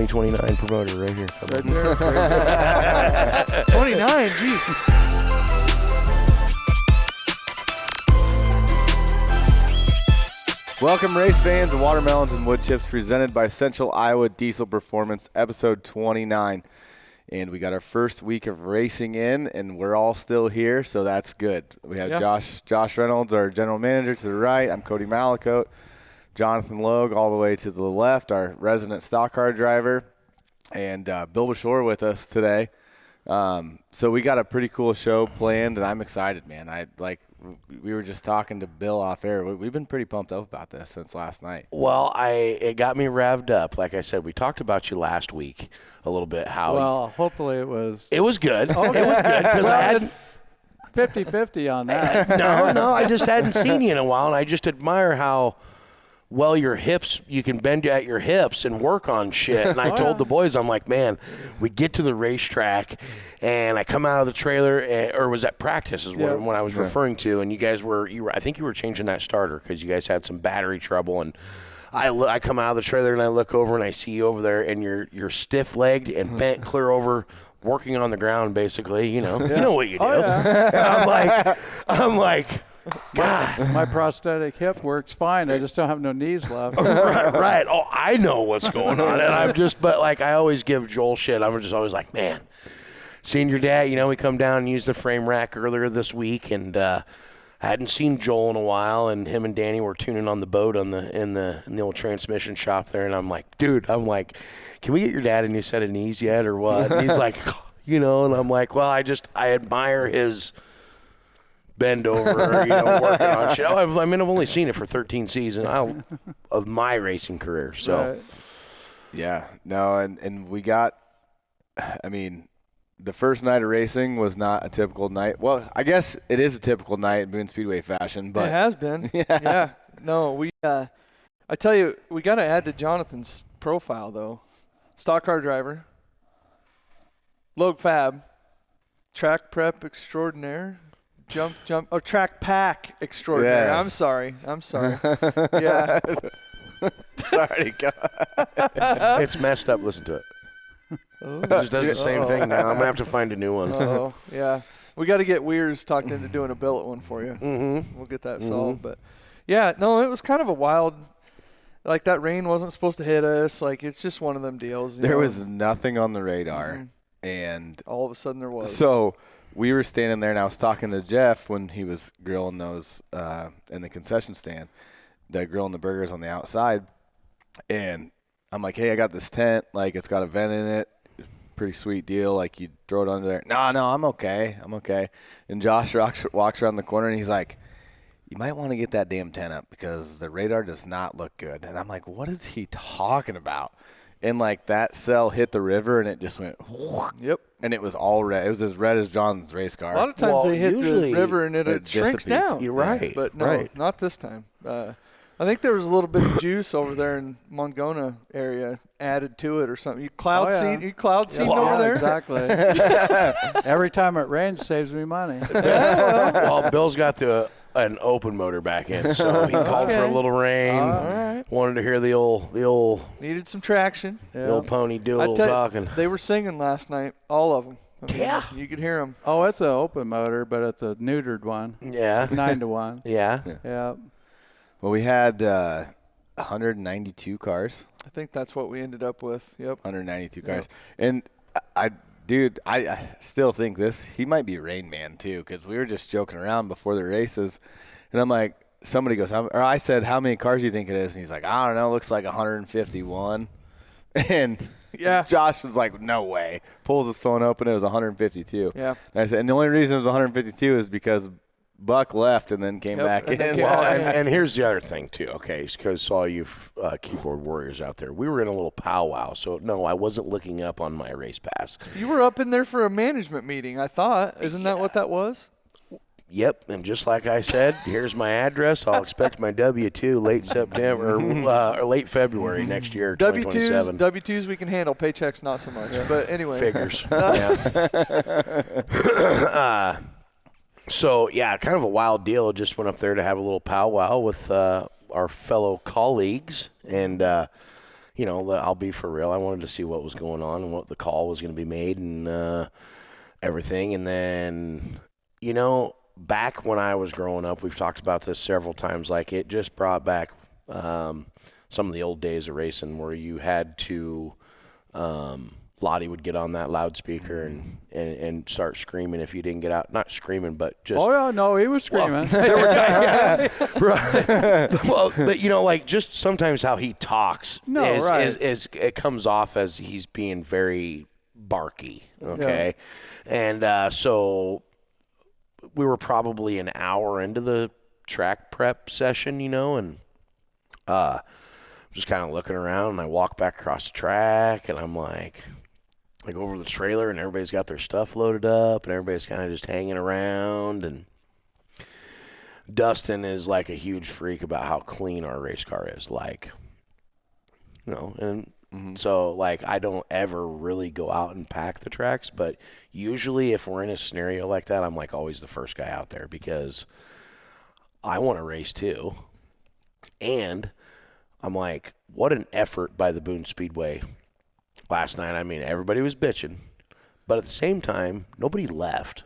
2029 promoter right here. Right there. 29, jeez. Welcome, race fans of Watermelons and Woodchips, presented by Central Iowa Diesel Performance, episode 29. And we got our first week of racing in, and we're all still here, so that's good. We have Josh Reynolds, our general manager, to the right. I'm Cody Malacote. Jonathan Logue all the way to the left, our resident stock car driver. And Bill Bushore with us today. So we got a pretty cool show planned, and I'm excited, man. We were just talking to Bill off air. We've been pretty pumped up about this since last night. Well, it got me revved up. Like I said, we talked about you last week a little bit. Hopefully it was. It was good. Okay. It was good because I had 50-50 on that. No, I just hadn't seen you in a while, and I just admire how well your hips, you can bend at your hips and work on shit. And I told the boys, I'm like, man, we get to the racetrack, and I come out of the trailer, or was at practice is what I was referring to, and you guys were, I think you were changing that starter because you guys had some battery trouble, and I come out of the trailer and I look over and I see you over there, and you're stiff-legged and bent clear over, working on the ground, basically. You know what you do. And I'm like. God. My prosthetic hip works fine. I just don't have no knees left. Right. Oh, I know what's going on. And I'm just, but like, I always give Joel shit. I'm just always like, man, seeing your dad, we come down and used the frame rack earlier this week, and I hadn't seen Joel in a while, and him and Danny were tuning on the boat in the old transmission shop there. And I'm like, dude, can we get your dad a new set of knees yet or what? And he's like, and I'm like, well, I admire his bend over, working on shit. I've only seen it for 13 seasons of my racing career. So, Right. Yeah, no, and we got, the first night of racing was not a typical night. Well, I guess it is a typical night in Boone Speedway fashion, but it has been. Yeah. No, I tell you, we got to add to Jonathan's profile though. Stock car driver, Logue Fab, track prep extraordinaire. Track pack extraordinary. Yes. I'm sorry. Yeah. Sorry, it's messed up. Listen to it. It just does the same thing now. I'm going to have to find a new one. Oh, yeah. We got to get Weirs talked into doing a billet one for you. Mm-hmm. We'll get that solved. But, yeah, no, it was kind of a wild – like that rain wasn't supposed to hit us. Like it's just one of them deals. There was nothing on the radar. And all of a sudden there was. So – we were standing there, and I was talking to Jeff when he was grilling those in the concession stand, grilling the burgers on the outside. And I'm like, hey, I got this tent. Like, it's got a vent in it. Pretty sweet deal. Like, you throw it under there. No, I'm okay. And Josh walks around the corner, and he's like, you might want to get that damn tent up because the radar does not look good. And I'm like, what is he talking about? And, like, that cell hit the river, and it just went, yep. And it was all red. It was as red as John's race car. A lot of times they hit the river, and it shrinks down. You're right. But no, not this time. I think there was a little bit of juice over there in Moingona area added to it or something. You cloud seeding over there? Exactly. Every time it rains, saves me money. Well, Bill's got an open motor back in, so he called for a little rain. All right. Wanted to hear the old needed some traction. The old pony do a little talking. They were singing last night, all of them. You could hear them. Oh, it's an open motor, but it's a neutered one. Yeah. 9-1. Yeah. Well, we had 192 cars. I think that's what we ended up with. Yep. 192 cars. And I still think he might be Rain Man too, because we were just joking around before the races, and I'm like, somebody goes, I said, how many cars do you think it is? And he's like, I don't know, looks like 151. And Josh was like, no way. Pulls his phone open, it was 152. Yeah. And I said, and the only reason it was 152 is because Buck left and then came back in. Well, and here's the other thing, too, okay, because all you keyboard warriors out there, we were in a little powwow, so no, I wasn't looking up on my race pass. You were up in there for a management meeting, I thought. Isn't that what that was? Yep, and just like I said, here's my address. I'll expect my W-2 late September or late February next year, 2027. W-2s we can handle. Paychecks not so much. But anyway. Figures. So, yeah, kind of a wild deal. Just went up there to have a little powwow with our fellow colleagues. And, I'll be for real. I wanted to see what was going on and what the call was going to be made and everything. And then, back when I was growing up, we've talked about this several times. Like, it just brought back some of the old days of racing where you had to Lottie would get on that loudspeaker and start screaming if you didn't get out. Not screaming, but just. Oh, yeah, no, he was screaming. Right. Well, but like just sometimes how he talks is it comes off as he's being very barky. Okay. Yeah. And so we were probably an hour into the track prep session, and just kind of looking around, and I walk back across the track, and I'm like over the trailer, and everybody's got their stuff loaded up, and everybody's kind of just hanging around. And Dustin is like a huge freak about how clean our race car is, and so like I don't ever really go out and pack the tracks, but usually if we're in a scenario like that, I'm like always the first guy out there because I want to race too. And I'm like, what an effort by the Boone Speedway last night. I mean, everybody was bitching, but at the same time, nobody left.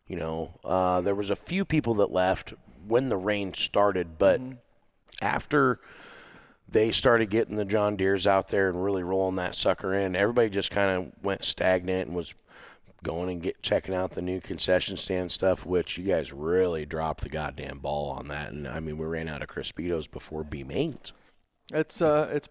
There was a few people that left when the rain started, but after they started getting the John Deeres out there and really rolling that sucker in, everybody just kind of went stagnant and was going and checking out the new concession stand stuff, which you guys really dropped the goddamn ball on that. And I mean, we ran out of Crispitos before B mains. It's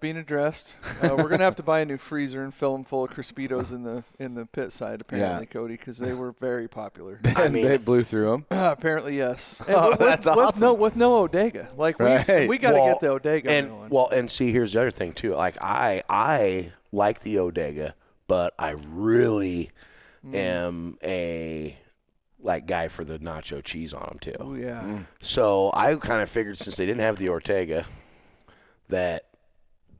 being addressed. We're gonna have to buy a new freezer and fill them full of Crispitos in the pit side, apparently, Cody, because they were very popular. I mean, they blew through them. Apparently, yes. That's awesome. With no Odega, like we got to get the Odega going. Well, and see, here's the other thing too. Like I like the Odega, but I really am a guy for the nacho cheese on them too. Oh yeah. So I kind of figured since they didn't have the Ortega, that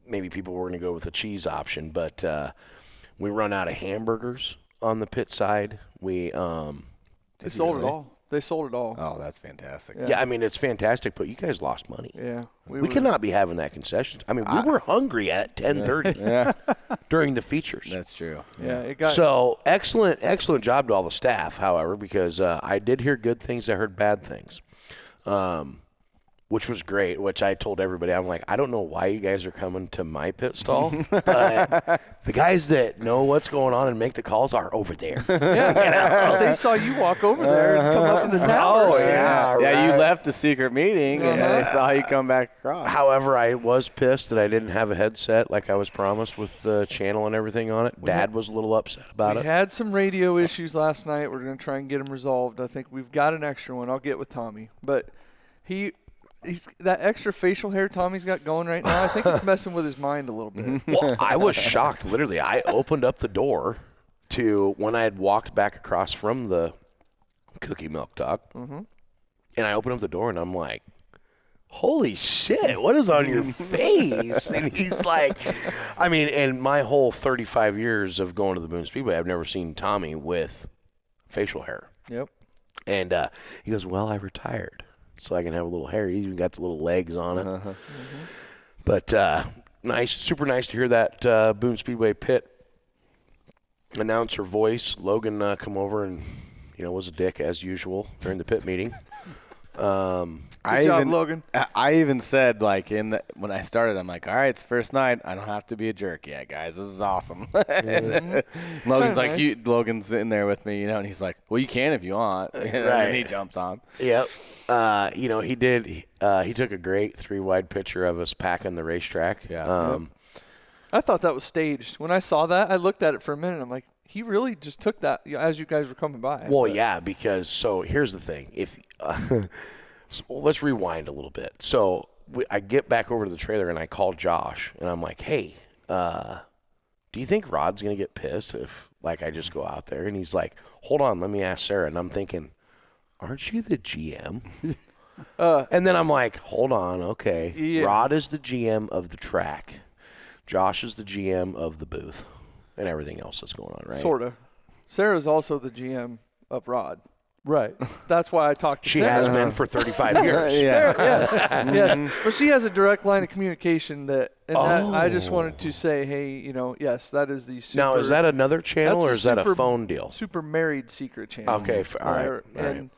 maybe people were going to go with the cheese option, but we run out of hamburgers on the pit side. They sold it all. They sold it all. Oh, that's fantastic. Yeah, I mean, it's fantastic, but you guys lost money. Yeah. We cannot be having that concession. I mean, we were hungry at 10:30 during the features. That's true. Yeah. So excellent job to all the staff, however, because I did hear good things. I heard bad things. Which was great, which I told everybody. I'm like, I don't know why you guys are coming to my pit stall, but the guys that know what's going on and make the calls are over there. They saw you walk over there and come up in the towers. Oh, yeah. Yeah, right. you left the secret meeting, and they saw you come back across. However, I was pissed that I didn't have a headset like I was promised with the channel and everything on it. Dad was a little upset about it. We had some radio issues last night. We're going to try and get them resolved. I think we've got an extra one. I'll get with Tommy. But he's that extra facial hair Tommy's got going right now, I think it's messing with his mind a little bit. Well, I was shocked. Literally, I opened up the door to when I had walked back across from the cookie milk talk, and I opened up the door, and I'm like, holy shit, what is on your face? And he's like, I mean, in my whole 35 years of going to the Boone Speedway, I've never seen Tommy with facial hair. Yep. And he goes, well, I retired, so I can have a little hair. He's even got the little legs on it. But nice, super nice to hear that Boone Speedway pit announcer voice. Logan come over and, was a dick as usual during the pit meeting. Good job, Logan. I even said, when I started, I'm like, all right, it's first night. I don't have to be a jerk yet, guys. This is awesome. Logan's like, nice. Logan's sitting there with me, and he's like, well, you can if you want. Right. And he jumps on. Yep. He did. He took a great 3-wide picture of us packing the racetrack. Yeah. I thought that was staged. When I saw that, I looked at it for a minute. I'm like, he really just took that as you guys were coming by. Well, yeah, because here's the thing. If so let's rewind a little bit. So I get back over to the trailer and I call Josh and I'm like, hey, do you think Rod's gonna get pissed if I just go out there? And he's like, hold on, let me ask Sarah. And I'm thinking, aren't you the GM? And then I'm like, hold on, okay. Yeah. Rod is the GM of the track. Josh is the GM of the booth and everything else that's going on, right? Sort of. Sarah's also the GM of Rod. Right. That's why I talked to She Sarah. has been for 35 years. Sarah, yes, yes. But she has a direct line of communication that I just wanted to say, hey, yes, that is the super. Now, is that another channel that's or a is that a super- phone deal? Super married secret channel. Okay, all right.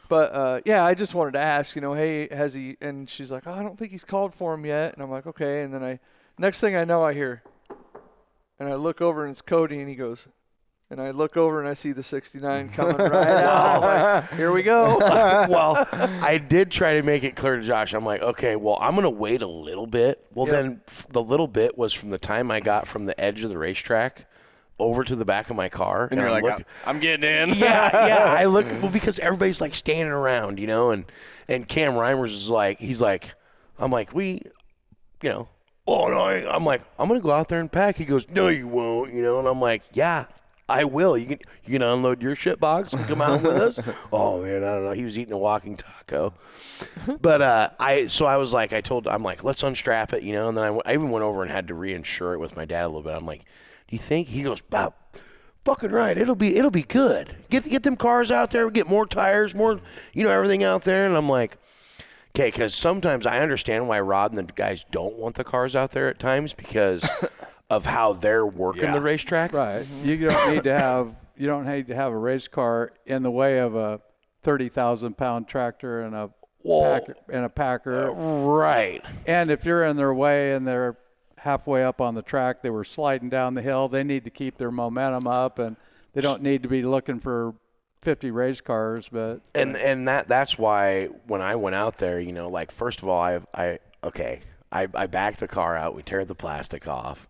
But I just wanted to ask, hey, has he? And she's like, oh, I don't think he's called for him yet. And I'm like, okay. And then next thing I know, I hear, and I look over and it's Cody, and he goes. And I look over and I see the 69 coming right out. Like, here we go. Well, I did try to make it clear to Josh. I'm like, okay, well, I'm going to wait a little bit. Well, then the little bit was from the time I got from the edge of the racetrack over to the back of my car. And you're like, I'm getting in. Yeah. I look, because everybody's like standing around, and Cam Reimers is like, I'm like, oh, no, I'm like, I'm going to go out there and pack. He goes, no, you won't, and I'm like, yeah. I will. You can unload your shit box and come out with us. Oh man, I don't know. He was eating a walking taco, but I was like, I'm like, let's unstrap it, and then I even went over and had to reinsure it with my dad a little bit. I'm like, do you think? He goes, Bob, fucking right. It'll be good. Get them cars out there. Get more tires, more, everything out there. And I'm like, okay, because sometimes I understand why Rod and the guys don't want the cars out there at times because. Of how they're working the racetrack. Right. You don't need to have a race car in the way of a 30,000-pound tractor and a packer. Right. And if you're in their way and they're halfway up on the track, they were sliding down the hill, they need to keep their momentum up, and they don't need to be looking for 50 race cars. But and that's why when I went out there, like first of all, I backed the car out. We tear the plastic off.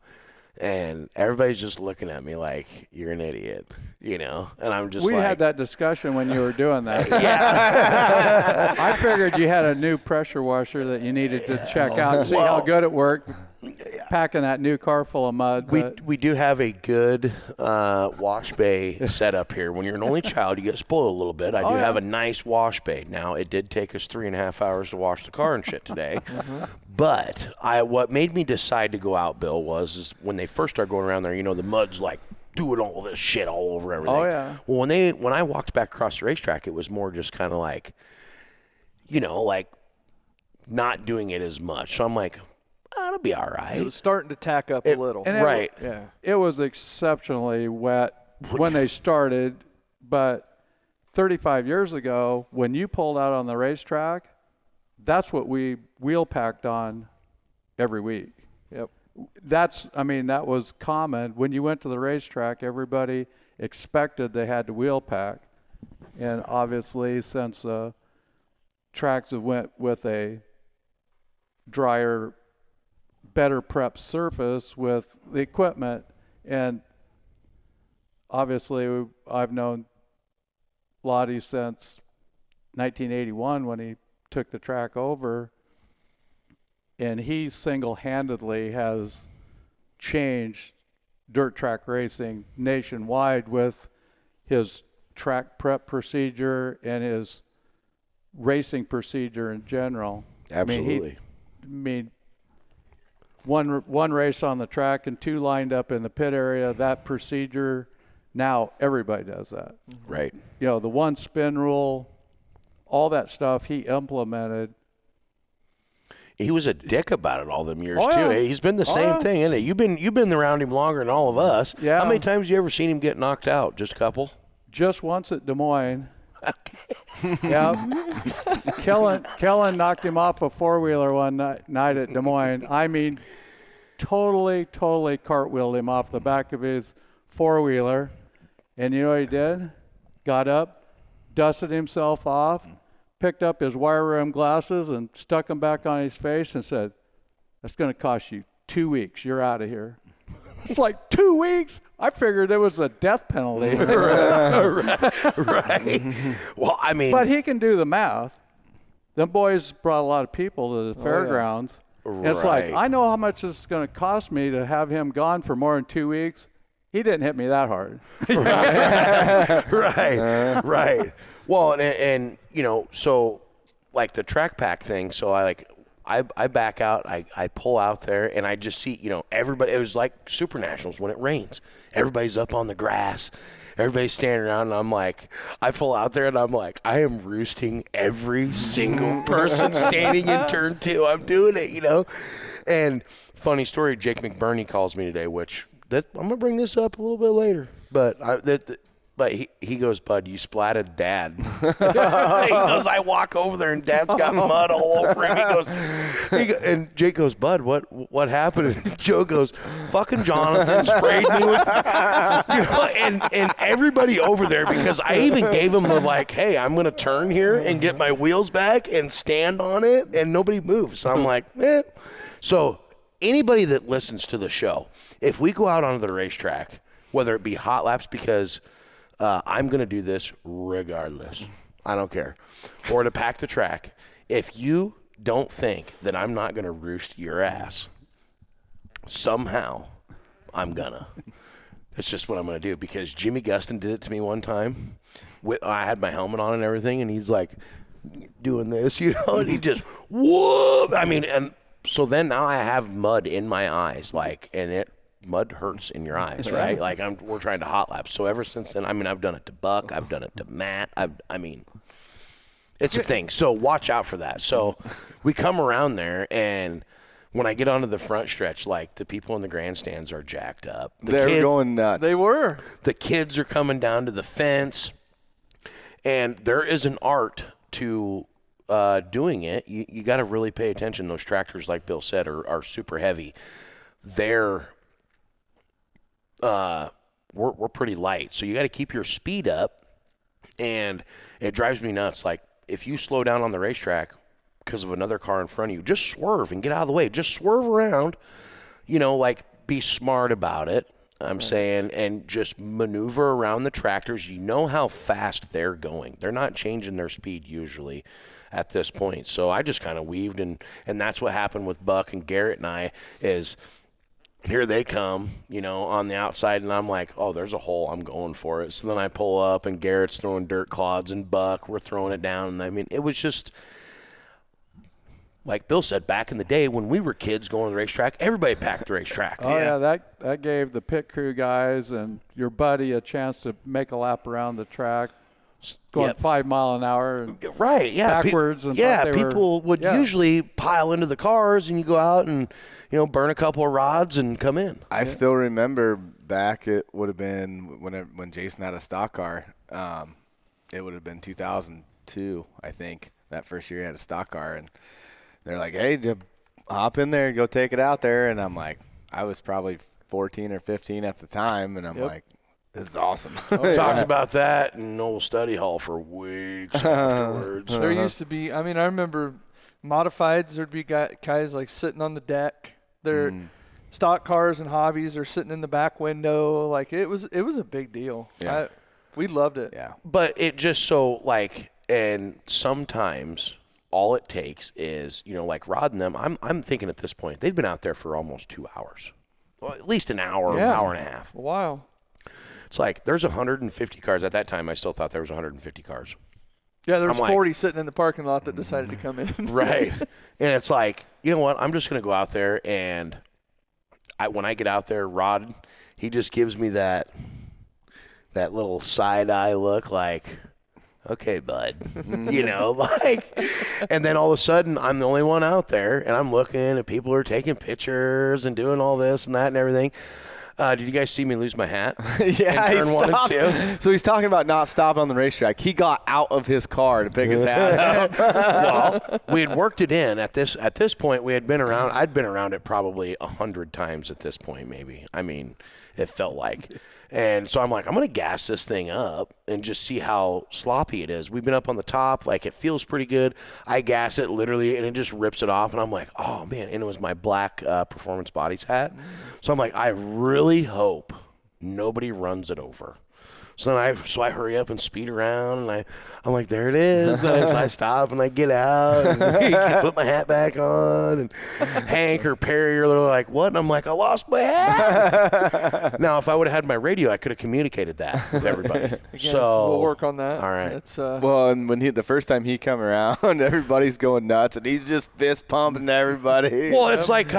And everybody's just looking at me like, you're an idiot, and I'm just we had that discussion when you were doing that. Yeah. I figured you had a new pressure washer that you needed to check out and see how good it worked, packing that new car full of mud. We do have a good wash bay set up here. When you're an only child, you get spoiled a little bit. I do have a nice wash bay. Now, it did take us 3.5 hours to wash the car and shit today. But what made me decide to go out, Bill, is when they first started going around there, the mud's like doing all this shit all over everything. Oh, yeah. Well, when I walked back across the racetrack, it was more just kind of like, like not doing it as much. So I'm like, it'll be all right. It was starting to tack up a little. Right. It was exceptionally wet when they started, but 35 years ago, when you pulled out on the racetrack, that's what we wheel packed on every week. Yep. That was common. When you went to the racetrack, everybody expected they had to wheel pack. And obviously, since tracks have went with a drier, better prep surface with the equipment, and obviously I've known Lottie since 1981 when he took the track over, and he single-handedly has changed dirt track racing nationwide with his track prep procedure and his racing procedure in general. Absolutely. I mean, one race on the track and 2 lined up in the pit area, that procedure, now everybody does that. Right. The one spin rule, all that stuff he implemented. He was a dick about it all them years Oh, too. yeah. Hey, he's been the same thing, isn't it? You've been around him longer than all of us. Yeah. How many times have you ever seen him get knocked out? Just a couple? Just once at Des Moines. Yeah. Kellen knocked him off a 4-wheeler one night at Des Moines. I mean, totally cartwheeled him off the back of his 4-wheeler. And you know what he did? Got up, dusted himself off, picked up his wire rim glasses and stuck them back on his face and said, that's going to cost you 2 weeks. You're out of here. It's like 2 weeks? I figured it was a death penalty. Right. Well, I mean. But he can do the math. Them boys brought a lot of people to the fairgrounds. And it's like, I know how much it's going to cost me to have him gone for more than 2 weeks. He didn't hit me that hard. Right. Well, and so like the track pack thing. So I back out, I pull out there, and I just see, everybody. It was like Super Nationals when it rains. Everybody's up on the grass, everybody's standing around, and I'm like, I pull out there, and I'm like, I am roosting every single person standing in turn 2. I'm doing it, you know. And funny story, Jake McBurney calls me today, which I'm gonna bring this up a little bit later, but But he goes, Bud, you splatted Dad. He goes, I walk over there and Dad's got mud all over him. And Jake goes, Bud, what happened? And Joe goes, fucking Jonathan sprayed me with, and everybody over there, because I even gave him the like, hey, I'm gonna turn here and get my wheels back and stand on it, and nobody moves. So I'm like, eh. So anybody that listens to the show, if we go out onto the racetrack, whether it be hot laps, because I'm going to do this regardless. I don't care. Or to pack the track. If you don't think that I'm not going to roost your ass, somehow I'm going to. It's just what I'm going to do, because Jimmy Gustin did it to me one time. I had my helmet on and everything, and he's like doing this, you know, and he just, whoop. I mean, and so then now I have mud in my eyes, like, and mud hurts in your eyes, right? Like we're trying to hot lap. So ever since then, I mean, I've done it to Buck, I've done it to Matt. I mean, it's a thing. So watch out for that. So we come around there, and when I get onto the front stretch, like the people in the grandstands are jacked up. They're going nuts. They were. The kids are coming down to the fence, and there is an art to doing it. You got to really pay attention. Those tractors, like Bill said, are super heavy. We're pretty light, so you got to keep your speed up, and it drives me nuts. Like, if you slow down on the racetrack because of another car in front of you, just swerve and get out of the way. Just swerve around, you know, like, be smart about it, I'm saying, and just maneuver around the tractors. You know how fast they're going. They're not changing their speed usually at this point. So I just kind of weaved, and that's what happened with Buck and Garrett and I is – here they come, you know, on the outside, and I'm like, oh, there's a hole. I'm going for it. So then I pull up, and Garrett's throwing dirt clods, and Buck, we're throwing it down. And I mean, it was just, like Bill said, back in the day when we were kids going to the racetrack, everybody packed the racetrack. Oh, yeah, that gave the pit crew guys and your buddy a chance to make a lap around the track. Going 5 mile an hour, and right? Yeah, backwards. And people would usually pile into the cars, and you go out and burn a couple of rods and come in. I still remember back. It would have been when Jason had a stock car. It would have been 2002, I think. That first year he had a stock car, and they're like, "Hey, just hop in there and go take it out there." And I'm like, I was probably 14 or 15 at the time, and I'm like, this is awesome. Talked about that in old study hall for weeks afterwards. There used to be, I mean, I remember modifieds, there'd be guys like sitting on the deck. Their stock cars and hobbies are sitting in the back window. Like, it was a big deal. Yeah. We loved it. Yeah. But it just so, like, and sometimes all it takes is, like Rod and them, I'm thinking at this point, they've been out there for almost 2 hours. Well, at least an hour, hour and a half. A while. It's like there's 150 cars. At that time, I still thought there was 150 cars. Yeah, there was 40 sitting in the parking lot that decided to come in. Right. And it's like, you know what? I'm just going to go out there, and when I get out there, Rod, he just gives me that little side-eye look like, okay, bud, and then all of a sudden I'm the only one out there, and I'm looking, and people are taking pictures and doing all this and that and everything. Did you guys see me lose my hat? Yeah, he stopped. So he's talking about not stopping on the racetrack. He got out of his car to pick his hat up. Well, we had worked it in. At this point, we had been around. I'd been around it probably 100 times at this point, maybe. I mean, it felt like. And so I'm like, I'm going to gas this thing up and just see how sloppy it is. We've been up on the top. Like, it feels pretty good. I gas it literally, and it just rips it off. And I'm like, oh, man. And it was my black Performance Bodies hat. So I'm like, I really hope nobody runs it over. So then I hurry up and speed around, and I'm like, there it is. And so I stop, and I get out, and put my hat back on, and Hank or Perry are like, what? And I'm like, I lost my hat. Now, if I would have had my radio, I could have communicated that with everybody. Again, so we'll work on that. All right. It's, well, and when the first time he come around, everybody's going nuts, and he's just fist pumping everybody. Well, it's like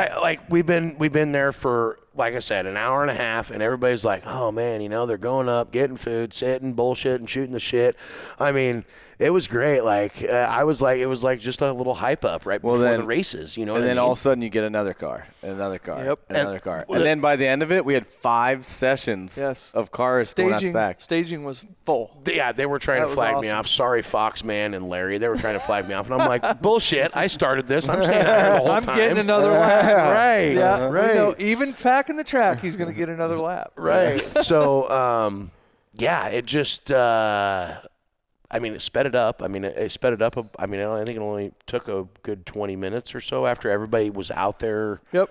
we've been there for like I said, an hour and a half, and everybody's like, oh, man, they're going up, getting food, sitting, bullshitting, shooting the shit. I mean, it was great. Like, it was like just a little hype up before the races, And then all of a sudden you get another car, and another car, and another car. And then by the end of it, we had 5 sessions of cars going out the back. Staging was full. Yeah, they were trying to flag me off. Sorry, Foxman and Larry. They were trying to flag me off. And I'm like, bullshit. I started this. I'm staying out here the whole time. I'm getting another lap. Right. Yeah, right. Even packing the track, he's going to get another lap. Right. So, it just, it sped it up. I think it only took a good 20 minutes or so after everybody was out there. Yep.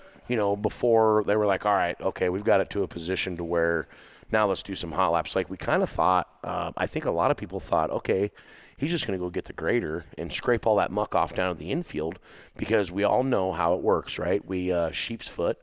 Before they were like, all right, okay, we've got it to a position to where now let's do some hot laps. Like we kind of thought, I think a lot of people thought, okay, he's just going to go get the grader and scrape all that muck off down at the infield because we all know how it works, right? We sheep's foot,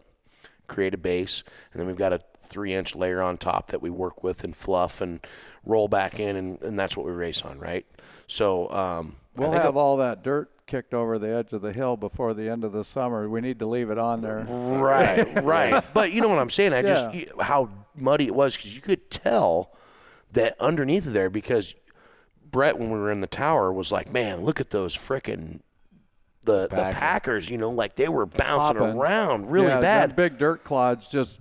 create a base, and then we've got a 3-inch layer on top that we work with and fluff and roll back in, and that's what we race on, right? So we'll have all that dirt kicked over the edge of the hill before the end of the summer. We need to leave it on there. Right. But you know what I'm saying? How muddy it was because you could tell that underneath of there because Brett, when we were in the tower, was like, man, look at those frickin' the Packers, like they were bouncing around really bad. Big dirt clods just.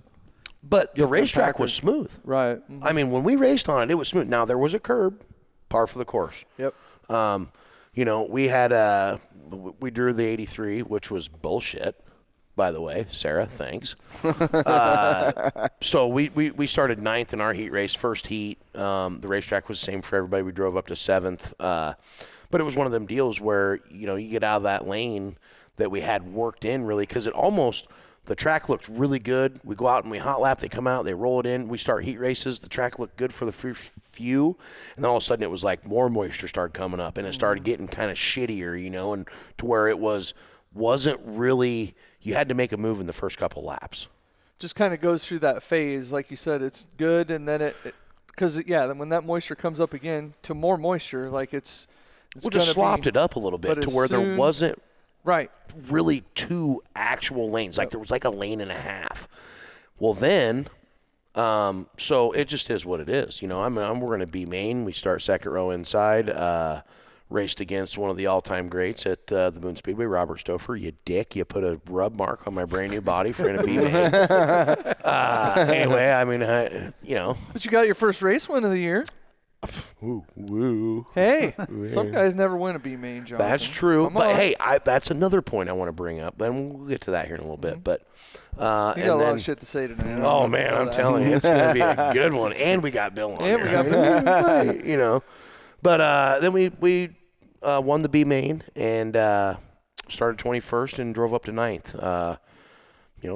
But the racetrack was smooth. Right. Mm-hmm. I mean, when we raced on it, it was smooth. Now, there was a curb, par for the course. Yep. We had we drew the 83, which was bullshit, by the way. Sarah, thanks. So we started 9th in our heat race, first heat. The racetrack was the same for everybody. We drove up to 7th. But it was one of them deals where, you get out of that lane that we had worked in really because the track looked really good. We go out and we hot lap. They come out, they roll it in. We start heat races. The track looked good for the first few. And then all of a sudden it was like more moisture started coming up and it started getting kind of shittier, and to where it wasn't really – you had to make a move in the first couple laps. Just kind of goes through that phase. Like you said, it's good and then because when that moisture comes up again to more moisture, like it's we just slopped it up a little bit to where there wasn't – right. really 2 actual lanes. Like there was like a lane and a half. Well, then, so it just is what it is. we're going to be main. We start second row inside. Raced against one of the all-time greats at the Boone Speedway, Robert Stouffer. You dick. You put a rub mark on my brand new body for in a B main. Anyway, But you got your first race win of the year. Woo. Hey, some guys never win a B main, John. That's true. But hey, that's another point I want to bring up. Then we'll get to that here in a little bit. But you got a lot of shit to say tonight. Oh man, I'm telling you, it's going to be a good one. And we got Bill on here. We got Bill. But then we won the B main and started 21st and drove up to 9th.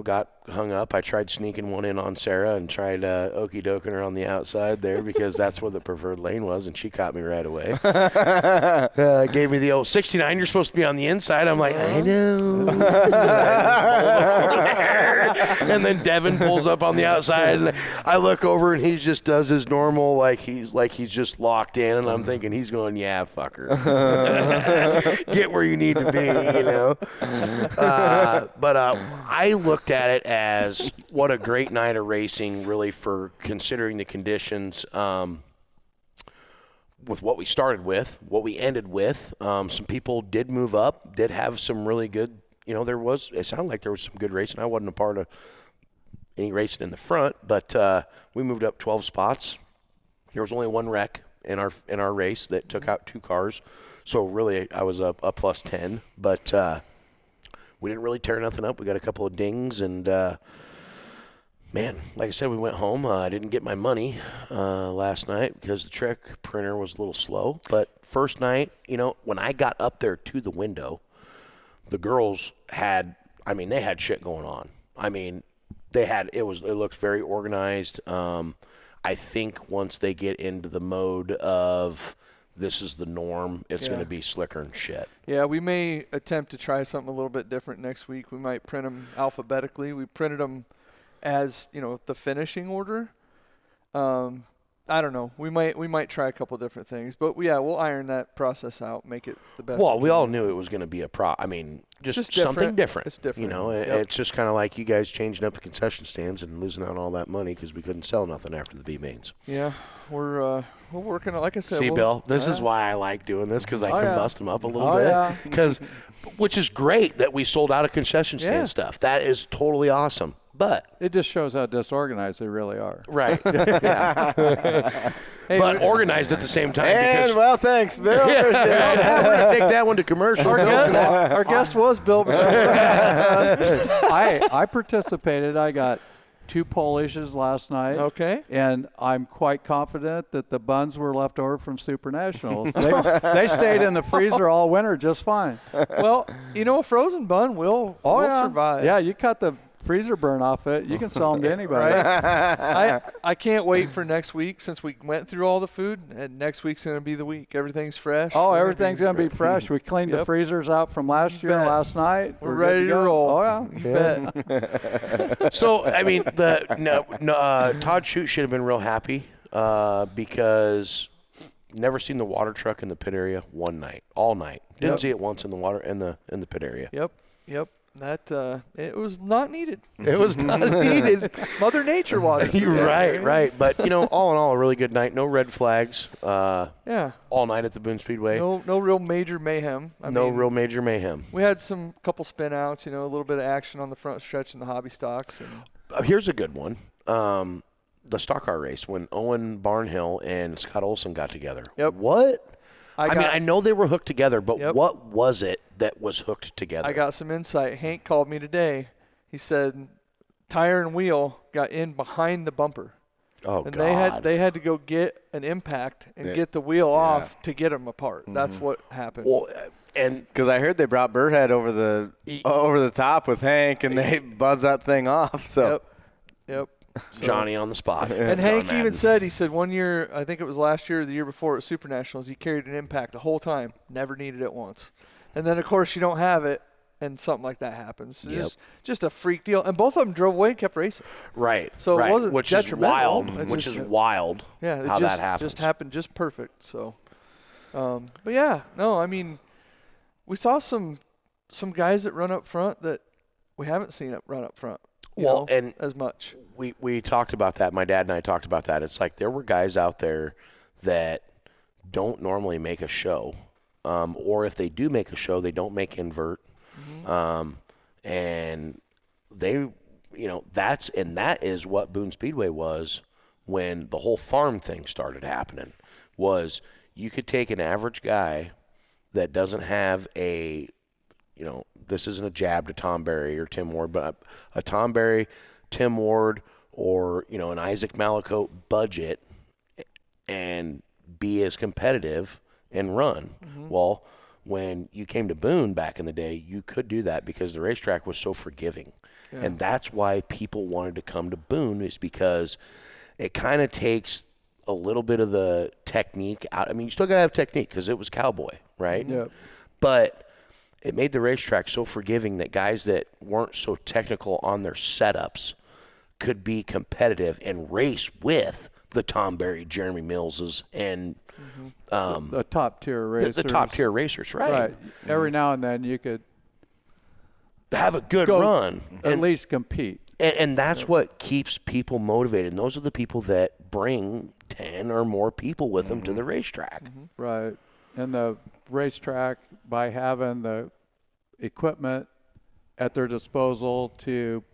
Got hung up. I tried sneaking one in on Sarah and tried okey-doking her on the outside there because that's where the preferred lane was, and she caught me right away. Gave me the old 69, you're supposed to be on the inside. I'm like, I know. And then Devin pulls up on the outside, and I look over, and he just does his normal, like he's just locked in, and I'm thinking he's going, yeah, fucker. Get where you need to be, But I looked at it as what a great night of racing, really, for considering the conditions with what we started with, what we ended with. Some people did move up, did have some really good, it sounded like there was some good racing. I wasn't a part of any racing in the front, but we moved up 12 spots. There was only one wreck in our race that took out 2 cars. So really I was a plus 10, but we didn't really tear nothing up. We got a couple of dings, and man, like I said, we went home. I didn't get my money last night because the trick printer was a little slow. But first night, when I got up there to the window, the girls had shit going on. It looked very organized. I think once they get into the mode of this is the norm, it's going to be slicker than shit. Yeah, we may attempt to try something a little bit different next week. We might print them alphabetically. We printed them as, the finishing order. I I don't know. We might try a couple different things, but we'll iron that process out, make it the best. Well, we all knew it was going to be just something different. It's different. It's just kind of like you guys changing up the concession stands and losing out on all that money because we couldn't sell nothing after the B-mains. Yeah, we're working. Like I said, See, Bill, this is why I like doing this because I can bust them up a little bit. Which is great that we sold out of concession stand stuff. That is totally awesome. But it just shows how disorganized they really are. Right. Yeah. But organized at the same time. And, well, thanks, Bill. We're going to take that one to commercial. Our guest was Bill Bushore. I participated. I got 2 Polishes last night. Okay. And I'm quite confident that the buns were left over from Super Nationals. They stayed in the freezer all winter just fine. Well, a frozen bun will survive. Yeah, you cut the freezer burn off it, you can sell them to anybody. Right? I can't wait for next week since we went through all the food, and next week's going to be the week. Everything's fresh. Oh, everything's going to be fresh. We cleaned the freezers out from last year, last night. We're ready to roll. Oh, yeah. You bet. So, I mean, Todd Shute should have been real happy because never seen the water truck in the pit area one night, all night. Didn't see it once in the water in the pit area. Yep. That it was not needed. It was not needed. Mother Nature wanted. You're right. But all in all, a really good night. No red flags. All night at the Boone Speedway. No real major mayhem. Real major mayhem. We had some couple spin outs. A little bit of action on the front stretch in the hobby stocks. And here's a good one. The stock car race when Owen Barnhill and Scott Olson got together. Yep. What? I know they were hooked together, but what was it that was hooked together? I got some insight. Hank called me today. He said tire and wheel got in behind the bumper. Oh, and God. they had to go get an impact and get the wheel off to get them apart. Mm-hmm. That's what happened. Well, and because I heard they brought Burhead over the top with Hank, and they buzzed that thing off. So. Yep. So, Johnny on the spot. And Hank even said, 1 year, I think it was last year or the year before at Super Nationals, he carried an impact the whole time, never needed it once. And then, of course, you don't have it, and something like that happens. It's just a freak deal. And both of them drove away and kept racing. Right. So it wasn't which is detrimental. wild. Yeah, how that happens. Just happened just perfect. So, but yeah, no, I mean, we saw some guys that run up front that we haven't seen run up front. And as much. We talked about that. My dad and I talked about that. It's like there were guys out there that don't normally make a show, or if they do make a show, they don't make invert, and they, that is what Boone Speedway was when the whole farm thing started happening. Was you could take an average guy that doesn't have a, this isn't a jab to Tom Berry or Tim Ward, but a Tom Berry, Tim Ward, or an Isaac Malicote budget, and be as competitive and run. Mm-hmm. Well, when you came to Boone back in the day, you could do that because the racetrack was so forgiving, and that's why people wanted to come to Boone, is because it kind of takes a little bit of the technique out. I mean, you still got to have technique because it was cowboy, right? Yep. But it made the racetrack so forgiving that guys that weren't so technical on their setups could be competitive and race with the Tom Berry, Jeremy Millses, and the top tier racers. The top tier racers, right? Right. Every now and then you could have a good run. At least compete. And that's what keeps people motivated. And those are the people that bring 10 or more people with them to the racetrack. Mm-hmm. Right. And the racetrack, by having the equipment at their disposal to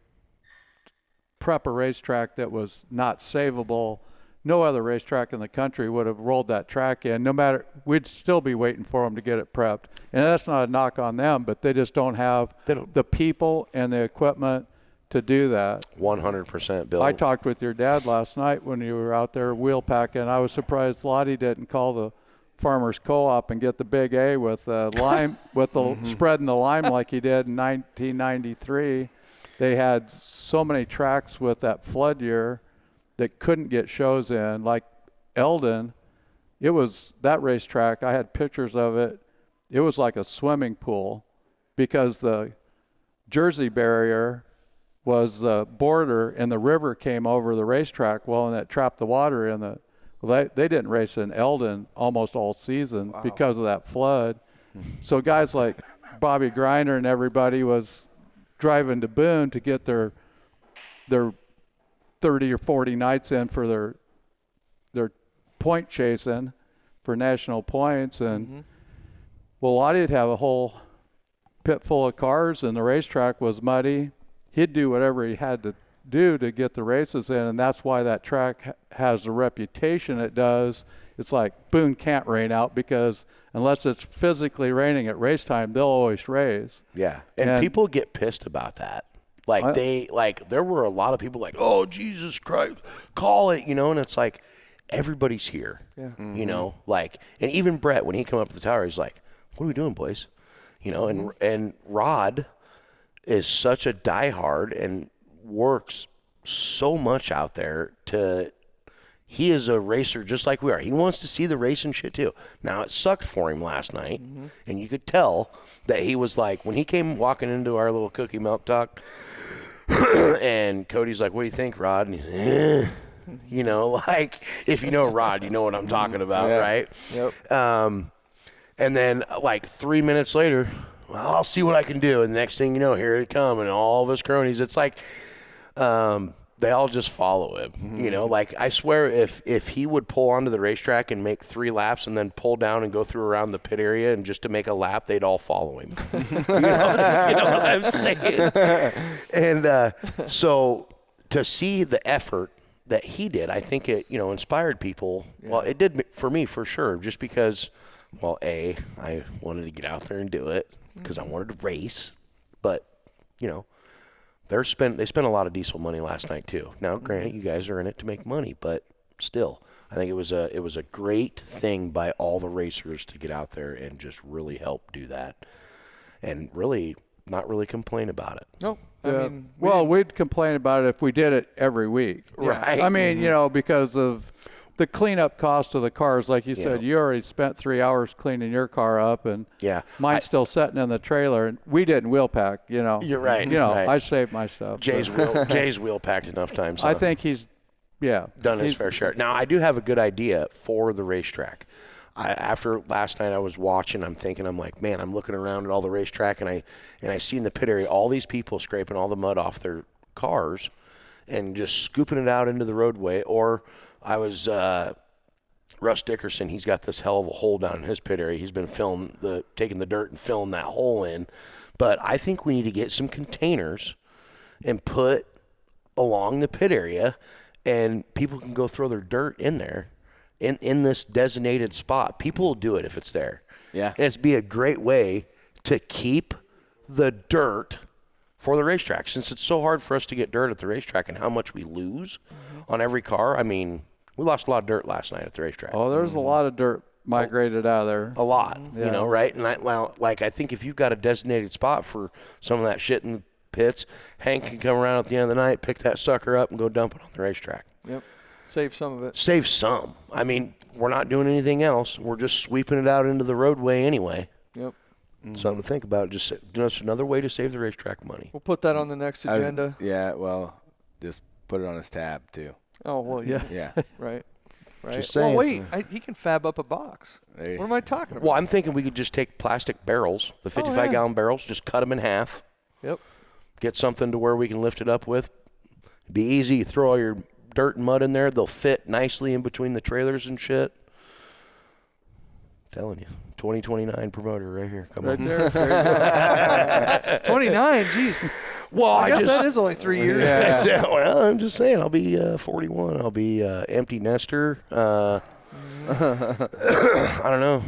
prep a racetrack that was not savable, no other racetrack in the country would have rolled that track in. No matter, we'd still be waiting for them to get it prepped. And that's not a knock on them, but they just don't have the people and the equipment to do that. 100%, Bill. I talked with your dad last night when you were out there wheel packing. I was surprised Lottie didn't call the Farmers Co-op and get the big A with the lime, with the spreading the lime like he did in 1993. They had so many tracks with that flood year that couldn't get shows in, like Eldon. It was that racetrack. I had pictures of it. It was like a swimming pool because the Jersey barrier was the border and the river came over the racetrack. Well, and that trapped the water in the Well, they didn't race in Eldon almost all season because of that flood. So guys like Bobby Griner and everybody was driving to Boone to get their 30 or 40 nights in for their point chasing for national points. And well, Lottie'd have a whole pit full of cars, and the racetrack was muddy. He'd do whatever he had to do to get the races in, and that's why that track has the reputation it does. It's like Boone can't rain out, because unless it's physically raining at race time, they'll always race. Yeah, and people get pissed about that. Like there were a lot of people like, oh, Jesus Christ, call it, and it's like everybody's here. Yeah. And even Brett, when he come up to the tower, he's like, what are we doing, boys? And Rod is such a diehard and works so much out there he is a racer just like we are. He wants to see the racing shit too. Now, it sucked for him last night, and you could tell that he was like, when he came walking into our little cookie milk talk, and Cody's like, what do you think, Rod? And he's, like, if you know Rod, you know what I'm talking about, right? Yep. And then, like, 3 minutes later, well, I'll see what I can do. And the next thing you know, here they come, and all of his cronies. It's like they all just follow him. Like, I swear if he would pull onto the racetrack and make 3 laps and then pull down and go through around the pit area and just to make a lap, they'd all follow him. you know what I'm saying? And so to see the effort that he did, I think it, inspired people. Yeah. Well, it did for me for sure, just because, well, I wanted to get out there and do it because I wanted to race, but, they spent a lot of diesel money last night too. Now, granted, you guys are in it to make money, but still, I think it was a great thing by all the racers to get out there and just really help do that, and really not really complain about it. No, we'd complain about it if we did it every week, right? I mean, because of the cleanup cost of the cars, like you said, you already spent 3 hours cleaning your car up, and mine's still sitting in the trailer, and we didn't wheel pack. You're right. Right. I saved my stuff. Jay's wheel packed enough times. I think he's done his fair share. Now, I do have a good idea for the racetrack. After last night, I was watching. I'm like, man, I'm looking around at all the racetrack, and I see in the pit area all these people scraping all the mud off their cars and just scooping it out into the roadway. Or I was Russ Dickerson. He's got this hell of a hole down in his pit area. He's been taking the dirt and filling that hole in. But I think we need to get some containers and put along the pit area, and people can go throw their dirt in there. In this designated spot. People will do it if it's there. Yeah. And it'd be a great way to keep the dirt for the racetrack, since it's so hard for us to get dirt at the racetrack and how much we lose on every car. I mean, we lost a lot of dirt last night at the racetrack. Oh, there's a lot of dirt migrated out of there. A lot, right? And I think if you've got a designated spot for some of that shit in the pits, Hank can come around at the end of the night, pick that sucker up, and go dump it on the racetrack. Yep. Save some of it. Save some. I mean, we're not doing anything else. We're just sweeping it out into the roadway anyway. Yep. Something to think about. Just another way to save the racetrack money. We'll put that on the next agenda. Just put it on his tab, too. Oh, well, yeah. Yeah. Right. Just saying. Well, wait. He can fab up a box. What am I talking about? Well, I'm thinking we could just take plastic barrels, the 55-gallon barrels, just cut them in half. Yep. Get something to where we can lift it up with. It'd be easy. You throw all your dirt and mud in there. They'll fit nicely in between the trailers and shit. I'm telling you, 2029 promoter right here. Come on. There. 29, jeez. Well, I guess that is only 3 years. Yeah. Well, I'm just saying, I'll be 41. I'll be empty nester. I don't know.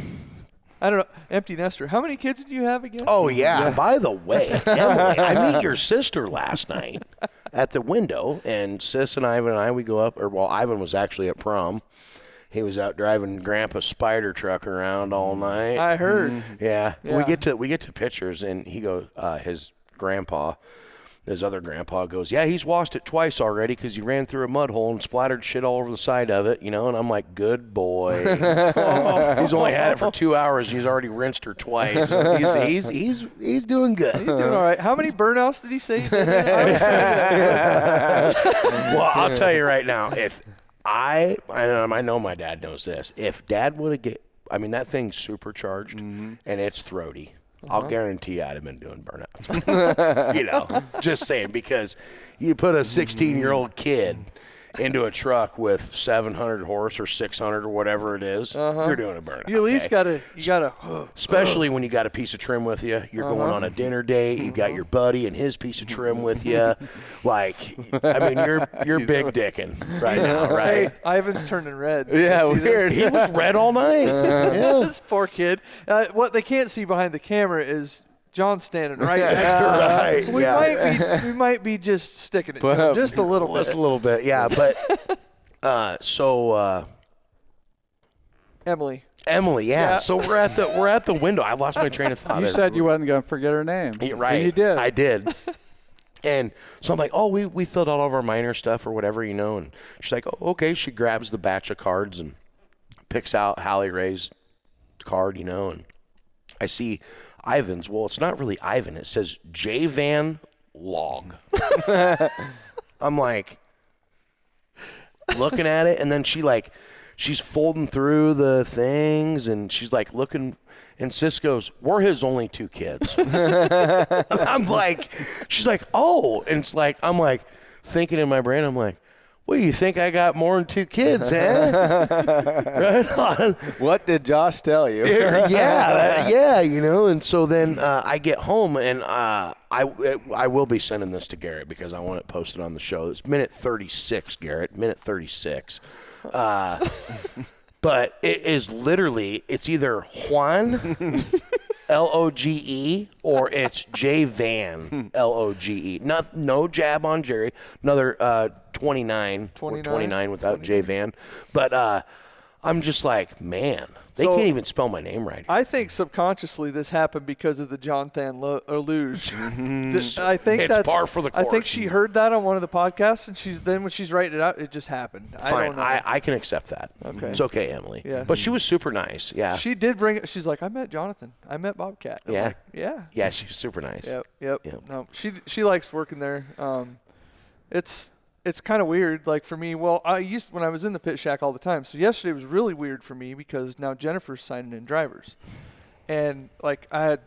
Empty nester. How many kids do you have again? Oh, yeah. By the way, Emily, I met your sister last night at the window, and Sis and Ivan we go up. Ivan was actually at prom. He was out driving Grandpa's spider truck around all night. I heard. Yeah. We get to pictures, and he goes, his other grandpa goes, yeah, he's washed it twice already because he ran through a mud hole and splattered shit all over the side of it, and I'm like, good boy. He's only had it for 2 hours, and he's already rinsed her twice. He's doing good. He's doing all right. How many burnouts did he say? Well, I'll tell you right now, I know my dad knows this. If Dad would have that thing's supercharged and it's throaty. I'll guarantee you I'd have been doing burnouts. Just saying, because you put a 16-year-old kid into a truck with 700 horse or 600 or whatever it is, you're doing a burnout. You at least gotta. Especially when you got a piece of trim with you. You're going on a dinner date. You got your buddy and his piece of trim with you. Like, you're big dicking right now, right? Hey, Ivan's turning red. Yeah, weird. He was red all night. This poor kid. What they can't see behind the camera is John standing right next to her. Right. So we might be just sticking it to him just a little bit. Just a little bit, yeah. But Emily, yeah. So we're at the window. I lost my train of thought. You said you wasn't going to forget her name. Right. And you did. I did. And so I'm like, oh, we filled out all of our minor stuff or whatever, And she's like, oh, okay. She grabs the batch of cards and picks out Hallie Ray's card, And I see Ivan's. Well, it's not really Ivan. It says J Van Logue. I'm like looking at it, and then she's folding through the things, and she's like looking, and Sis goes, "We're his only 2 kids." I'm like, she's like, "Oh," and it's like, I'm like thinking in my brain, I'm like, what do you think? I got more than 2 kids, eh? Right on. What did Josh tell you? Yeah, And so then I get home, and I will be sending this to Garrett because I want it posted on the show. It's minute 36, Garrett. Minute 36. But it is literally, it's either Juan, Loge, or it's J Van, Loge. No jab on Jerry. Another 29 without J Van. But I'm just like, man, they can't even spell my name right. I think subconsciously this happened because of the Jonathan Luge. I think it's that's par for the course. I think she heard that on one of the podcasts, and when she's writing it out, it just happened. Fine, I don't know. I can accept that. Okay. It's okay, Emily. Yeah. But she was super nice. Yeah. She did bring it. She's like, I met Jonathan. I met Bobcat. I'm Yeah. like, yeah. Yeah, she was super nice. Yep. No, she likes working there. It's kind of weird, like for me. Well, when I was in the pit shack all the time. So yesterday was really weird for me because now Jennifer's signing in drivers, and like I had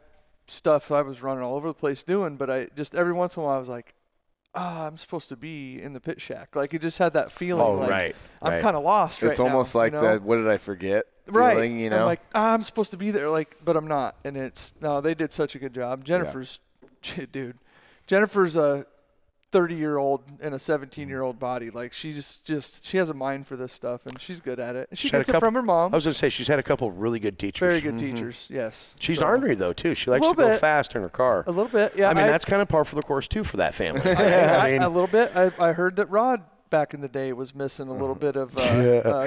stuff I was running all over the place doing, but I just every once in a while I was like, I'm supposed to be in the pit shack. Like it just had that feeling. Oh, like, right. I'm kind of lost right now. It's almost like that. What did I forget? Right. Feeling, I'm like, I'm supposed to be there, but I'm not. And they did such a good job. Jennifer's a 30-year-old in a 17-year-old body. Like she has a mind for this stuff, and she's good at it. And she gets it from her mom. I was going to say she's had a couple of really good teachers. Very good teachers, yes. She's ornery though too. She likes to go fast in her car. A little bit, yeah. That's kind of par for the course too for that family. A little bit. I heard that Rod back in the day was missing a little bit of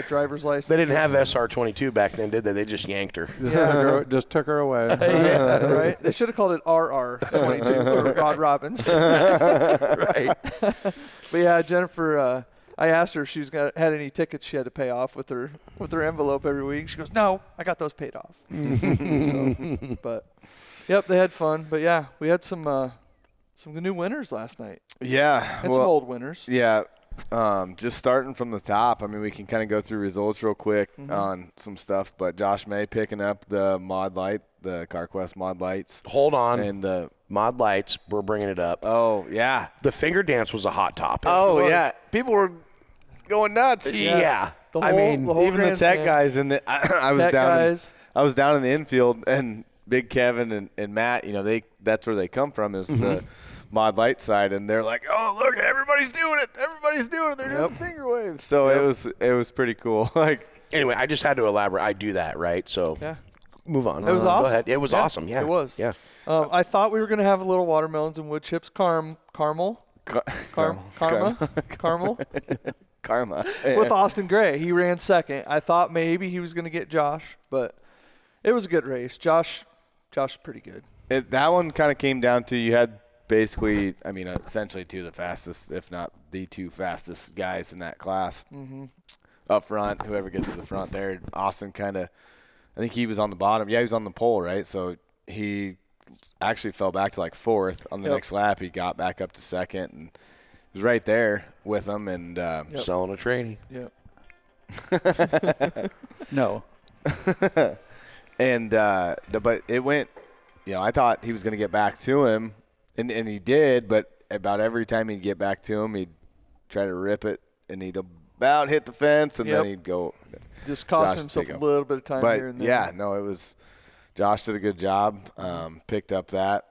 driver's license. They didn't have SR22 back then, did they? They just yanked her. Yeah, just took her away. Yeah, right. They should have called it RR22 or Rod Robbins. Right. But yeah, Jennifer. I asked her if she's had any tickets she had to pay off with her envelope every week. She goes, "No, I got those paid off." But yep, they had fun. But yeah, we had some new winners last night. Yeah, and some old winners. Yeah. Just starting from the top, we can kind of go through results real quick on some stuff, but Josh May picking up the mod light, the CarQuest mod lights. Hold on. And the mod lights, we're bringing it up. Oh, yeah. The finger dance was a hot topic. Oh, yeah. People were going nuts. Yes. Yeah. Even the tech guys in the I was down in the infield, and Big Kevin and Matt, that's where they come from, is the mod light side, and they're like, "Oh, look, everybody's doing it. They're doing finger waves." So it was pretty cool. Anyway, I just had to elaborate. I do that, right? So move on. It was awesome. Go ahead. It was awesome. Yeah, it was. Yeah. I thought we were gonna have a little watermelons and wood chips, caramel with Austin Gray. He ran second. I thought maybe he was gonna get Josh, but it was a good race. Josh is pretty good. That one kind of came down to you had basically, essentially 2 of the fastest, if not the 2 fastest guys in that class. Up front, whoever gets to the front there. Austin I think he was on the bottom. Yeah, he was on the pole, right? So he actually fell back to 4th on the next lap. He got back up to 2nd and was right there with them and selling a tranny. Yeah. No. And but it went. I thought he was going to get back to him, and he did. But about every time he'd get back to him, he'd try to rip it, and he'd about hit the fence, and then he'd go. Just cost Josh himself a Jacob. little bit of time But here and there. yeah, no, it was. Josh did a good job. Picked up that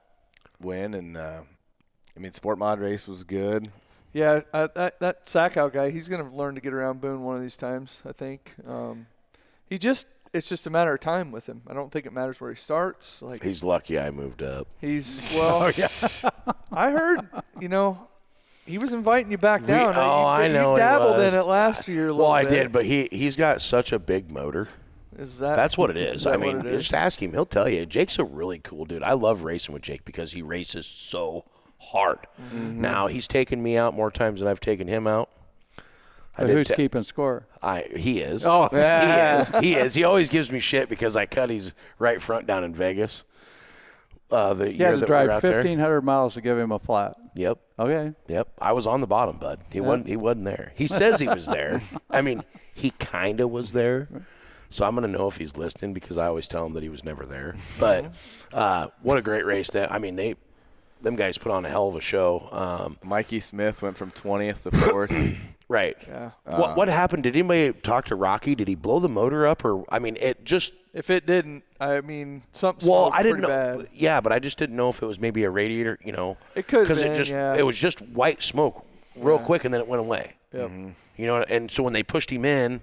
win, and Sport Mod race was good. Yeah, that Sackow guy, he's going to learn to get around Boone one of these times, I think. It's just a matter of time with him. I don't think it matters where he starts. Like He's lucky I moved up. I heard, he was inviting you back down. I know You he dabbled was. in it last year a little Well, bit. I did, but he's got such a big motor. That's what it is. that I what mean, it is? just ask him. He'll tell you. Jake's a really cool dude. I love racing with Jake because he races so hard. Mm-hmm. Now, he's taken me out more times than I've taken him out. But who's keeping score? He is. Oh. He is. He always gives me shit because I cut his right front down in Vegas. You had to drive 1,500 miles to give him a flat. Yep. Okay. Yep. I was on the bottom, bud. He wasn't there. He says he was there. I mean, he kind of was there. So I'm going to know if he's listening because I always tell him that he was never there. But what a great race. Them guys put on a hell of a show. Mikey Smith went from 20th to 4th. Right. Yeah. What happened? Did anybody talk to Rocky? Did he blow the motor up? Or, it just – If it didn't, something smelled I didn't pretty know. bad. Yeah, but I just didn't know if it was maybe a radiator, It could have because been, it was just white smoke real quick, and then it went away. Yep. And so when they pushed him in,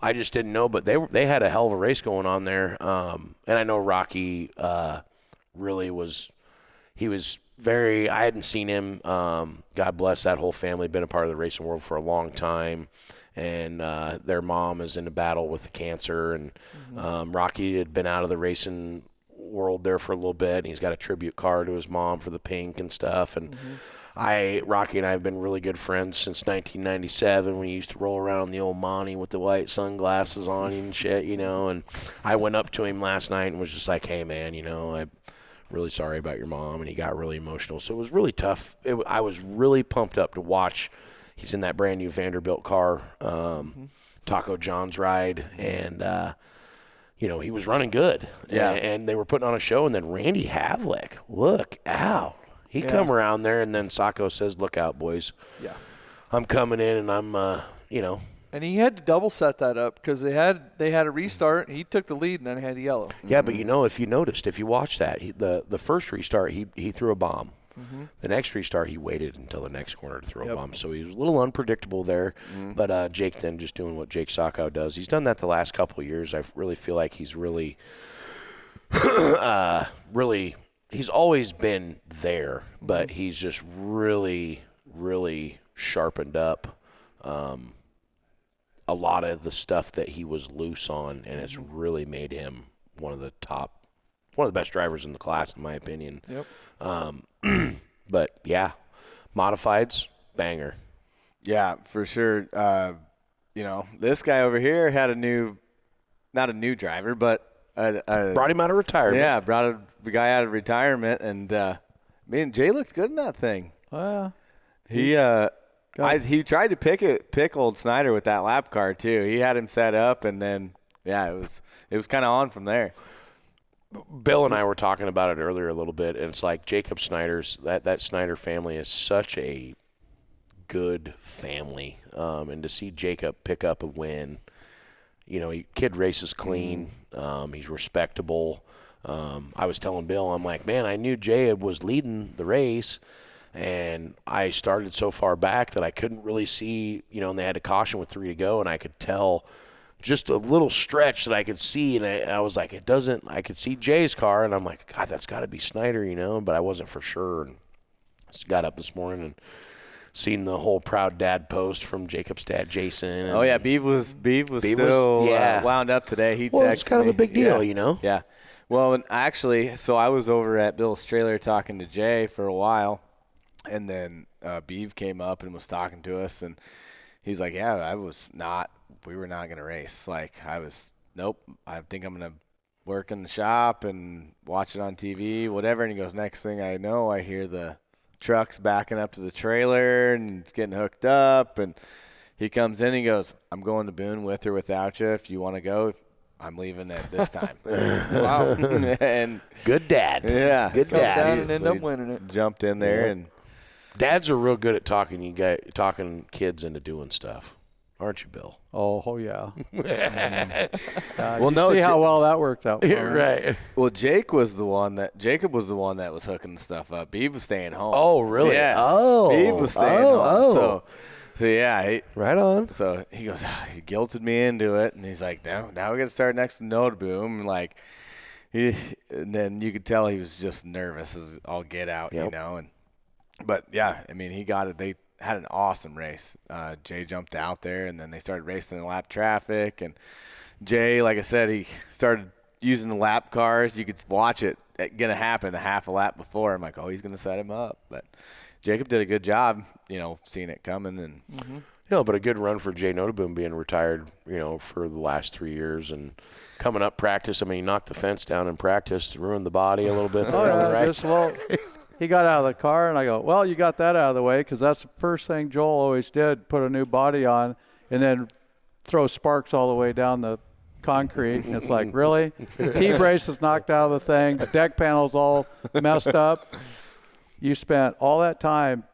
I just didn't know. But they had a hell of a race going on there, and I know Rocky really was. He was very. I hadn't seen him. God bless that whole family. Been a part of the racing world for a long time. And their mom is in a battle with cancer, and Rocky had been out of the racing world there for a little bit, and he's got a tribute car to his mom for the pink and stuff. And Rocky and I have been really good friends since 1997 when he used to roll around in the old Monty with the white sunglasses on and shit, And I went up to him last night and was just like, "Hey, man, I'm really sorry about your mom," and he got really emotional. So it was really tough. I was really pumped up to watch. He's in that brand new Vanderbilt car, Taco John's ride, and he was running good. Yeah, and they were putting on a show. And then Randy Havlick, look out! He come around there, and then Sacco says, "Look out, boys! Yeah, I'm coming in, and I'm And he had to double set that up because they had a restart. He took the lead and then had yellow. Yeah, but if you watched that, the first restart he threw a bomb. The next restart he waited until the next corner to throw a bomb. So he was a little unpredictable there. But Jake then just doing what Jake Sacco does. He's done that the last couple of years. I really feel like he's really, he's always been there, but he's just really, really sharpened up a lot of the stuff that he was loose on, and it's really made him one of the best drivers in the class, in my opinion. Yep. But yeah, modifieds, banger. Yeah, for sure. This guy over here had not a new driver, but brought him out of retirement. Yeah, brought the guy out of retirement, and me and Jay looked good in that thing. He tried to pick old Snyder with that lap car too. He had him set up, and then it was kind of on from there. Bill and I were talking about it earlier a little bit, and it's like Jacob Snyder's that Snyder family is such a good family, and to see Jacob pick up a win, kid races clean, he's respectable. I was telling Bill, I'm like, man, I knew Jay was leading the race, and I started so far back that I couldn't really see, and they had a caution with 3 to go, and I could tell just a little stretch that I could see, and I was like, I could see Jay's car, and I'm like, God, that's got to be Snyder, but I wasn't for sure, and just got up this morning and seen the whole proud dad post from Jacob's dad, Jason. Oh yeah, Beeve was still wound up today. It's kind of a big deal, Yeah. Well, and actually, so I was over at Bill's trailer talking to Jay for a while, and then Beeve came up and was talking to us, and he's like, yeah, we were not going to race. Like, nope, I think I'm going to work in the shop and watch it on TV, whatever. And he goes, next thing I know, I hear the trucks backing up to the trailer and it's getting hooked up. And he comes in, he goes, I'm going to Boone with or without you. If you want to go, I'm leaving at this time. Wow. And Good dad. yeah. Good Come dad. down and end So up he winning it. Jumped in there Yeah. and Dads are real good at talking kids into doing stuff, aren't you, Bill? Oh yeah. Well, you no, see how well that worked out. For him. Right. well, Jacob was the one that was hooking the stuff up. Beeve was staying home. Oh, really? Yes. Oh. Beeve was staying Oh, home. oh. So yeah, Right on. so he goes, he guilted me into it, and he's like, now we got to start next to No to Boom, and like, and then you could tell he was just nervous as all get out, Yep. you know, but yeah, I mean, he got it. They had an awesome race. Jay jumped out there, and then they started racing in lap traffic, and Jay, like I said, he started using the lap cars. You could watch it gonna happen a half a lap before. I'm like, oh, he's gonna set him up, but Jacob did a good job, you know, seeing it coming. And Yeah, but a good run for Jay Notaboom being retired, you know, for the last 3 years and coming up practice. I mean, he knocked the fence down in practice, ruined the body a little bit Oh, there on the yeah, right just, side. well, he got out of the car, and I go, well, you got that out of the way, because that's the first thing Joel always did, put a new body on, and then throw sparks all the way down the concrete. And it's like, really? The T-brace is knocked out of the thing. The deck panel's all messed up. You spent all that time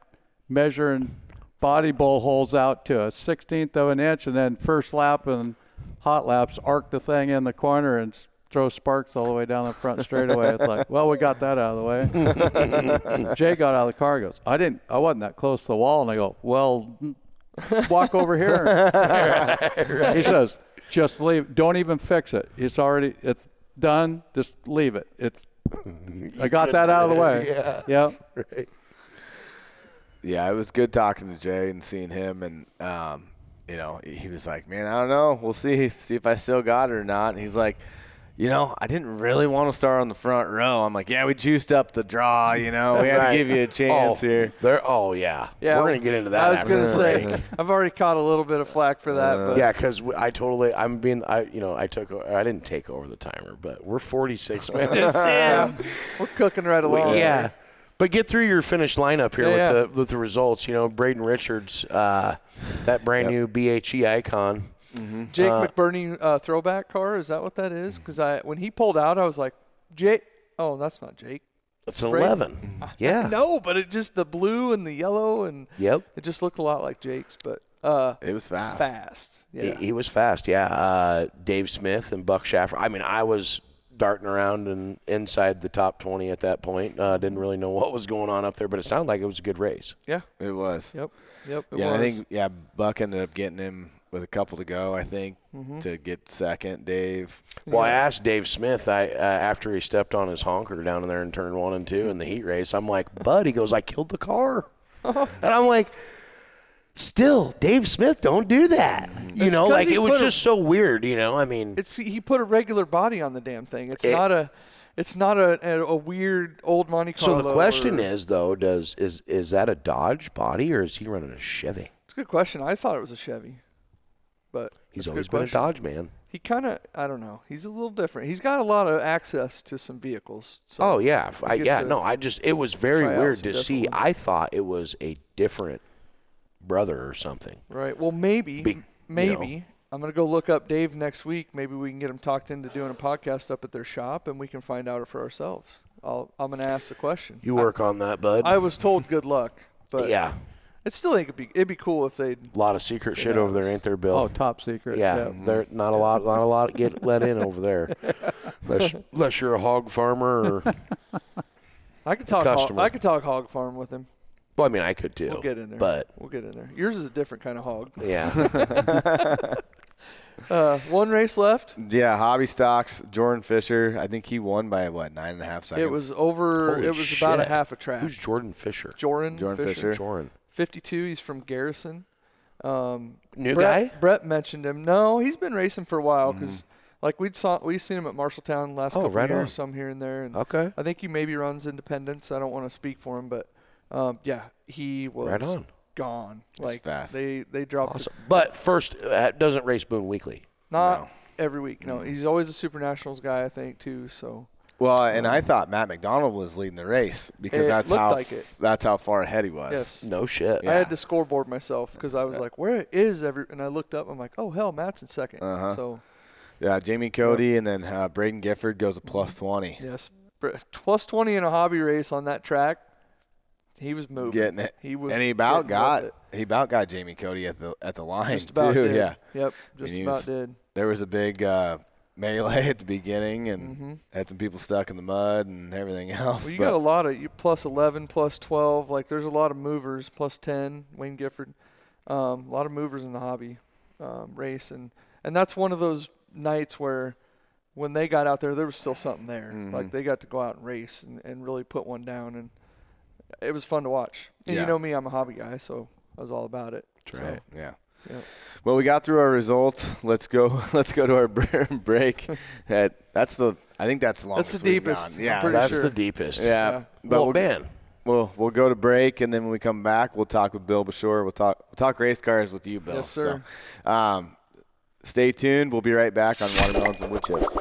measuring body bowl holes out to a 1/16 of an inch, and then first lap and hot laps arc the thing in the corner and throw sparks all the way down the front straightaway. It's like, well, we got that out of the way. Jay got out of the car and goes, I wasn't that close to the wall. And I go, well, walk over here. He says, just leave. Don't even fix it. It's done. Just leave it. I got that out of the way. Yeah. Yep. Right. yeah, it was good talking to Jay and seeing him, and you know, he was like, man, I don't know, we'll see if I still got it or not. And he's like, you know, I didn't really want to start on the front row. I'm like, yeah, we juiced up the draw, you know, we had Right. to give you a chance here. Yeah. Yeah, We're going to get into that. I was after going to the say, break. I've already caught a little bit of flack for that. But Yeah, because I didn't take over the timer, but we're 46 minutes in. we're cooking right along. Yeah. But get through your finished lineup here Yeah, with the results. You know, Braden Richards, that brand new BHE icon. Jake McBurney throwback car, is that what that is? Because when he pulled out, I was like, Jake. Oh, that's not Jake. It's an Braden. 11. Yeah. No, but it just the blue and the yellow, and Yep. it just looked a lot like Jake's, but It was fast. fast. Yeah. He was fast, yeah. Dave Smith and Buck Schaffer. I mean, I was darting around and inside the top 20 at that point. Didn't really know what was going on up there, but it sounded like it was a good race. Yeah. It was. Yep. It Yeah, was. I think Buck ended up getting him with a couple to go, I think, to get second. Dave. Well, I asked Dave Smith after he stepped on his honker down in there in turn 1 and 2 in the heat race. I'm like, Bud, he goes, I killed the car. And I'm like, still, Dave Smith, don't do that. You It's know, 'cause like he it was put just so weird, you know? I mean, he put a regular body on the damn thing. It's not a weird old Monte Carlo. so the question or, is, though, is that a Dodge body or is he running a Chevy? It's a good question. I thought it was a Chevy, but He's that's a always good been a question. Dodge man. He kind of, I don't know. He's a little different. He's got a lot of access to some vehicles. So Oh, yeah. he gets to It was very try out weird some to different see. ones. I thought it was a different brother or something. Right. Well, maybe. know. I'm going to go look up Dave next week. Maybe we can get him talked into doing a podcast up at their shop, and we can find out for ourselves. I'm going to ask the question. You work on that, bud. I was told good luck, but yeah. it still think it'd be cool if they'd. A lot of secret shit over there, ain't there, Bill? Oh, top secret. yeah, there not a lot get let in over there, unless you're a hog farmer. Or, I could talk. customer. I could talk hog farm with him. well, I mean, I could too. We'll get in there. But We'll get in there. Yours is a different kind of hog. yeah, One race left. Yeah, Hobby Stocks, Jordan Fisher. I think he won by, 9.5 seconds? It was over. Holy it was about a shit. half a track. who's Jordan Fisher? Jordan Fisher. Jordan. 52. He's from Garrison. New Brett, guy? Brett mentioned him. No, he's been racing for a while because, like we've seen him at Marshalltown last couple right years, on. some here and there. And Okay. I think he maybe runs Independence. I don't want to speak for him, but yeah, he was Right on. gone. Like fast. they dropped Awesome. But first, doesn't race Boone Weekly. not every week. No, he's always a Super Nationals guy, I think too. So Well, and I thought Matt McDonald was leading the race because It that's looked how like it. that's how far ahead he was. Yes. No shit. I had to scoreboard myself because I was like, where is and I looked up, I'm like, oh, hell, Matt's in second. So, Yeah, Jamie Cody and then Braden Gifford goes a plus 20. yes, plus 20 in a hobby race on that track. He was moving. Getting it. He was and he about getting got Jamie Cody at the line Just about too. did. Yeah. Yep, just about did. There was a big melee at the beginning and had some people stuck in the mud and everything else. Well, you got a lot of plus 11, plus 12. Like, there's a lot of movers, plus 10, Wayne Gifford. A lot of movers in the hobby race. And that's one of those nights where when they got out there was still something there. Like, they got to go out and race and really put one down. And it was fun to watch. And you know me, I'm a hobby guy, so I was all about it. That's right. Yeah. Yep. Well, we got through our results. Let's go to our break. I think that's the longest. That's the deepest. Gone. Yeah, That's the deepest. Yeah. But Well, man. We'll go to break, and then when we come back, we'll talk with Bill Bushore. We'll talk race cars with you, Bill. Yes, sir. So, stay tuned. We'll be right back on Watermelons and Wood Chips.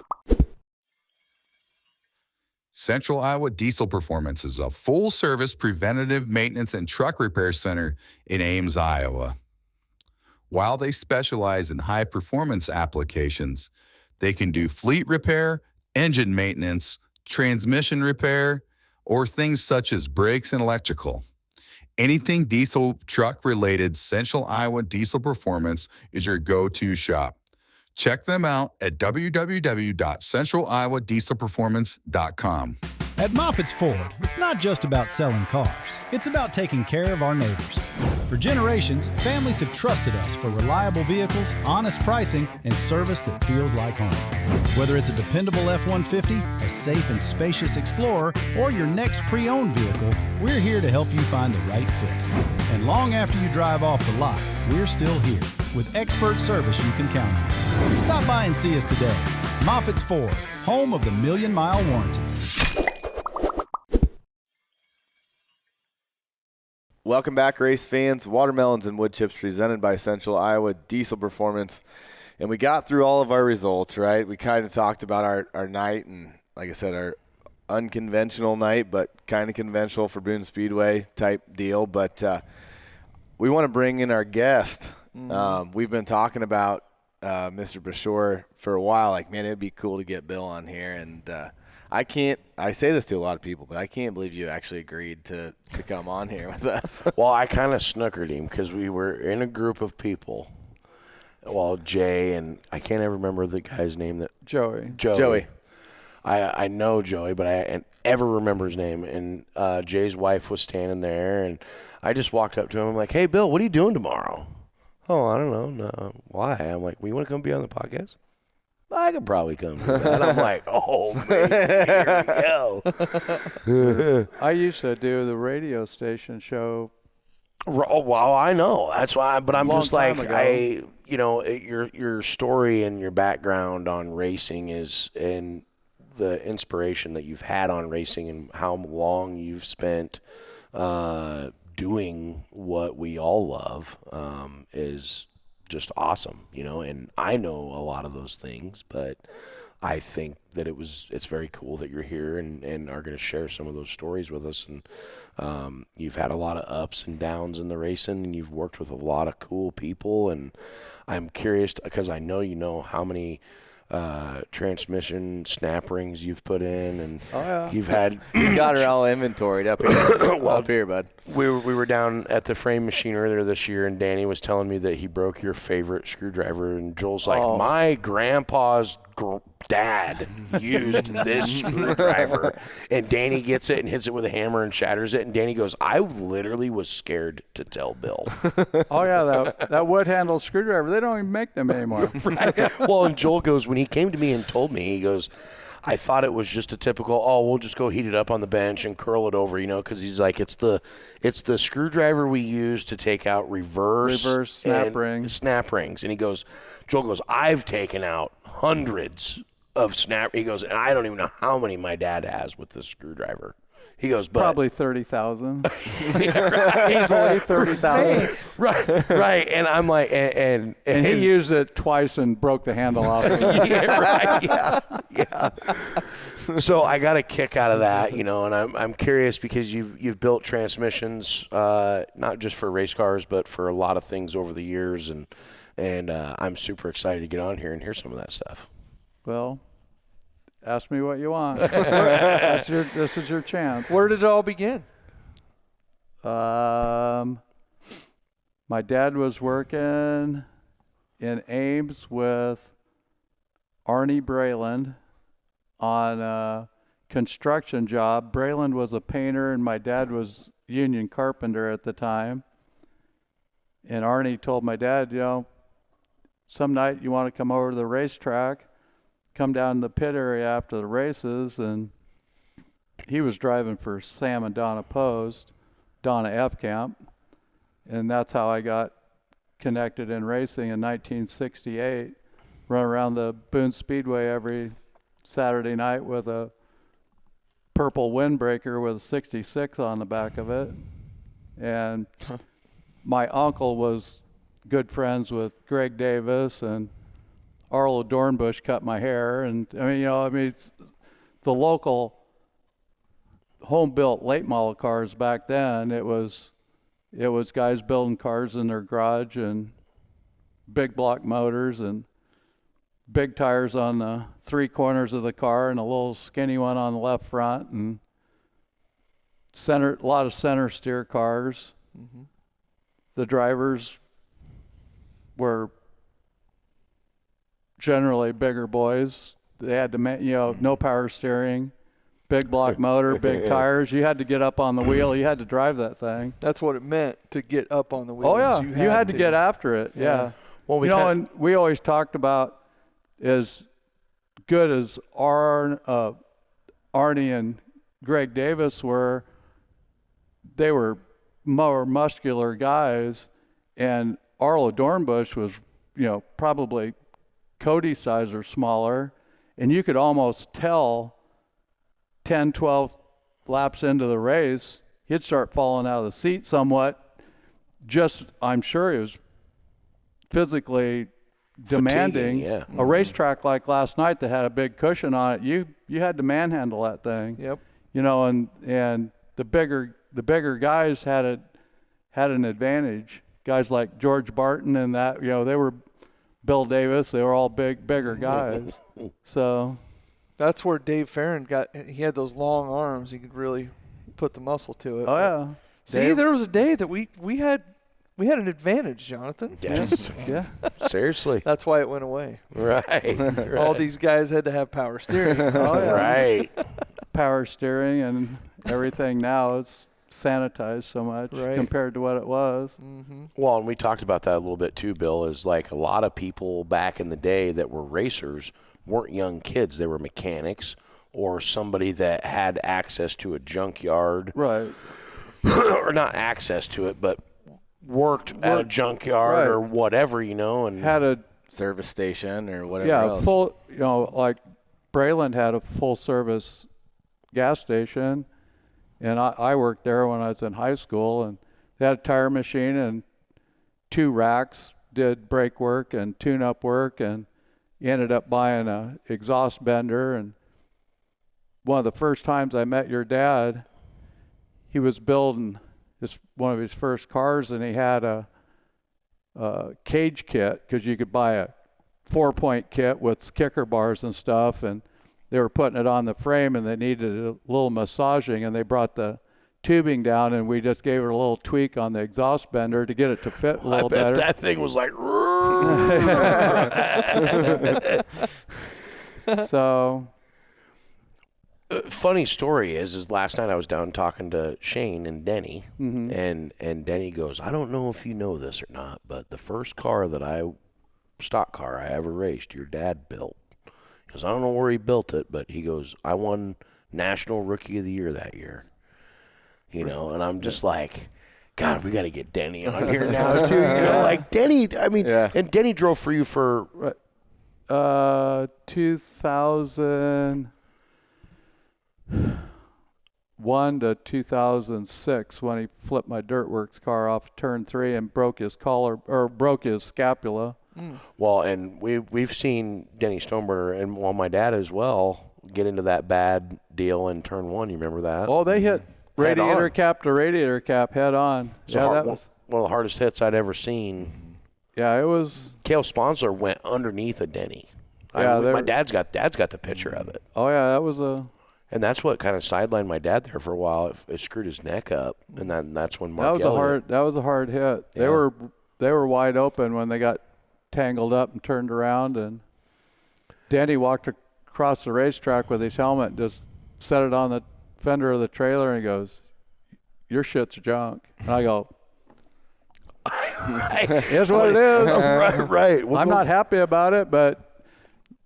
Central Iowa Diesel Performance is a full-service preventative maintenance and truck repair center in Ames, Iowa. While they specialize in high-performance applications, they can do fleet repair, engine maintenance, transmission repair, or things such as brakes and electrical. Anything diesel truck related, Central Iowa Diesel Performance is your go-to shop. Check them out at www.centraliowadieselperformance.com. At Moffitts Ford, it's not just about selling cars. It's about taking care of our neighbors. For generations, families have trusted us for reliable vehicles, honest pricing, and service that feels like home. Whether it's a dependable F-150, a safe and spacious Explorer, or your next pre-owned vehicle, we're here to help you find the right fit. And long after you drive off the lot, we're still here with expert service you can count on. Stop by and see us today. Moffitts Ford, home of the million-mile warranty. Welcome back, race fans. Watermelons and Wood Chips presented by Central Iowa Diesel Performance. And we got through all of our results, right? We kind of talked about our night and, like I said, our unconventional night, but kind of conventional for Boone Speedway type deal. But we want to bring in our guest. We've been talking about Mr. Bashure for a while. Like, man, it'd be cool to get Bill on here. And I say this to a lot of people, but I can't believe you actually agreed to come on here with us. Well, I kind of snookered him because we were in a group of people. Well, Jay and I can't ever remember the guy's name. Joey. I know Joey, but I can't ever remember his name. And Jay's wife was standing there, and I just walked up to him. I'm like, "Hey, Bill, what are you doing tomorrow?" "Oh, I don't know. No, why?" I'm like, "Well, you want to come be on the podcast?" "I could probably come do that." I'm like, "Oh, man, here we go." I used to do the radio station show. Oh, well, I know. That's why. But I'm just like, ago. Your story and your background on racing is, and the inspiration that you've had on racing and how long you've spent doing what we all love is just awesome, and I know a lot of those things, but I think that it's very cool that you're here and are going to share some of those stories with us. And you've had a lot of ups and downs in the racing, and you've worked with a lot of cool people. And I'm curious because I know how many transmission snap rings you've put in, and you've had. You got her all inventoried up here. Up here, bud. We were down at the frame machine earlier this year, and Danny was telling me that he broke your favorite screwdriver, and Joel's like, "My grandpa's dad used this screwdriver," and Danny gets it and hits it with a hammer and shatters it, and Danny goes, "I literally was scared to tell Bill." Oh yeah, that wood handled screwdriver, they don't even make them anymore. Right. Well, and Joel goes, when he came to me and told me, he goes, "I thought it was just a typical, we'll just go heat it up on the bench and curl it over, because he's like, it's the screwdriver we use to take out reverse snap rings. And he goes, Joel goes, "I've taken out hundreds of snap." He goes, "And I don't even know how many my dad has with this screwdriver." He goes, but Probably 30,000. Easily 30,000. right. And I'm like, and he used it twice and broke the handle off. yeah. So I got a kick out of that, and I'm curious because you've built transmissions, not just for race cars, but for a lot of things over the years, and I'm super excited to get on here and hear some of that stuff. Well, ask me what you want. This is your chance. Where did it all begin? My dad was working in Ames with Arnie Brayland on a construction job. Brayland was a painter, and my dad was union carpenter at the time. And Arnie told my dad, some night you want to come over to the racetrack, come down to the pit area after the races. And he was driving for Sam and Donna Post, Donna F. Camp. And that's how I got connected in racing in 1968. Run around the Boone Speedway every Saturday night with a purple windbreaker with a 66 on the back of it. And my uncle was good friends with Greg Davis, and Arlo Dornbush cut my hair. And it's the local home-built late model cars back then. It was guys building cars in their garage and big block motors and big tires on the three corners of the car and a little skinny one on the left front, and a lot of center steer cars. Mm-hmm. The drivers were generally bigger boys. They had to, no power steering, big block motor, big tires. You had to get up on the wheel. You had to drive that thing. That's what it meant to get up on the wheel. Oh yeah, you had to get after it. Yeah. Well, and we always talked about as good as Arnie and Greg Davis were. They were more muscular guys, and Arlo Dornbush was, probably Cody size or smaller, and you could almost tell 10, 12 laps into the race, he'd start falling out of the seat somewhat. I'm sure he was physically demanding. Yeah. A racetrack like last night that had a big cushion on it, you had to manhandle that thing. Yep. And the bigger guys had an advantage. Guys like George Barton and that, they were Bill Davis. They were all bigger guys. So that's where Dave Farron he had those long arms. He could really put the muscle to it. Oh yeah. See, there was a day that we had an advantage, Jonathan. Yes. Yeah. Seriously. That's why it went away. Right. All these guys had to have power steering. Oh yeah. Right. Power steering and everything now it's sanitized so much compared to what it was. Mm-hmm. Well, and we talked about that a little bit too, Bill, is like a lot of people back in the day that were racers weren't young kids. They were mechanics or somebody that had access to a junkyard. Right. Or not access to it, but worked at a junkyard or whatever, and had a service station or whatever else. Full, like Brayland had a full service gas station. And I worked there when I was in high school, and they had a tire machine and 2 racks, did brake work and tune-up work, and ended up buying a exhaust bender. And one of the first times I met your dad, he was building one of his first cars, and he had a cage kit, because you could buy a 4-point kit with kicker bars and stuff, and they were putting it on the frame, and they needed a little massaging, and they brought the tubing down, and we just gave it a little tweak on the exhaust bender to get it to fit a little better. That thing was like. So. Funny story is last night I was down talking to Shane and Denny, Mm-hmm. and Denny goes, I don't know if you know this or not, but the first car stock car I ever raced, your dad built. Because I don't know where he built it, but he goes, I won National Rookie of the Year that year. And I'm just like, God, we got to get Denny on here now, too. Like Denny, and Denny drove for you for... 2001, 2001 to 2006 when he flipped my Dirtworks car off turn 3 and broke his scapula. Well, and we've seen Denny Stoneburner and my dad as well get into that bad deal in turn 1. You remember that? Oh, they hit radiator cap to radiator cap head on. So that was one of the hardest hits I'd ever seen. Yeah, it was. Cale Sponsler went underneath a Denny. Yeah, my dad's got the picture of it. Oh yeah, that was a. And that's what kind of sidelined my dad there for a while. It screwed his neck up, and that's when Mark That was a hard hit. Yeah. They were wide open when they got tangled up and turned around, and Denny walked across the racetrack with his helmet and just set it on the fender of the trailer, and he goes, "Your shit's junk." And I go, "Here's what it is." right. I'm not happy about it, but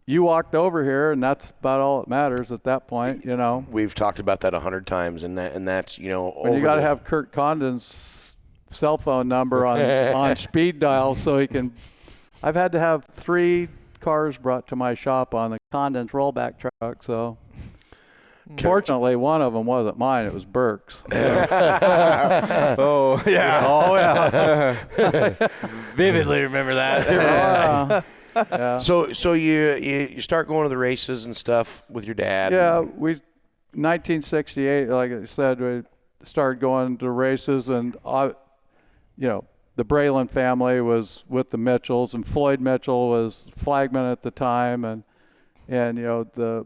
you walked over here, and that's about all that matters at that point, you know. We've talked about that 100 times, and that's, you know. When you got to have Kurt Condon's cell phone number on speed dial so he can. I've had to have 3 cars brought to my shop on the Condon's rollback truck, so. Fortunately, one of them wasn't mine. It was Burke's. Oh, yeah. Oh, yeah. Vividly remember that. Yeah. So you start going to the races and stuff with your dad. Yeah, 1968, like I said, we started going to races, and the Braylon family was with the Mitchells, and Floyd Mitchell was flagman at the time, and the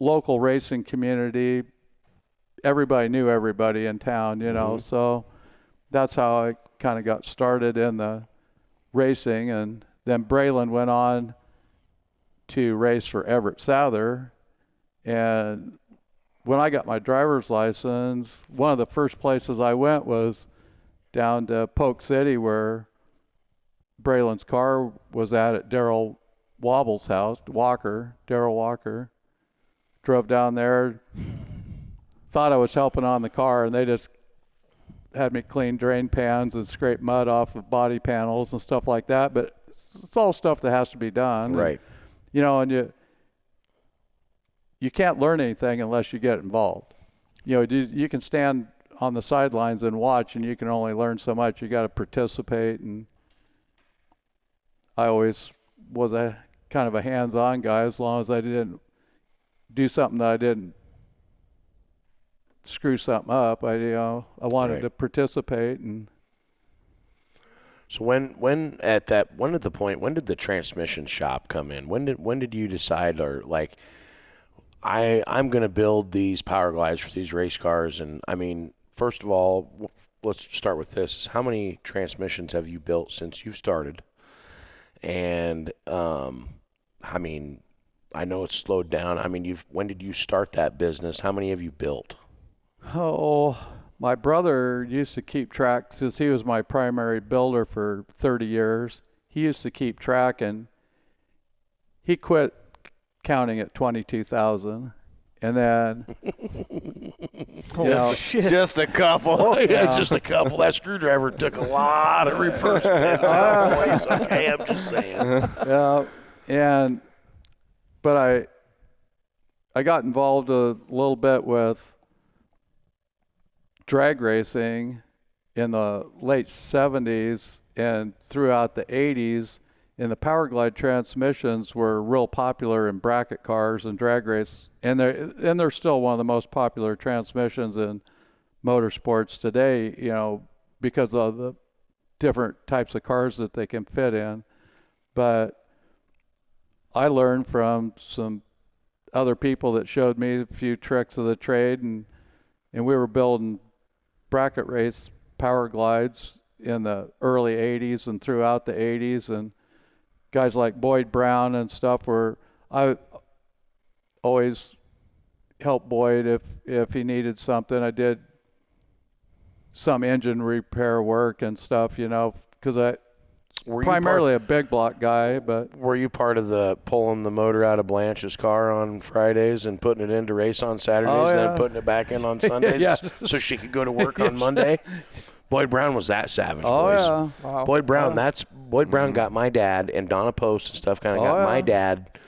local racing community, everybody knew everybody in town, so that's how I kind of got started in the racing. And then Braylon went on to race for Everett Souther, and when I got my driver's license, one of the first places I went was down to Polk City, where Braylon's car was at Darrell Wobble's house, Darrell Walker. Drove down there, thought I was helping on the car, and they just had me clean drain pans and scrape mud off of body panels and stuff like that. But it's all stuff that has to be done. Right. And you can't learn anything unless you get involved. You can stand on the sidelines and watch, and you can only learn so much. You got to participate, and I always was a kind of a hands-on guy, as long as I didn't do something that I didn't screw something up. I wanted to participate. And so when at the point, when did the transmission shop come in? When did you decide, or like, I'm going to build these Powerglides for these race cars? And I mean, first of all, let's start with this: how many transmissions have you built since you've started? And I mean, I know it's slowed down. I mean, when did you start that business? How many have you built? Oh, my brother used to keep track, since he was my primary builder for 30 years. He used to keep track, and he quit counting at 22,000. And then, just a couple. Just a couple. That screwdriver took a lot of reverse pins out, boys. Okay, I'm just saying. Yeah, but I got involved a little bit with drag racing in the late 70s and throughout the 80s. And the Powerglide transmissions were real popular in bracket cars and drag race, and they're still one of the most popular transmissions in motorsports today, because of the different types of cars that they can fit in. But I learned from some other people that showed me a few tricks of the trade, and we were building bracket race Powerglides in the early 80s and throughout the 80s, and guys like Boyd Brown and stuff I always helped Boyd if he needed something. I did some engine repair work and stuff, because primarily a big block guy. But were you part of the pulling the motor out of Blanche's car on Fridays and putting it in to race on Saturdays and then putting it back in on Sundays so she could go to work on Monday? Boyd Brown was that savage, boys. Yeah. Wow. Boyd Brown, Boyd Brown got my dad, and Donna Post and stuff my dad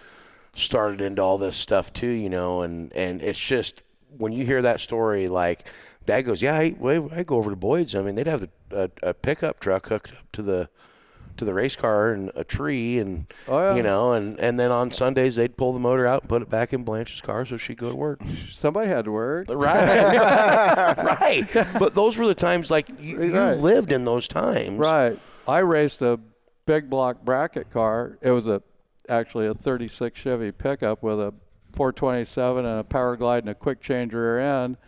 started into all this stuff too, and it's just when you hear that story, like Dad goes, yeah, I go over to Boyd's. I mean, they'd have a pickup truck hooked up to the race car and a tree, and you know, and then on Sundays they'd pull the motor out and put it back in Blanche's car so she'd go to work. Somebody had to work. Right. Right. But those were the times, like, you lived in those times. Right. I raced a big block bracket car. It was actually a 36 Chevy pickup with a 427 and a Powerglide and a quick change rear end.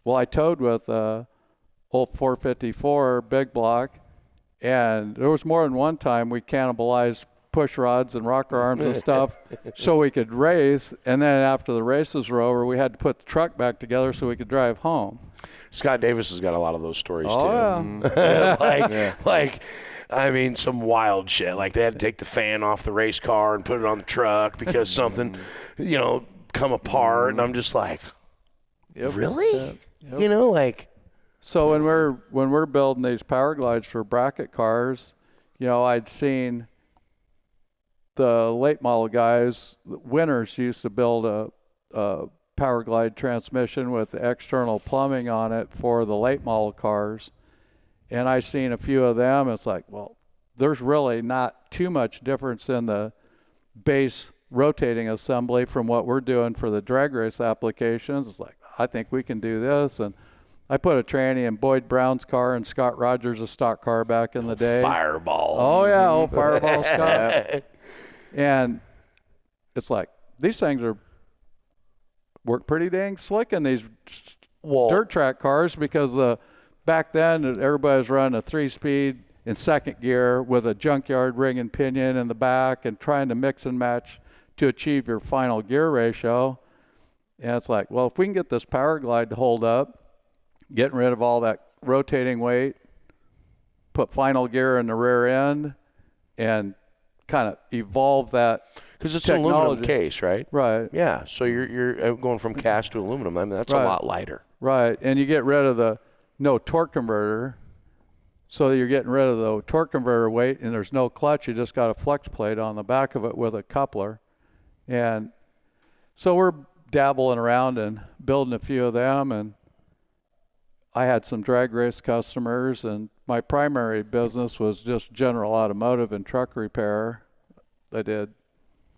Well, I towed with a old 454 big block, and there was more than one time we cannibalized push rods and rocker arms and stuff so we could race, and then after the races were over, we had to put the truck back together so we could drive home. Scott Davis has got a lot of those stories too. Yeah. like I mean, some wild shit. Like, they had to take the fan off the race car and put it on the truck because something, you know, come apart, and I'm just like, really? Yep. You know, like. So when we're building these Powerglides for bracket cars, you know, I'd seen the late model guys, winners used to build a Powerglide transmission with external plumbing on it for the late model cars. And I seen a few of them. It's like, well, there's really not too much difference in the base rotating assembly from what we're doing for the drag race applications. It's like, I think we can do this. And I put a tranny in Boyd Brown's car and Scott Rogers' stock car back in the day. Fireball. Oh, yeah, old Fireball Scott. And it's like, these things work pretty dang slick in these dirt track cars, because back then everybody was running a 3-speed in second gear with a junkyard ring and pinion in the back and trying to mix and match to achieve your final gear ratio. And it's like, well, if we can get this Powerglide to hold up, getting rid of all that rotating weight, put final gear in the rear end, and kind of evolve that because it's technology. an aluminum case, right? Right. Yeah, so you're going from cast to aluminum. I mean, that's a lot lighter. Right, and you get rid of the no torque converter, so you're getting rid of the torque converter weight, and there's no clutch. You just got a flex plate on the back of it with a coupler. And so we're dabbling around and building a few of them, and I had some drag race customers, and my primary business was just general automotive and truck repair. I did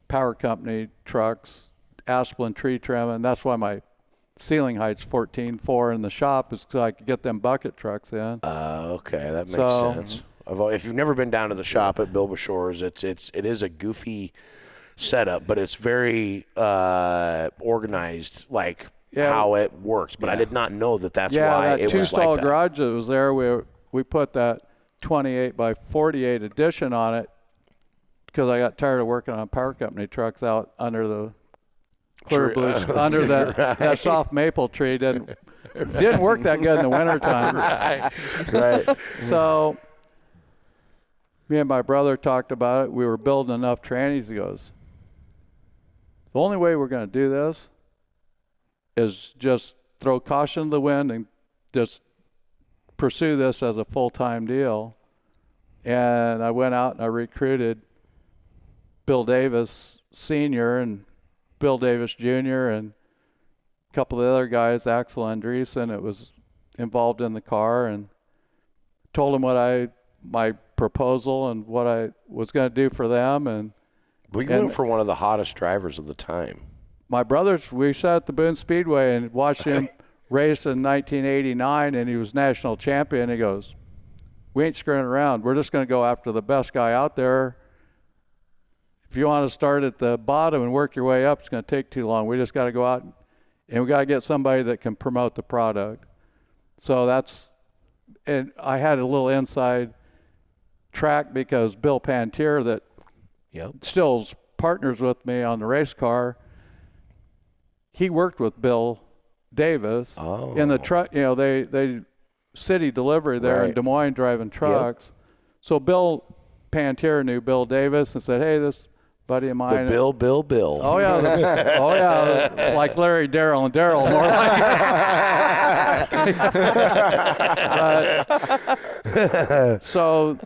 power company trucks, Asplin tree trim, and that's why my ceiling height's 14.4 in the shop, is so I could get them bucket trucks in. Okay, that makes sense. If you've never been down to the shop at Bill Bushore's, it is a goofy setup, but it's very organized, like how it works. But I did not know that's why it was like that. Yeah, that two-stall garage that was there, we put that 28 by 48 addition on it because I got tired of working on power company trucks out under the clear blue, under that soft maple tree. Didn't work that good in the wintertime. Right. So me and my brother talked about it. We were building enough trannies. He goes, the only way we're going to do this is just throw caution to the wind and just pursue this as a full-time deal. And I went out and I recruited Bill Davis Sr. and Bill Davis Jr. and a couple of the other guys, Axel Andreessen, that was involved in the car, and told them my proposal and what I was going to do for them. And we went for one of the hottest drivers of the time. My brothers, we sat at the Boone Speedway and watched him race in 1989, and he was national champion. He goes, we ain't screwing around. We're just going to go after the best guy out there. If you want to start at the bottom and work your way up, it's going to take too long. We just got to go out and we got to get somebody that can promote the product. So and I had a little inside track because Bill Pantier, that still partners with me on the race car, he worked with Bill Davis in the truck. You know, they city delivery there in Des Moines driving trucks. Yep. So Bill Pantier knew Bill Davis and said, hey, this buddy of mine. The Bill. Oh, yeah. Like Larry, Darryl, and Darryl, more like. So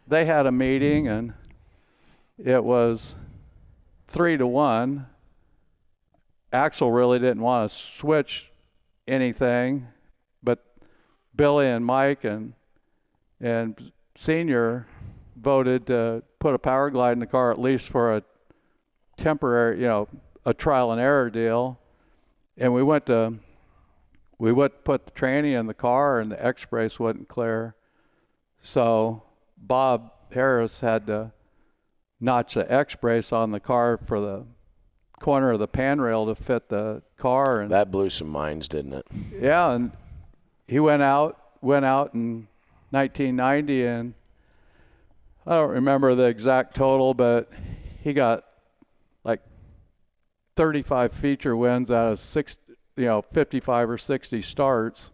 they had a meeting, and it was 3-1. Axel really didn't want to switch anything, but Billy and Mike and Senior voted to put a Powerglide in the car, at least for a temporary, a trial and error deal. And we went to put the tranny in the car, and the X-brace wasn't clear. So Bob Harris had to notch the X-brace on the car for the corner of the pan rail to fit the car. And that blew some minds, didn't it? Yeah, and he went out in 1990, and I don't remember the exact total, but he got like 35 feature wins out of 55 or 60 starts,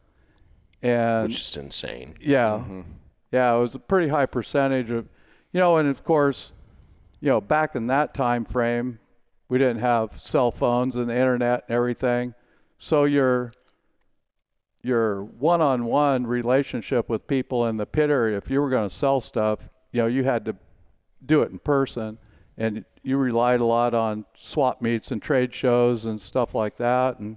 and which is insane. Yeah, yeah, it was a pretty high percentage of, and of course, back in that time frame, we didn't have cell phones and the internet and everything, so your one-on-one relationship with people in the pit area, if you were going to sell stuff, you had to do it in person, and you relied a lot on swap meets and trade shows and stuff like that, and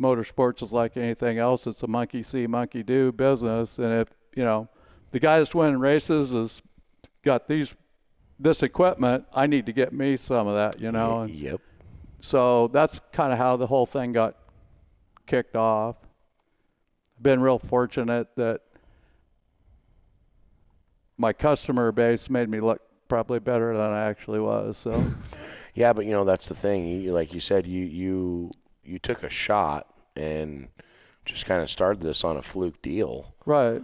motorsports is like anything else. It's a monkey see, monkey do business, and if the guy that's winning races has got this equipment, I need to get me some of that, And Yep. so that's kind of how the whole thing got kicked off. Been real fortunate that my customer base made me look probably better than I actually was. So, yeah, but that's the thing. Like you said, you took a shot and just kind of started this on a fluke deal, right?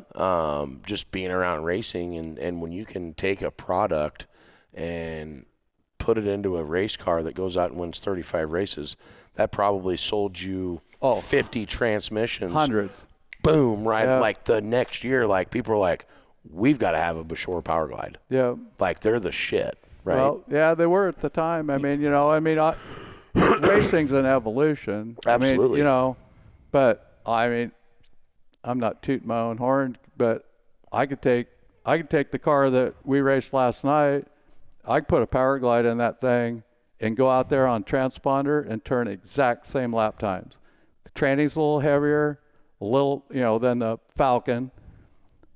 Just being around racing, and when you can take a product and put it into a race car that goes out and wins 35 races, that probably sold you 50 transmissions, hundreds. Boom, right? Yeah. Like the next year, like people are like, we've got to have a Bashure Powerglide. Yeah. Like they're the shit, right? Well, yeah, they were at the time. I mean, racing's an evolution. Absolutely. But I'm not tooting my own horn, but I could take the car that we raced last night. I could put a Powerglide in that thing and go out there on transponder and turn exact same lap times. The tranny's a little heavier, than the Falcon,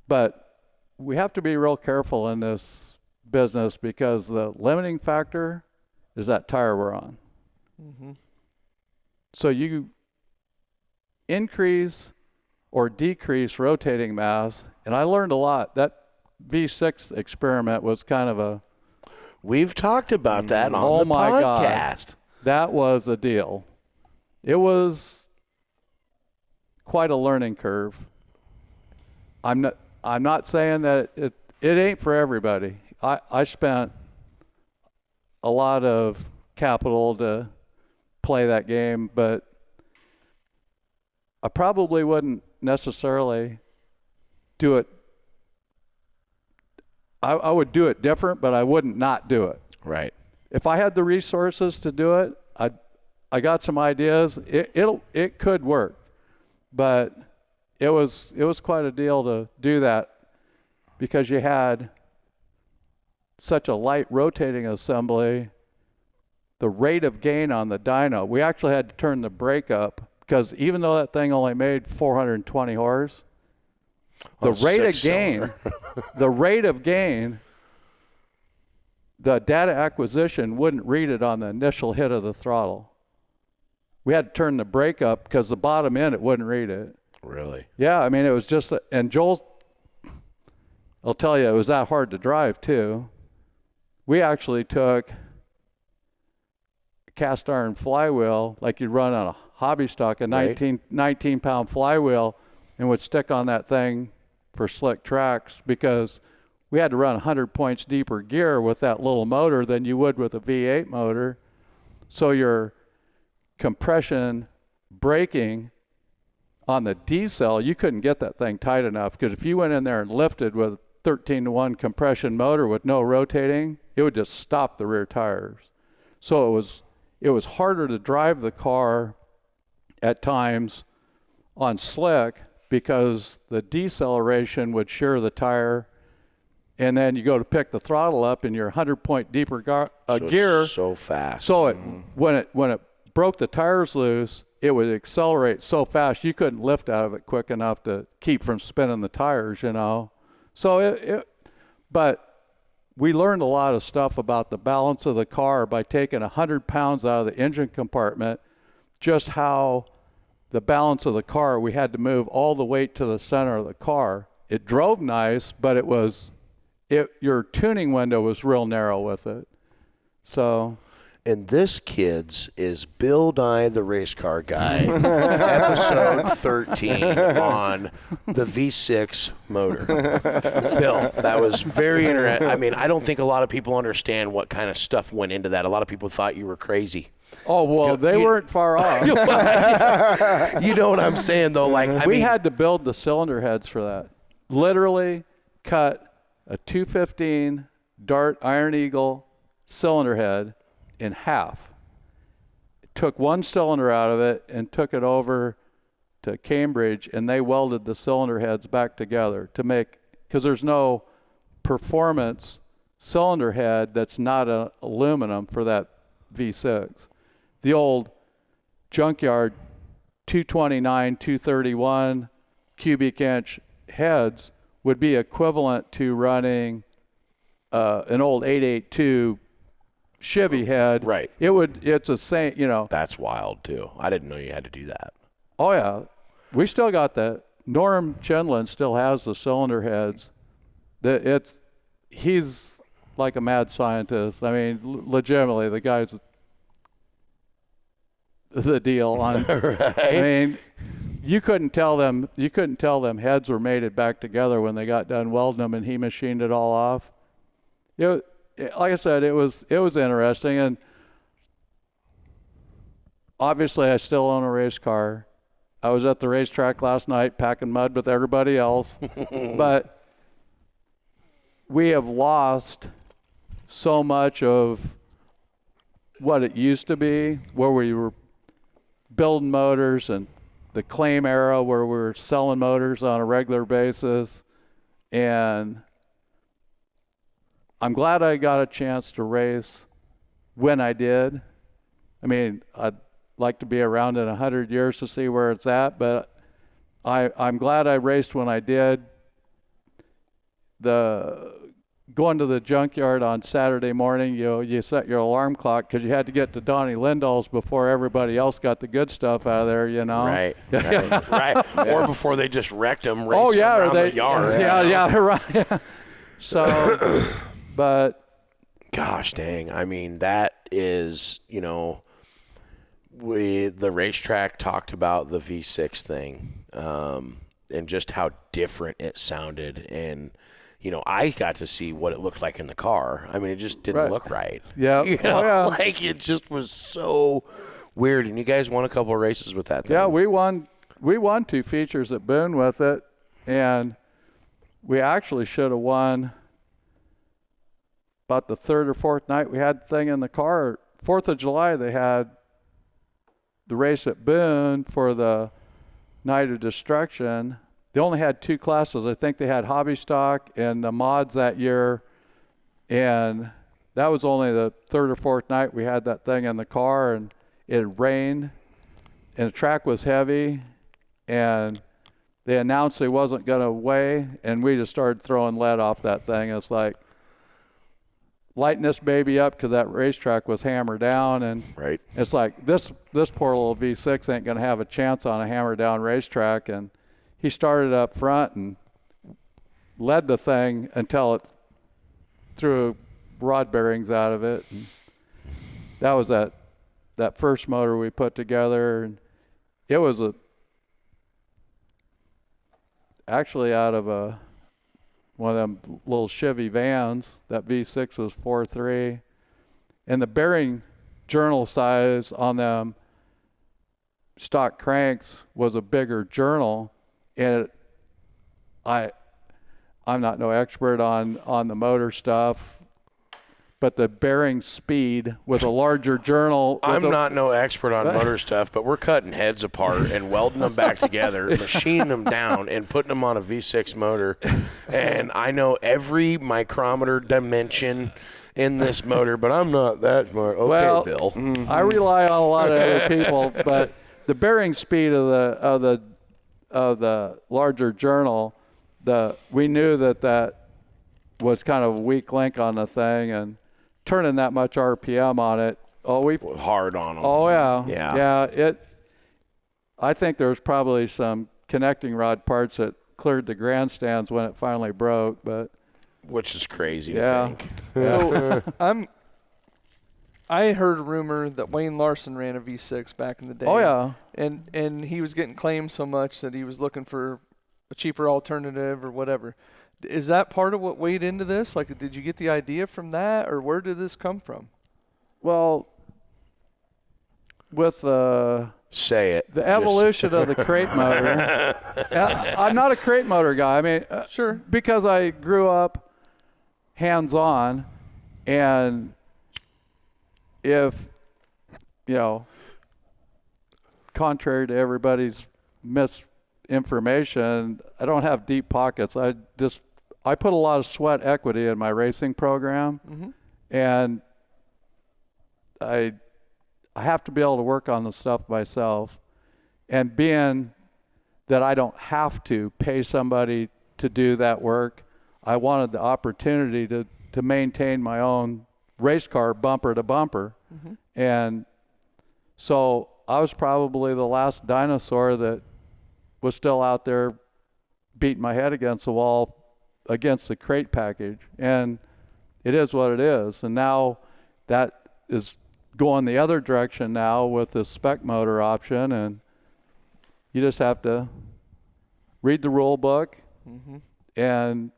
but we have to be real careful in this business because the limiting factor is that tire we're on. Mm-hmm. So you increase or decrease rotating mass, and I learned a lot. That V6 experiment was kind of a... We've talked about that on the podcast. God. That was a deal. It was quite a learning curve. I'm not saying that it ain't for everybody. I spent a lot of capital to play that game, but I probably wouldn't necessarily do it. I would do it different, but I wouldn't not do it. Right. If I had the resources to do it, I got some ideas. It could work, but it was quite a deal to do that because you had such a light rotating assembly. The rate of gain on the dyno, we actually had to turn the brake up because even though that thing only made 420 horse, the rate of gain, the data acquisition wouldn't read it on the initial hit of the throttle. We had to turn the brake up because the bottom end, it wouldn't read it. Really? Yeah, it was just, and Joel, I'll tell you, it was that hard to drive too. We actually took a cast iron flywheel, like you'd run on a hobby stock, a 19-pound flywheel, and would stick on that thing for slick tracks because we had to run 100 points deeper gear with that little motor than you would with a V8 motor. So your compression braking on the D-cell, you couldn't get that thing tight enough because if you went in there and lifted with 13-to-1 compression motor with no rotating, it would just stop the rear tires. So it was harder to drive the car at times on slick because the deceleration would shear the tire and then you go to pick the throttle up in your 100-point deeper gear. So fast. So when it broke the tires loose, it would accelerate so fast you couldn't lift out of it quick enough to keep from spinning the tires, you know. So but we learned a lot of stuff about the balance of the car by taking 100 pounds out of the engine compartment, just how the balance of the car, we had to move all the weight to the center of the car. It drove nice, but your tuning window was real narrow with it. So... And this, kids, is Bill Nye, the race car guy, episode 13 on the V6 motor. Bill, that was very interesting. I mean, I don't think a lot of people understand what kind of stuff went into that. A lot of people thought you were crazy. Oh, well, they weren't far off. You know what I'm saying, though? Like, we had to build the cylinder heads for that. Literally cut a 215 Dart Iron Eagle cylinder head in half. Took one cylinder out of it and took it over to Cambridge, and they welded the cylinder heads back together to make, because there's no performance cylinder head that's not aluminum for that V6. The old junkyard 229, 231 cubic inch heads would be equivalent to running an old 882 Chevy head. Right. It's the same, you know. That's wild, too. I didn't know you had to do that. Oh, yeah. We still got that. Norm Chenlin still has the cylinder heads. He's like a mad scientist. I mean, legitimately, the guy's the deal on. Right. I mean, you couldn't tell them heads were mated back together when they got done welding them, and he machined it all off. Like I said, it was interesting, and obviously I still own a race car. I was at the racetrack last night packing mud with everybody else, but we have lost so much of what it used to be, where we were building motors, and the claim era where we were selling motors on a regular basis, and I'm glad I got a chance to race when I did. I mean, I'd like to be around in 100 years to see where it's at, but I'm glad I raced when I did. Going to the junkyard on Saturday morning, you set your alarm clock because you had to get to Donnie Lindahl's before everybody else got the good stuff out of there, you know. Right. Right. Or before they just wrecked them. Oh yeah, around the yard. Yeah, right. So. But gosh dang, I mean, that is, the racetrack talked about the V6 thing, and just how different it sounded. And, I got to see what it looked like in the car. I mean, it just didn't look right. Yeah. Like it just was so weird. And you guys won a couple of races with that thing. Yeah, we won 2 features at Boone with it, and we actually should have won. About the 3rd or 4th night we had the thing in the car. 4th of July they had the race at Boone for the Night of Destruction. They only had 2 classes. I think they had hobby stock and the mods that year, and that was only the 3rd or 4th night we had that thing in the car, and it rained and the track was heavy, and they announced they wasn't going to weigh, and we just started throwing lead off that thing. It's like, lighting this baby up because that racetrack was hammered down, and right. It's like this poor little V6 ain't going to have a chance on a hammered down racetrack. And he started up front and led the thing until it threw rod bearings out of it. And that was that first motor we put together, and it was actually out of one of them little Chevy vans. That V6 was 4.3, and the bearing journal size on them stock cranks was a bigger journal. And I'm not no expert on the motor stuff, but the bearing speed with a larger journal. I'm not no expert on motor stuff, but we're cutting heads apart and welding them back together, machining them down, and putting them on a V6 motor. And I know every micrometer dimension in this motor, but I'm not that smart. Okay, well, Bill. I rely on a lot of other people, but the bearing speed of the larger journal, we knew that was kind of a weak link on the thing, and turning that much RPM on it. Hard on them. Oh yeah, yeah. I think there's probably some connecting rod parts that cleared the grandstands when it finally broke, but which is crazy yeah. to think. So I heard a rumor that Wayne Larson ran a V6 back in the day. Oh yeah, and he was getting claimed so much that he was looking for a cheaper alternative or whatever. Is that part of what weighed into this? Like, did you get the idea from that, or where did this come from? well, with Say it. the evolution of the crate motor, I'm not a crate motor guy. I mean, Sure. because I grew up hands-on, and if, contrary to everybody's misinformation, I don't have deep pockets. I put a lot of sweat equity in my racing program, and I have to be able to work on the stuff myself. And being that I don't have to pay somebody to do that work, I wanted the opportunity to maintain my own race car bumper to bumper. And so I was probably the last dinosaur that was still out there beating my head against the wall against the crate package. And it is what it is. And now that is going the other direction now with the spec motor option, and you just have to read the rule book and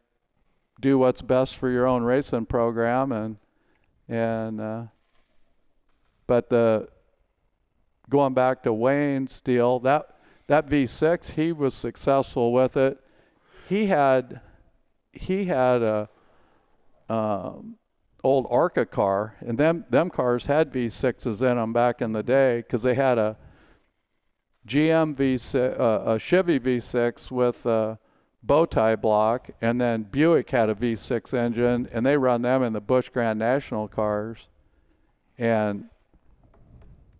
do what's best for your own racing program. But going back to Wayne's deal, that V6, he was successful with it. He had a old Arca car, and them cars had V6s in them back in the day, because they had a GM V6, a Chevy V6 with a bow tie block, and then Buick had a V6 engine, and they run them in the Busch Grand National cars, and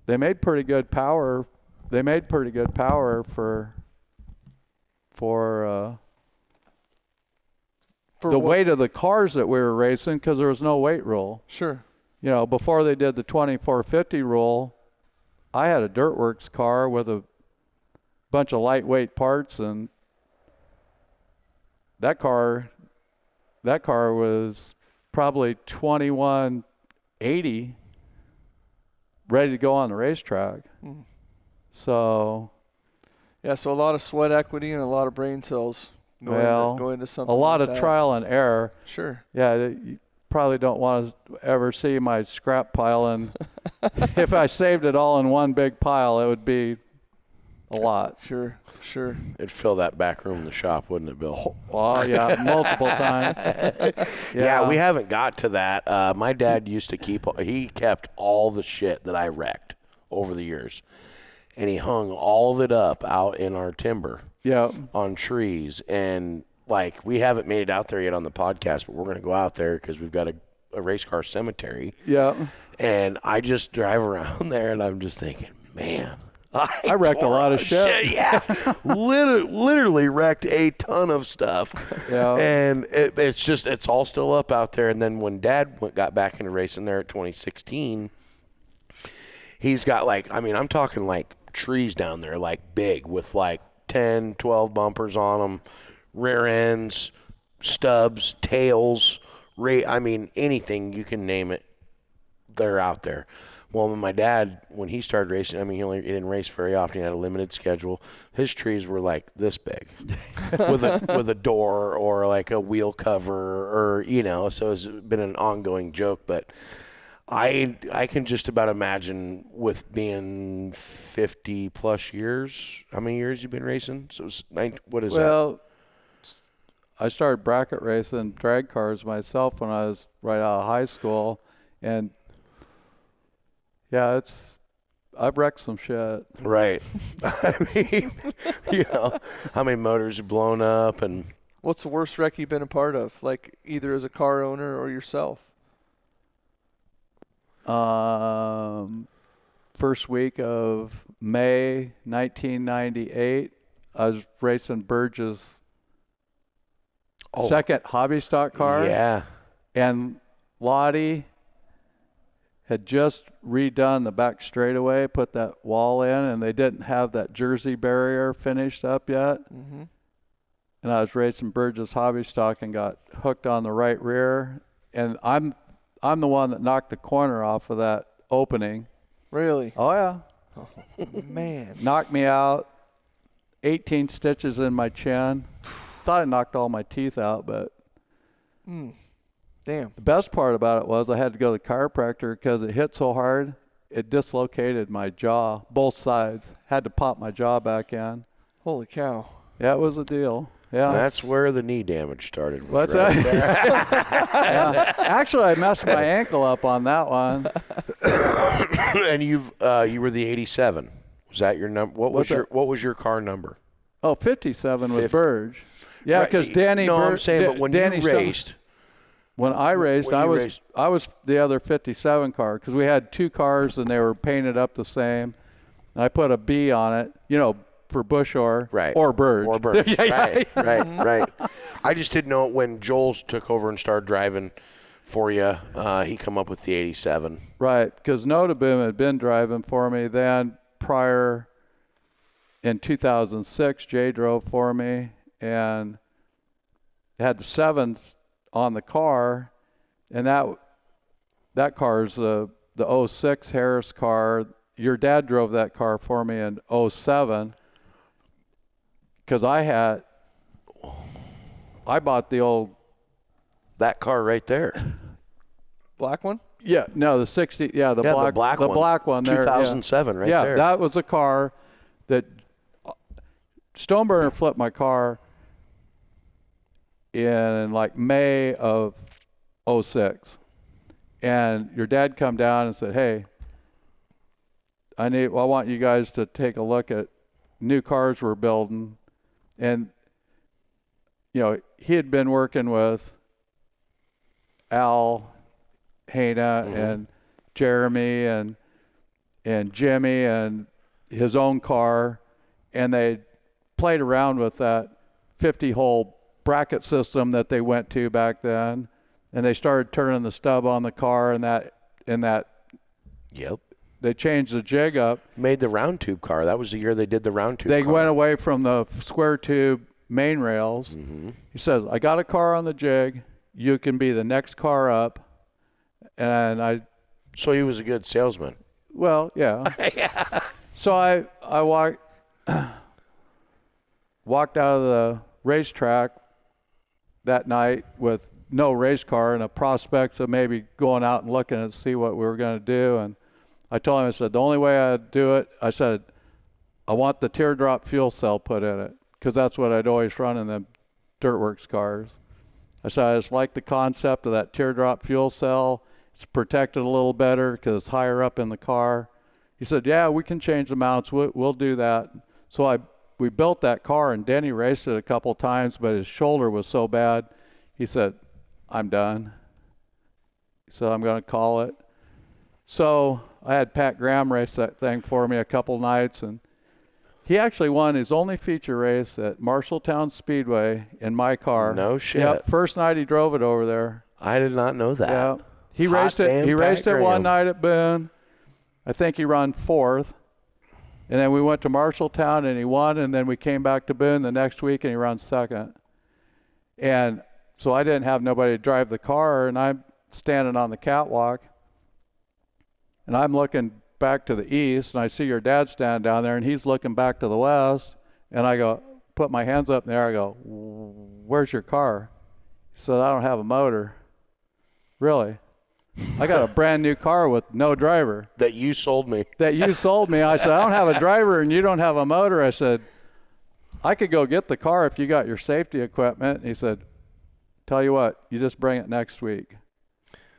they made pretty good power. They made pretty good power for the weight of the cars that we were racing, because there was no weight rule. Sure. Before they did the 2450 rule, I had a Dirtworks car with a bunch of lightweight parts, and that car was probably 2180 ready to go on the racetrack. So Yeah, so a lot of sweat equity and a lot of brain cells go into something. A lot like of that. trial and error. Sure. Yeah, you probably don't want to ever see my scrap pile, and if I saved it all in one big pile, it would be a lot. Sure. It'd fill that back room in the shop, wouldn't it, Bill? Oh, yeah, multiple times. Yeah, we haven't got to that. My dad used to kept all the shit that I wrecked over the years, and he hung all of it up out in our timber on trees. And, we haven't made it out there yet on the podcast, but we're going to go out there because we've got a race car cemetery. Yeah. And I just drive around there, and I'm just thinking, man, I wrecked a lot of shit. Yeah, literally wrecked a ton of stuff. Yeah, and it's all still up out there. And then when Dad got back into racing there at 2016, he's got I'm talking trees down there, big, with 10, 12 bumpers on them, rear ends, stubs, tails, anything you can name it, they're out there. Well, my dad, when he started racing, he didn't race very often. He had a limited schedule. His trees were this big, with a door or a wheel cover, or So it's been an ongoing joke. But I can just about imagine, with being 50 plus years, how many years you've been racing? So what is that? Well, I started bracket racing drag cars myself when I was right out of high school. And yeah, I've wrecked some shit. Right. I mean, how many motors have blown up and. What's the worst wreck you've been a part of, like either as a car owner or yourself? First week of May 1998, I was racing Burge's second hobby stock car. Yeah. And Lottie had just redone the back straightaway, put that wall in, and they didn't have that Jersey barrier finished up yet. Mm-hmm. And I was racing Burge's hobby stock and got hooked on the right rear. And I'm the one that knocked the corner off of that opening. Really? Oh, yeah. Oh, man. Knocked me out. 18 stitches in my chin. Thought I knocked all my teeth out, but Damn. the best part about it was I had to go to the chiropractor because it hit so hard, it dislocated my jaw, both sides. Had to pop my jaw back in. Holy cow. Yeah, it was a deal. Yeah. That's where the knee damage started. What's right that? there. Yeah. Actually, I messed my ankle up on that one. And you were the 87. Was that your number? What was your car number? Oh, 57 was Burge. Yeah, because Right. Danny. No, I'm saying, but when Danny you raced. When I raced, When you I raced- was the other 57 car because we had two cars and they were painted up the same. And I put a B on it, for Bushore Right. or Burge. Or Burge. Yeah. Right. I just didn't know when Joel's took over and started driving for you, he come up with the 87. Right, because Notaboom had been driving for me then prior in 2006. Jay drove for me and had the 7s on the car, and that car is the 06 Harris car. Your dad drove that car for me in 07 because I bought the old. That car right there. Black one? Yeah, no, the 60. Yeah, the black one there. 2007 right there. Yeah, that was a car that Stoneburner flipped my car in like May of 06. And your dad come down and said, "Hey, I want you guys to take a look at new cars we're building." And he had been working with Al Hana and Jeremy and Jimmy and his own car, and they played around with that 50-hole bracket system that they went to back then, and they started turning the stub on the car and that Yep. they changed the jig up. Made the round tube car. That was the year they did the round tube They car. went away from the square tube main rails. He says, "I got a car on the jig. You can be the next car up." And So he was a good salesman. well, yeah. So I walked out of the racetrack that night with no race car and a prospect of maybe going out and looking and see what we were going to do. And I told him, I said, the only way I'd do it, I said, I want the teardrop fuel cell put in it because that's what I'd always run in the Dirtworks cars. I said, I just like the concept of that teardrop fuel cell. It's protected a little better because it's higher up in the car. He said, yeah, we can change the mounts. We'll do that. So we built that car, and Denny raced it a couple times, but his shoulder was so bad. He said, I'm done. He said, I'm going to call it. So I had Pat Graham race that thing for me a couple nights, and he actually won his only feature race at Marshalltown Speedway in my car. No shit. Yep, first night he drove it over there. I did not know that. Yeah. He Hot raced it. damn He Pat raced it Graham. one night at Boone. I think he ran 4th. And then we went to Marshalltown and he won, and then we came back to Boone the next week and he ran 2nd. And so I didn't have nobody to drive the car, and I'm standing on the catwalk and I'm looking back to the east, and I see your dad standing down there and he's looking back to the west, and I go, put my hands up in the air, I go, where's your car? He said, I don't have a motor. Really? I got a brand new car with no driver. That you sold me. That you sold me. I said, I don't have a driver and you don't have a motor. I said, I could go get the car if you got your safety equipment. And he said, tell you what, you just bring it next week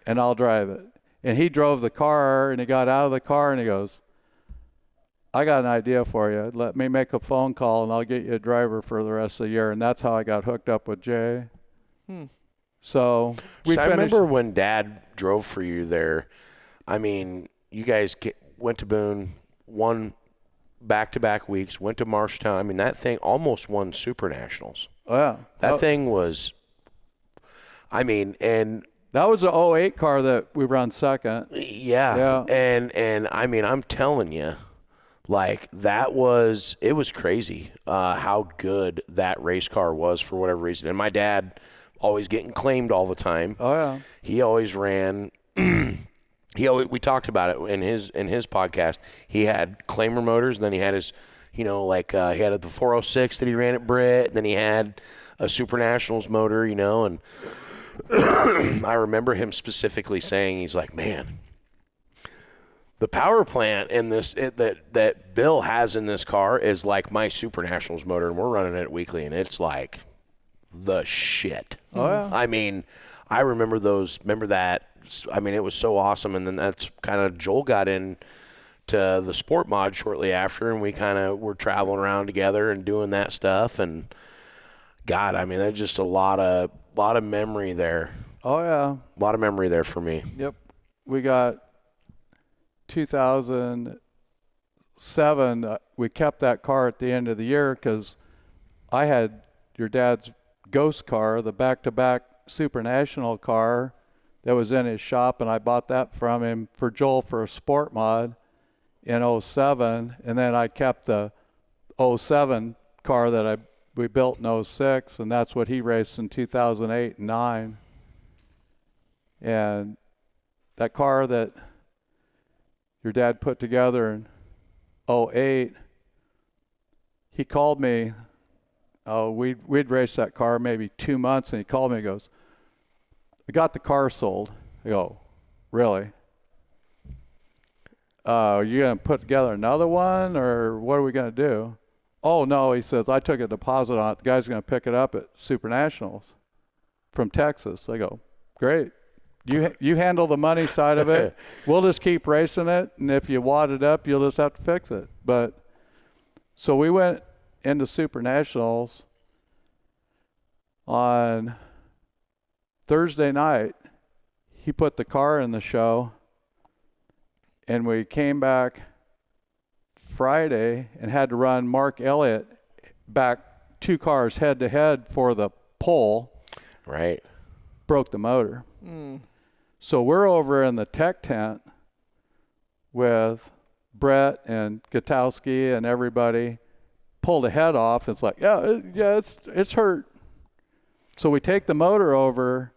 and I'll drive it. And he drove the car, and he got out of the car, and he goes, I got an idea for you. Let me make a phone call, and I'll get you a driver for the rest of the year. And that's how I got hooked up with Jay. So I remember when Dad drove for you there. I mean, you guys went to Boone, won back-to-back weeks, went to Marshtown. I mean, that thing almost won Super Nationals. Oh, yeah. That thing was, I mean, and that was an 08 car that we run second. Yeah. And I mean, I'm telling you, like, it was crazy how good that race car was for whatever reason. And my dad always getting claimed all the time. Oh, yeah. He always ran. We talked about it in his podcast. He had claimer motors, and then he had his, he had the 406 that he ran at Britt, and then he had a Super Nationals motor, and I remember him specifically saying, he's like, man, the power plant in this that Bill has in this car is like my Super Nationals motor, and we're running it weekly, and it's like the shit. Oh, yeah. I mean, I remember that. I mean, it was so awesome. And then that's kind of Joel got in to the sport mod shortly after, and we kind of were traveling around together and doing that stuff. And God, I mean, there's just a lot of memory there. Oh, yeah. A lot of memory there for me. Yep. We got 2007. We kept that car at the end of the year because I had your dad's ghost car, the back-to-back Super National car that was in his shop, and I bought that from him for Joel for a sport mod in 07, and then I kept the 07 car that we built in 06, and that's what he raced in 2008 and 9. And that car that your dad put together in 08, he called me. We'd raced that car maybe 2 months, and he called me and goes, I got the car sold. I go, really? Are you going to put together another one, or what are we going to do? Oh, no, he says, I took a deposit on it. The guy's going to pick it up at Super Nationals from Texas. I go, great. You handle the money side of it. We'll just keep racing it, and if you wad it up, you'll just have to fix it. But so we went into Super Nationals on Thursday night. He put the car in the show, and we came back Friday and had to run Mark Elliott back 2 cars head to head for the pole. Right. Broke the motor. So we're over in the tech tent with Brett and Gutowski and everybody. Pulled the head off. It's like, it's hurt. So we take the motor over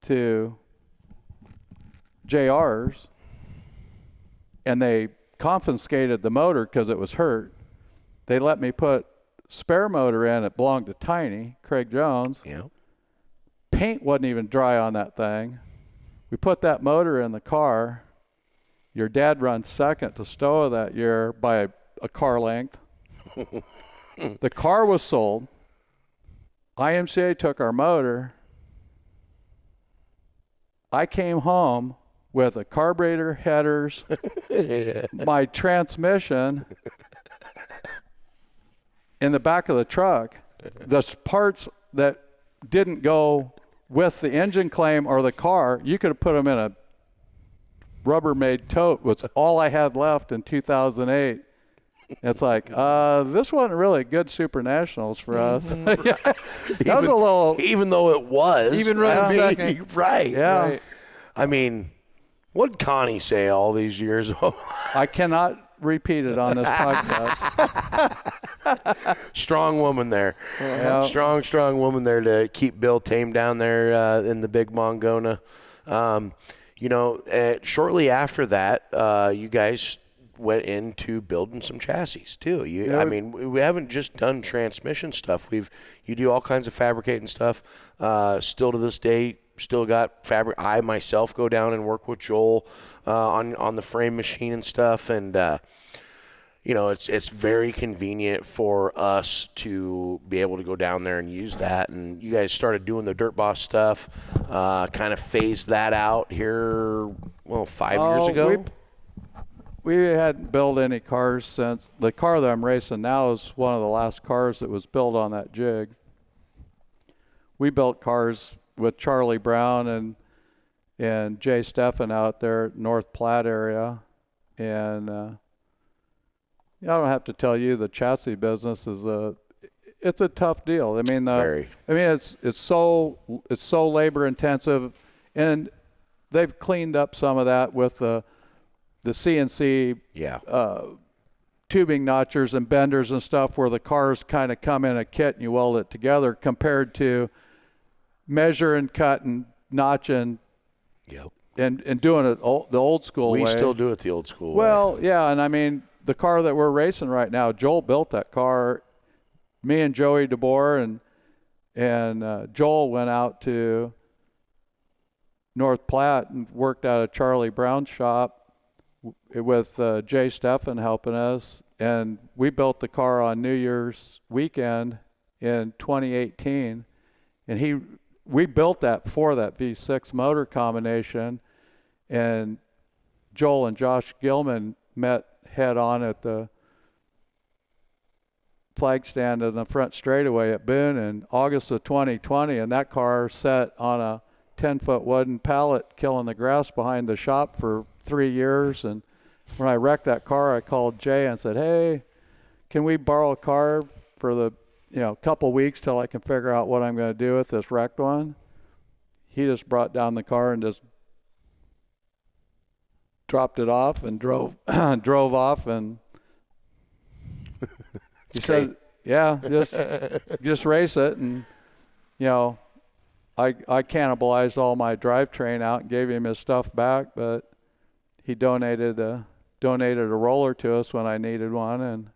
to JR's, and they confiscated the motor because it was hurt. They let me put spare motor in. It belonged to Tiny, Craig Jones. Yeah. Paint wasn't even dry on that thing. We put that motor in the car. Your dad runs second to Stowe that year by a car length. The car was sold. IMCA took our motor. I came home with a carburetor, headers, my transmission in the back of the truck. The parts that didn't go with the engine claim or the car, you could have put them in a Rubbermaid tote, was all I had left in 2008. It's like, this wasn't really good Super Nationals for us. That was a little... Even though it was. Even running second. Right. Yeah. Right. I mean, what did Connie say all these years? I cannot repeat it on this podcast. Strong woman there. Yeah. Strong woman there to keep Bill tame down there in the big Moingona. Shortly after that, you guys went into building some chassis too. We haven't just done transmission stuff. You do all kinds of fabricating stuff. Still to this day, still got fabric. I myself go down and work with Joel on the frame machine and stuff. And it's very convenient for us to be able to go down there and use that. And you guys started doing the Dirt Boss stuff, kind of phased that out here, 5 years ago. We hadn't built any cars since the car that I'm racing now is one of the last cars that was built on that jig. We built cars with Charlie Brown and Jay Steffen out there at North Platte area, and I don't have to tell you the chassis business it's a tough deal. I mean, it's so labor intensive, and they've cleaned up some of that with the CNC tubing notchers and benders and stuff, where the cars kind of come in a kit and you weld it together, compared to measure and cut and notch and doing it the old school way. We still do it the old school way. Well, yeah, and I mean, the car that we're racing right now, Joel built that car. Me and Joey DeBoer and Joel went out to North Platte and worked out of Charlie Brown's shop with Jay Steffen helping us, and we built the car on New Year's weekend in 2018, and we built that for that V6 motor combination, and Joel and Josh Gilman met head on at the flag stand in the front straightaway at Boone in August of 2020, and that car sat on a 10-foot wooden pallet killing the grass behind the shop for 3 years. And when I wrecked that car, I called Jay and said, hey, can we borrow a car for the couple weeks till I can figure out what I'm going to do with this wrecked one? He just brought down the car and just dropped it off and drove off, and he said, yeah, just race it. And I cannibalized all my drivetrain out and gave him his stuff back, but he donated a roller to us when I needed one,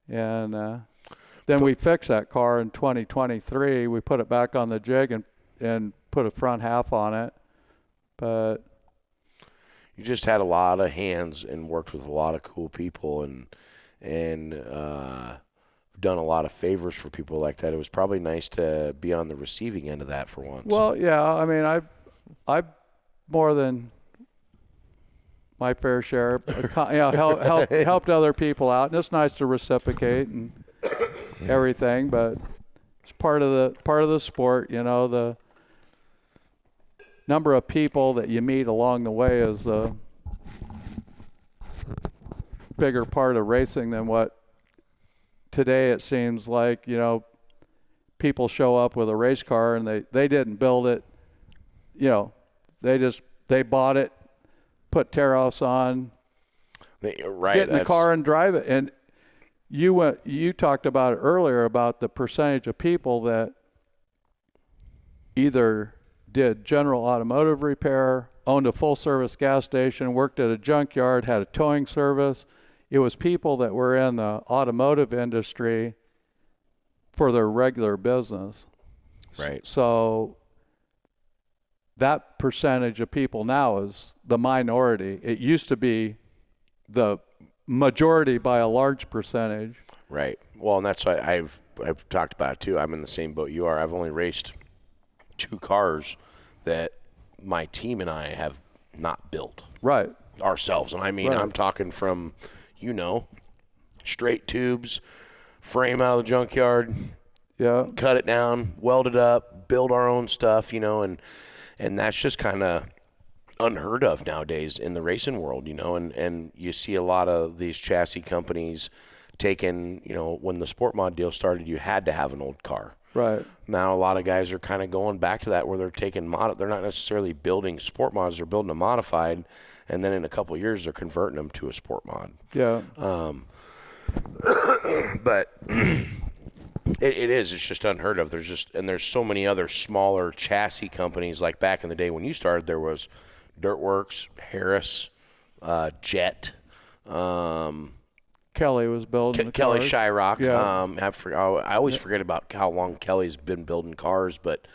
and then we fixed that car in 2023. We put it back on the jig and put a front half on it. But you just had a lot of hands and worked with a lot of cool people and done a lot of favors for people like that. It was probably nice to be on the receiving end of that for once. Well, yeah, I mean, I've more than my fair share, helped other people out, and it's nice to reciprocate and everything. But it's part of the sport. The number of people that you meet along the way is a bigger part of racing than what today it seems like. People show up with a race car and they didn't build it. They bought it, put tear-offs on, get in the car and drive it. And you talked about it earlier about the percentage of people that either did general automotive repair, owned a full-service gas station, worked at a junkyard, had a towing service. It was people that were in the automotive industry for their regular business. Right. So that percentage of people now is the minority. It used to be the majority by a large percentage. Right. Well, and that's why I've talked about it too. I'm in the same boat you are. I've only raced 2 cars that my team and I have not built. Right. Ourselves. And I mean, I'm talking from, straight tubes, frame out of the junkyard, cut it down, weld it up, build our own stuff, and that's just kind of unheard of nowadays in the racing world, and you see a lot of these chassis companies taking, when the sport mod deal started, you had to have an old car. Right. Now a lot of guys are kind of going back to that where they're taking they're not necessarily building sport mods, they're building a modified, and then in a couple of years they're converting them to a sport mod. Yeah. But it's just unheard of. There's so many other smaller chassis companies. Like back in the day when you started, there was Dirtworks, Harris, Jet, Kelly was building Kelly cars. Shyrock. Yeah. I always forget about how long Kelly's been building cars, but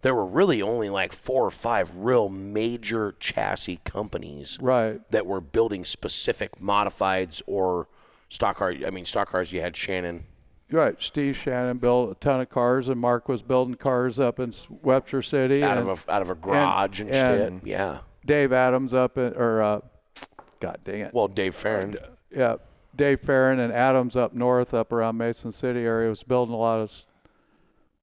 there were really only like 4 or 5 real major chassis companies right. that were building specific modifieds or stock cars. You had Shannon. Right, Steve Shannon built a ton of cars, and Mark was building cars up in Webster City Out of a garage and shit. Yeah. Dave Adams up in, God dang it. Well, Dave Farron. Yeah, Dave Farron and Adams up north, up around Mason City area, was building a lot of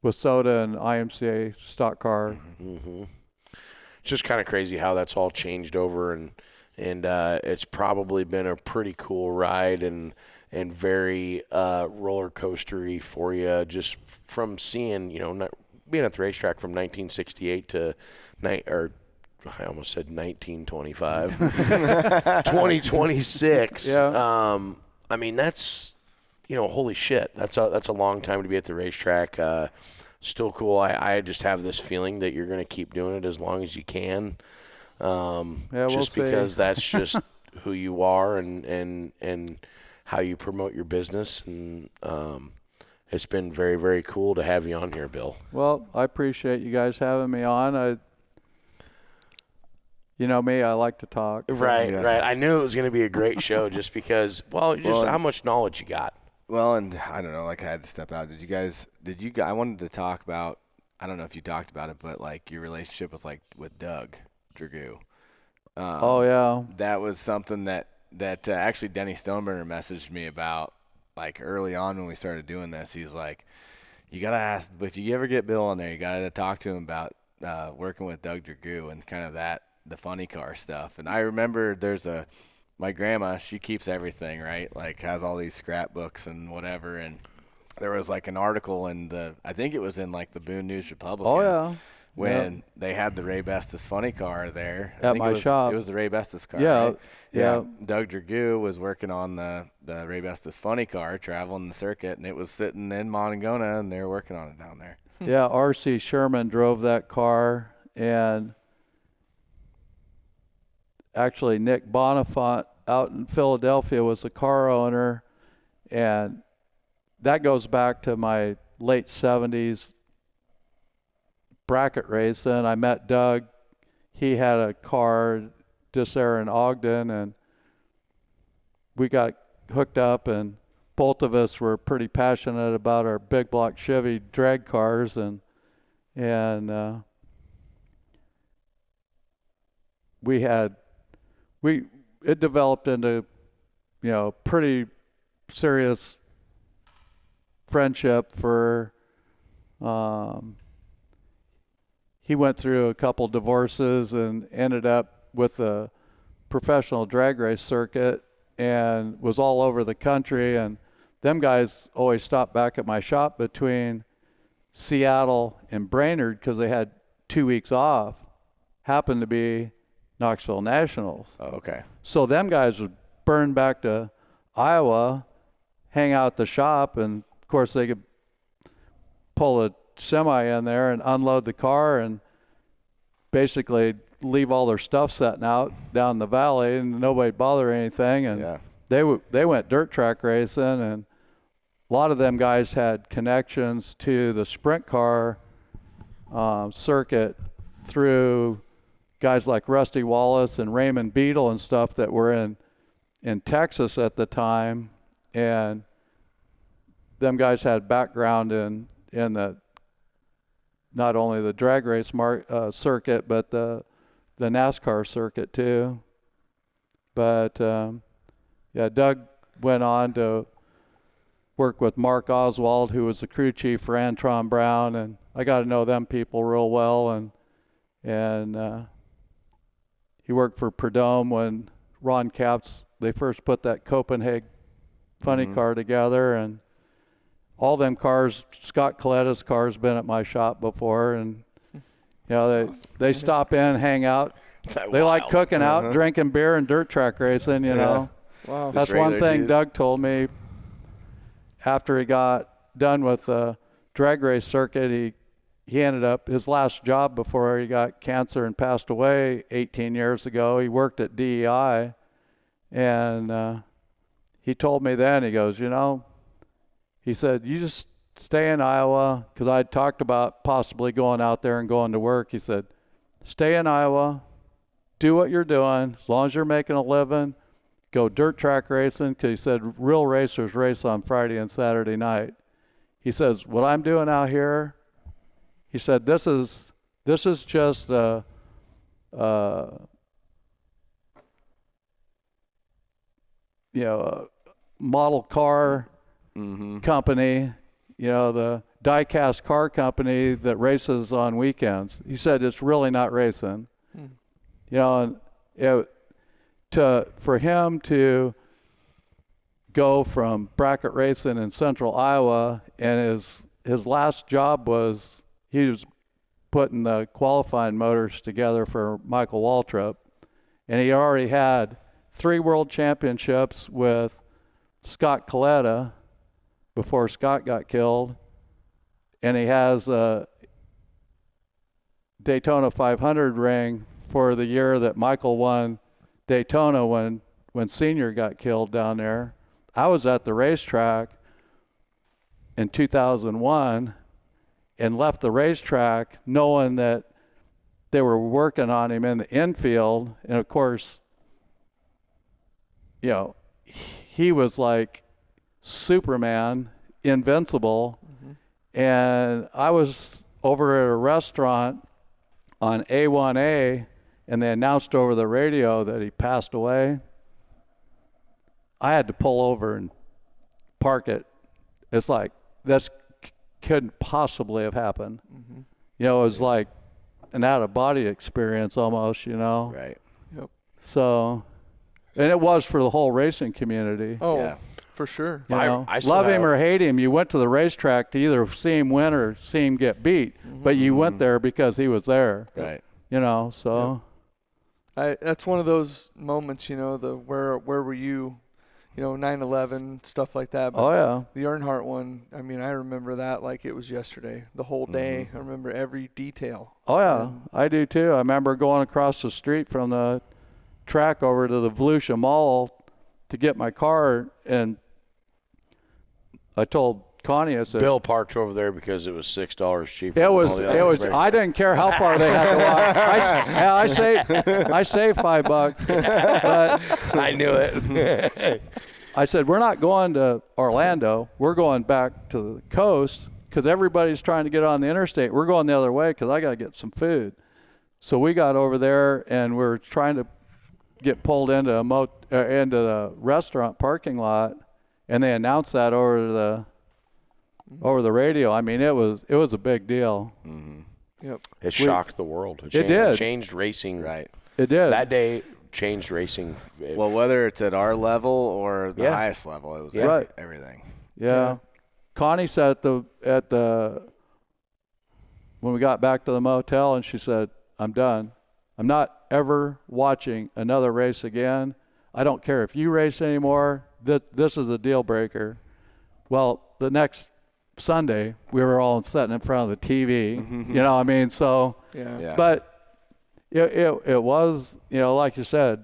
with soda and IMCA stock car. Mm-hmm. It's just kind of crazy how that's all changed over, and it's probably been a pretty cool ride and very roller coastery for you, just from seeing, being at the racetrack from 1968 to I almost said 1925, 2026. Yeah. I mean, that's, holy shit. That's a long time to be at the racetrack. Still cool. I just have this feeling that you're going to keep doing it as long as you can. Just because that's just who you are and how you promote your business. And it's been very, very cool to have you on here, Bill. Well, I appreciate you guys having me on. You know me, I like to talk. So. Right. I knew it was going to be a great show just because, how much knowledge you got. Well, and I don't know, like I had to step out. I wanted to talk about, I don't know if you talked about it, but like your relationship with Doug Dragoo. Oh, yeah. That was something that actually Denny Stoneburner messaged me about, like early on when we started doing this. He's like, you got to ask, if you ever get Bill on there, you got to talk to him about working with Doug Dragoo and kind of the funny car stuff. And I remember my grandma, she keeps everything, right? Like has all these scrapbooks and whatever. And there was like an article I think it was in like the Boone News Republican. Oh, yeah. When they had the Ray Bestis funny car there. At my shop. It was the Ray Bestis car, yeah, right? Yeah. Doug Dragoo was working on the Ray Bestis funny car, traveling the circuit, and it was sitting in Moingona, and they were working on it down there. Yeah, R.C. Sherman drove that car, and actually Nick Bonifant out in Philadelphia was the car owner, and that goes back to my late 70s bracket racing. I met Doug. He had a car just there in Ogden, and we got hooked up, and both of us were pretty passionate about our big block Chevy drag cars, and it developed into pretty serious friendship for he went through a couple divorces and ended up with a professional drag race circuit and was all over the country. And them guys always stopped back at my shop between Seattle and Brainerd because they had 2 weeks off. Happened to be Knoxville Nationals. Oh, okay. So them guys would burn back to Iowa, hang out at the shop, and of course they could pull a semi in there and unload the car and basically leave all their stuff setting out down the valley, and nobody'd bother anything. And they went dirt track racing, and a lot of them guys had connections to the sprint car circuit through guys like Rusty Wallace and Raymond Beadle and stuff that were in Texas at the time. And them guys had background in the not only the drag race circuit, but the NASCAR circuit too. But Doug went on to work with Mark Oswald, who was the crew chief for Antron Brown, and I got to know them people real well. And he worked for Prudhomme when Ron Capps, they first put that Copenhagen funny car together, and all them cars, Scott Coletta's car's been at my shop before, and they stop in, hang out. They like cooking out, drinking beer, and dirt track racing, know. Wow. That's one thing Doug told me after he got done with the drag race circuit. He ended up, his last job before he got cancer and passed away 18 years ago, he worked at DEI, and he told me then, he goes, he said, you just stay in Iowa, because I talked about possibly going out there and going to work. He said, stay in Iowa, do what you're doing, as long as you're making a living, go dirt track racing, because he said real racers race on Friday and Saturday night. He says, what I'm doing out here, he said, this is just a model car company, the die-cast car company that races on weekends. He said it's really not racing. And for him to go from bracket racing in central Iowa, and his last job was he was putting the qualifying motors together for Michael Waltrip, and he already had 3 world championships with Scott Coletta before Scott got killed, and he has a Daytona 500 ring for the year that Michael won Daytona when Senior got killed down there. I was at the racetrack in 2001 and left the racetrack knowing that they were working on him in the infield, and of course, he was like Superman, invincible. And I was over at a restaurant on A1A, and they announced over the radio that he passed away. I had to pull over and park it. It's like, this couldn't possibly have happened. It was like an out-of-body experience almost, Right. Yep. So, and it was for the whole racing community. Oh, Yeah. for sure. I still Love have- him or hate him, you went to the racetrack to either see him win or see him get beat. But you went there because he was there. Right. So. That's one of those moments, the where were you, 9/11, stuff like that. But Oh, yeah. the Earnhardt one, I mean, I remember that like it was yesterday. The whole day, I remember every detail. Oh, yeah. I do, too. I remember going across the street from the track over to the Volusia Mall to get my car, and I told Connie, I said, Bill parked over there because it was $6 cheaper. It than was. all the It other was. races. I didn't care how far they had to walk. I saved $5, but I knew it. I said we're not going to Orlando. We're going back to the coast because everybody's trying to get on the interstate. We're going the other way because I got to get some food. So we got over there and we're trying to get pulled into into the restaurant parking lot, and they announced that over the radio. I mean, it was a big deal. Yep. It shocked the world. It did. It changed racing. Right. It did. That day changed racing. Well, whether it's at our level or the Yeah. highest level, it was Right. everything. Yeah. Connie said at the when we got back to the motel, and she said, I'm done. I'm not ever watching another race again. I don't care if you race anymore. This is a deal breaker. Well, the next Sunday, we were all sitting in front of the TV. So, Yeah. but it was, like you said,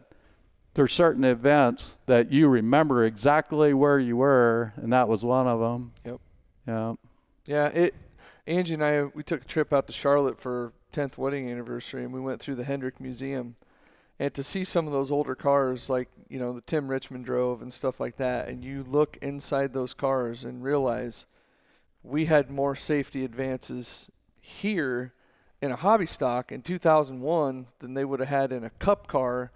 there's certain events that you remember exactly where you were, and that was one of them. Yep. Yeah. Yeah. Angie and I, we took a trip out to Charlotte for 10th wedding anniversary, and we went through the Hendrick Museum. And to see some of those older cars, like, the Tim Richmond drove and stuff like that, and you look inside those cars and realize we had more safety advances here in a hobby stock in 2001 than they would have had in a cup car.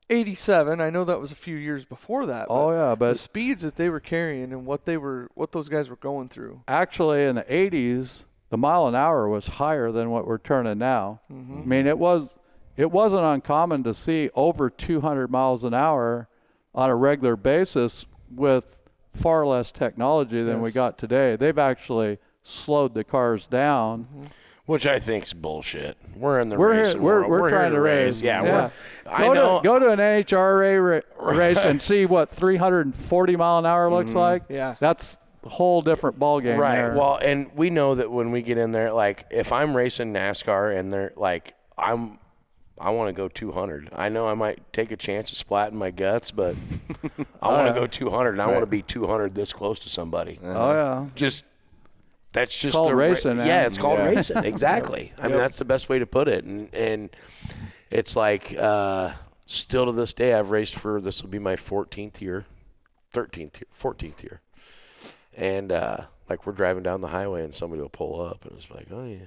87, I know that was a few years before that. Oh, yeah, the but speeds that they were carrying and what those guys were going through. actually in the 80s, the mile an hour was higher than what we're turning now. I mean, it wasn't uncommon to see over 200 miles an hour on a regular basis with far less technology than we Yes. got today. They've actually slowed the cars down. Which I think's bullshit. We're in the We're here- racing we're- world. we're here trying to race. Yeah, Yeah. I know. Go to an NHRA race and see what 340 mile an hour looks like. Yeah. That's a whole different ballgame Right. there. Well, and we know that when we get in there, like if I'm racing NASCAR and they're like, I want to go 200. I know I might take a chance of splatting my guts, but I want to go 200, and I want to be 200 this close to somebody. Oh, yeah. That's just called the racing, man. Yeah, it's called Yeah. racing. Exactly. I mean, that's the best way to put it. And it's like still to this day, I've raced for, this will be my 14th year. And, like, we're driving down the highway and somebody will pull up and it's like, oh, yeah.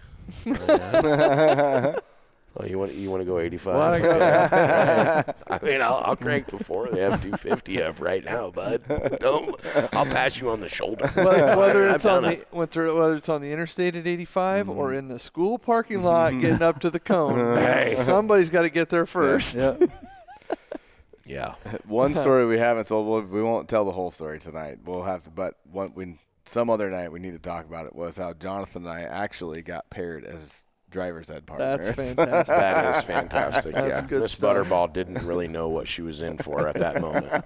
Oh, you want to go 85? I mean, I'll crank the four. They have 250 up right now, bud. I'll pass you on the shoulder. Whether it's on the interstate at 85 or in the school parking lot getting up to the cone, Hey. somebody's got to get there first. Yeah. One story we haven't told, we won't tell the whole story tonight. We'll have to, but some other night we need to talk about it, was how Jonathan and I actually got paired as driver's ed partners. That's fantastic. That is fantastic. That's good Miss stuff. Butterball didn't really know what she was in for at that moment.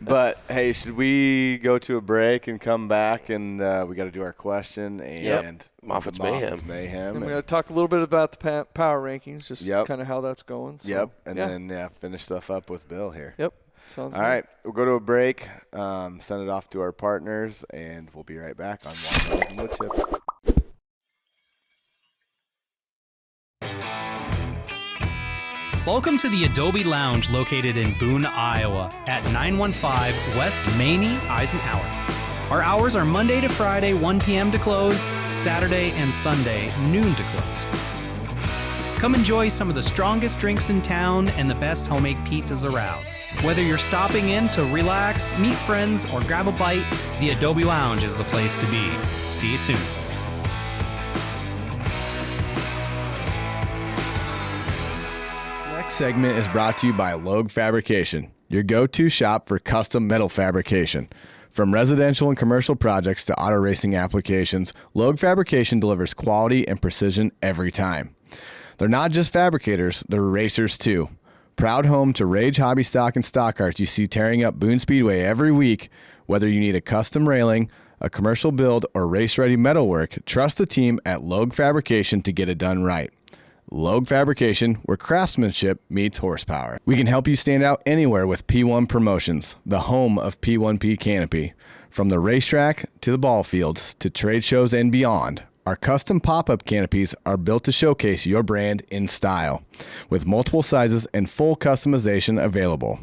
But, hey, should we go to a break and come back? And we got to do our question and Moffitts Mayhem. And we're going to talk a little bit about the power rankings, just kind of how that's going. So, and then finish stuff up with Bill here. Yep. Sounds All right, we'll go to a break, send it off to our partners, and we'll be right back on Watermelons and Woodchips. Welcome to the Adobe Lounge located in Boone, Iowa at 915 West Maney Eisenhower. Our hours are Monday to Friday, 1 p.m. to close, Saturday and Sunday, noon to close. Come enjoy some of the strongest drinks in town and the best homemade pizzas around. Whether you're stopping in to relax, meet friends, or grab a bite, the Adobe Lounge is the place to be. See you soon. Next segment is brought to you by Logue Fabrication, your go-to shop for custom metal fabrication. From residential and commercial projects to auto racing applications, Logue Fabrication delivers quality and precision every time. They're not just fabricators, they're racers too. Proud home to Rage Hobby Stock and Stock Cars you see tearing up Boone Speedway every week. Whether you need a custom railing, a commercial build, or race-ready metalwork, trust the team at Logue Fabrication to get it done right. Logue Fabrication, where craftsmanship meets horsepower. We can help you stand out anywhere with P1 Promotions, the home of P1P Canopy. From the racetrack to the ball fields to trade shows and beyond, our custom pop-up canopies are built to showcase your brand in style, with multiple sizes and full customization available.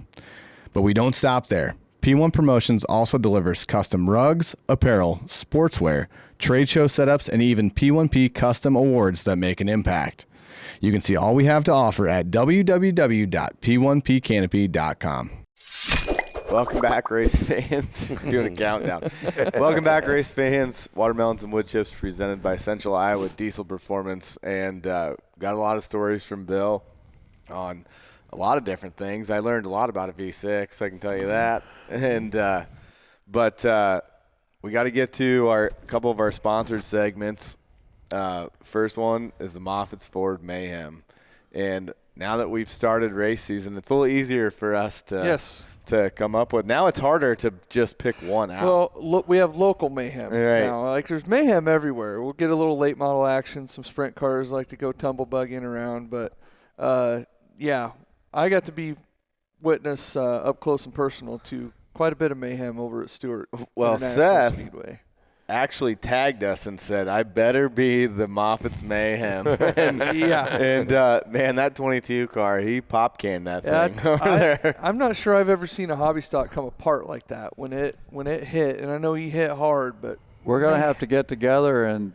But we don't stop there. P1 Promotions also delivers custom rugs, apparel, sportswear, trade show setups, and even P1P custom awards that make an impact. You can see all we have to offer at www.p1pcanopy.com. Welcome back, race fans. Doing a countdown. Welcome back, race fans. Watermelons and Woodchips presented by Central Iowa Diesel Performance. And got a lot of stories from Bill on a lot of different things. I learned a lot about a V6, I can tell you that. And but we got to get to a couple of our sponsored segments. First one is the Moffitts Ford Mayhem. And now that we've started race season, it's a little easier for us to come up with. Now it's harder to just pick one out. Well, look, we have local mayhem now. Like, there's mayhem everywhere. We'll get a little late model action. Some sprint cars like to go tumble bugging around. But, yeah, I got to be witness up close and personal to quite a bit of mayhem over at Stewart International Speedway. Actually tagged us and said, I better be the Moffitts Mayhem. and man, that 22 car, he pop canned that thing over there. I'm not sure I've ever seen a hobby stock come apart like that when it hit, and I know he hit hard, but we're going to have to get together and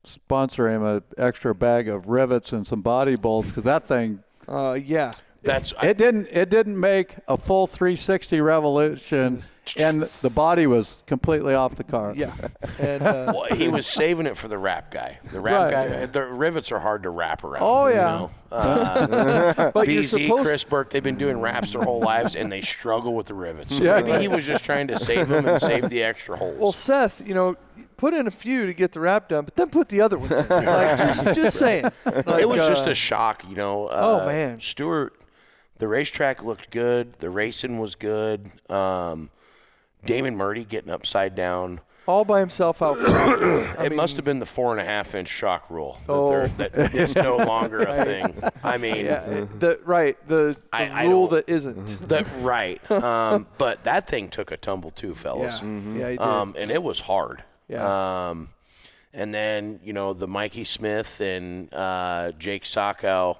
sponsor him an extra bag of rivets and some body bolts, because that thing it didn't make a full 360 revolution, and the body was completely off the car. Yeah, and well, he was saving it for the wrap guy. The wrap guy, the rivets are hard to wrap around. Oh yeah. You know? But BZ, Chris Burke, they've been doing wraps their whole lives, and they struggle with the rivets. So maybe he was just trying to save them and save the extra holes. Well, Seth, put in a few to get the wrap done, but then put the other ones in. Like, just saying. Like, it was just a shock, oh man, Stewart. The racetrack looked good. The racing was good. Damon Murdy getting upside down. All by himself out front. It must have been the 4.5-inch shock rule. That is no longer a thing. I mean, the rule that isn't. But that thing took a tumble too, fellas. Yeah, yeah, he did. And it was hard. Yeah. And then, the Mikey Smith and Jake Sacco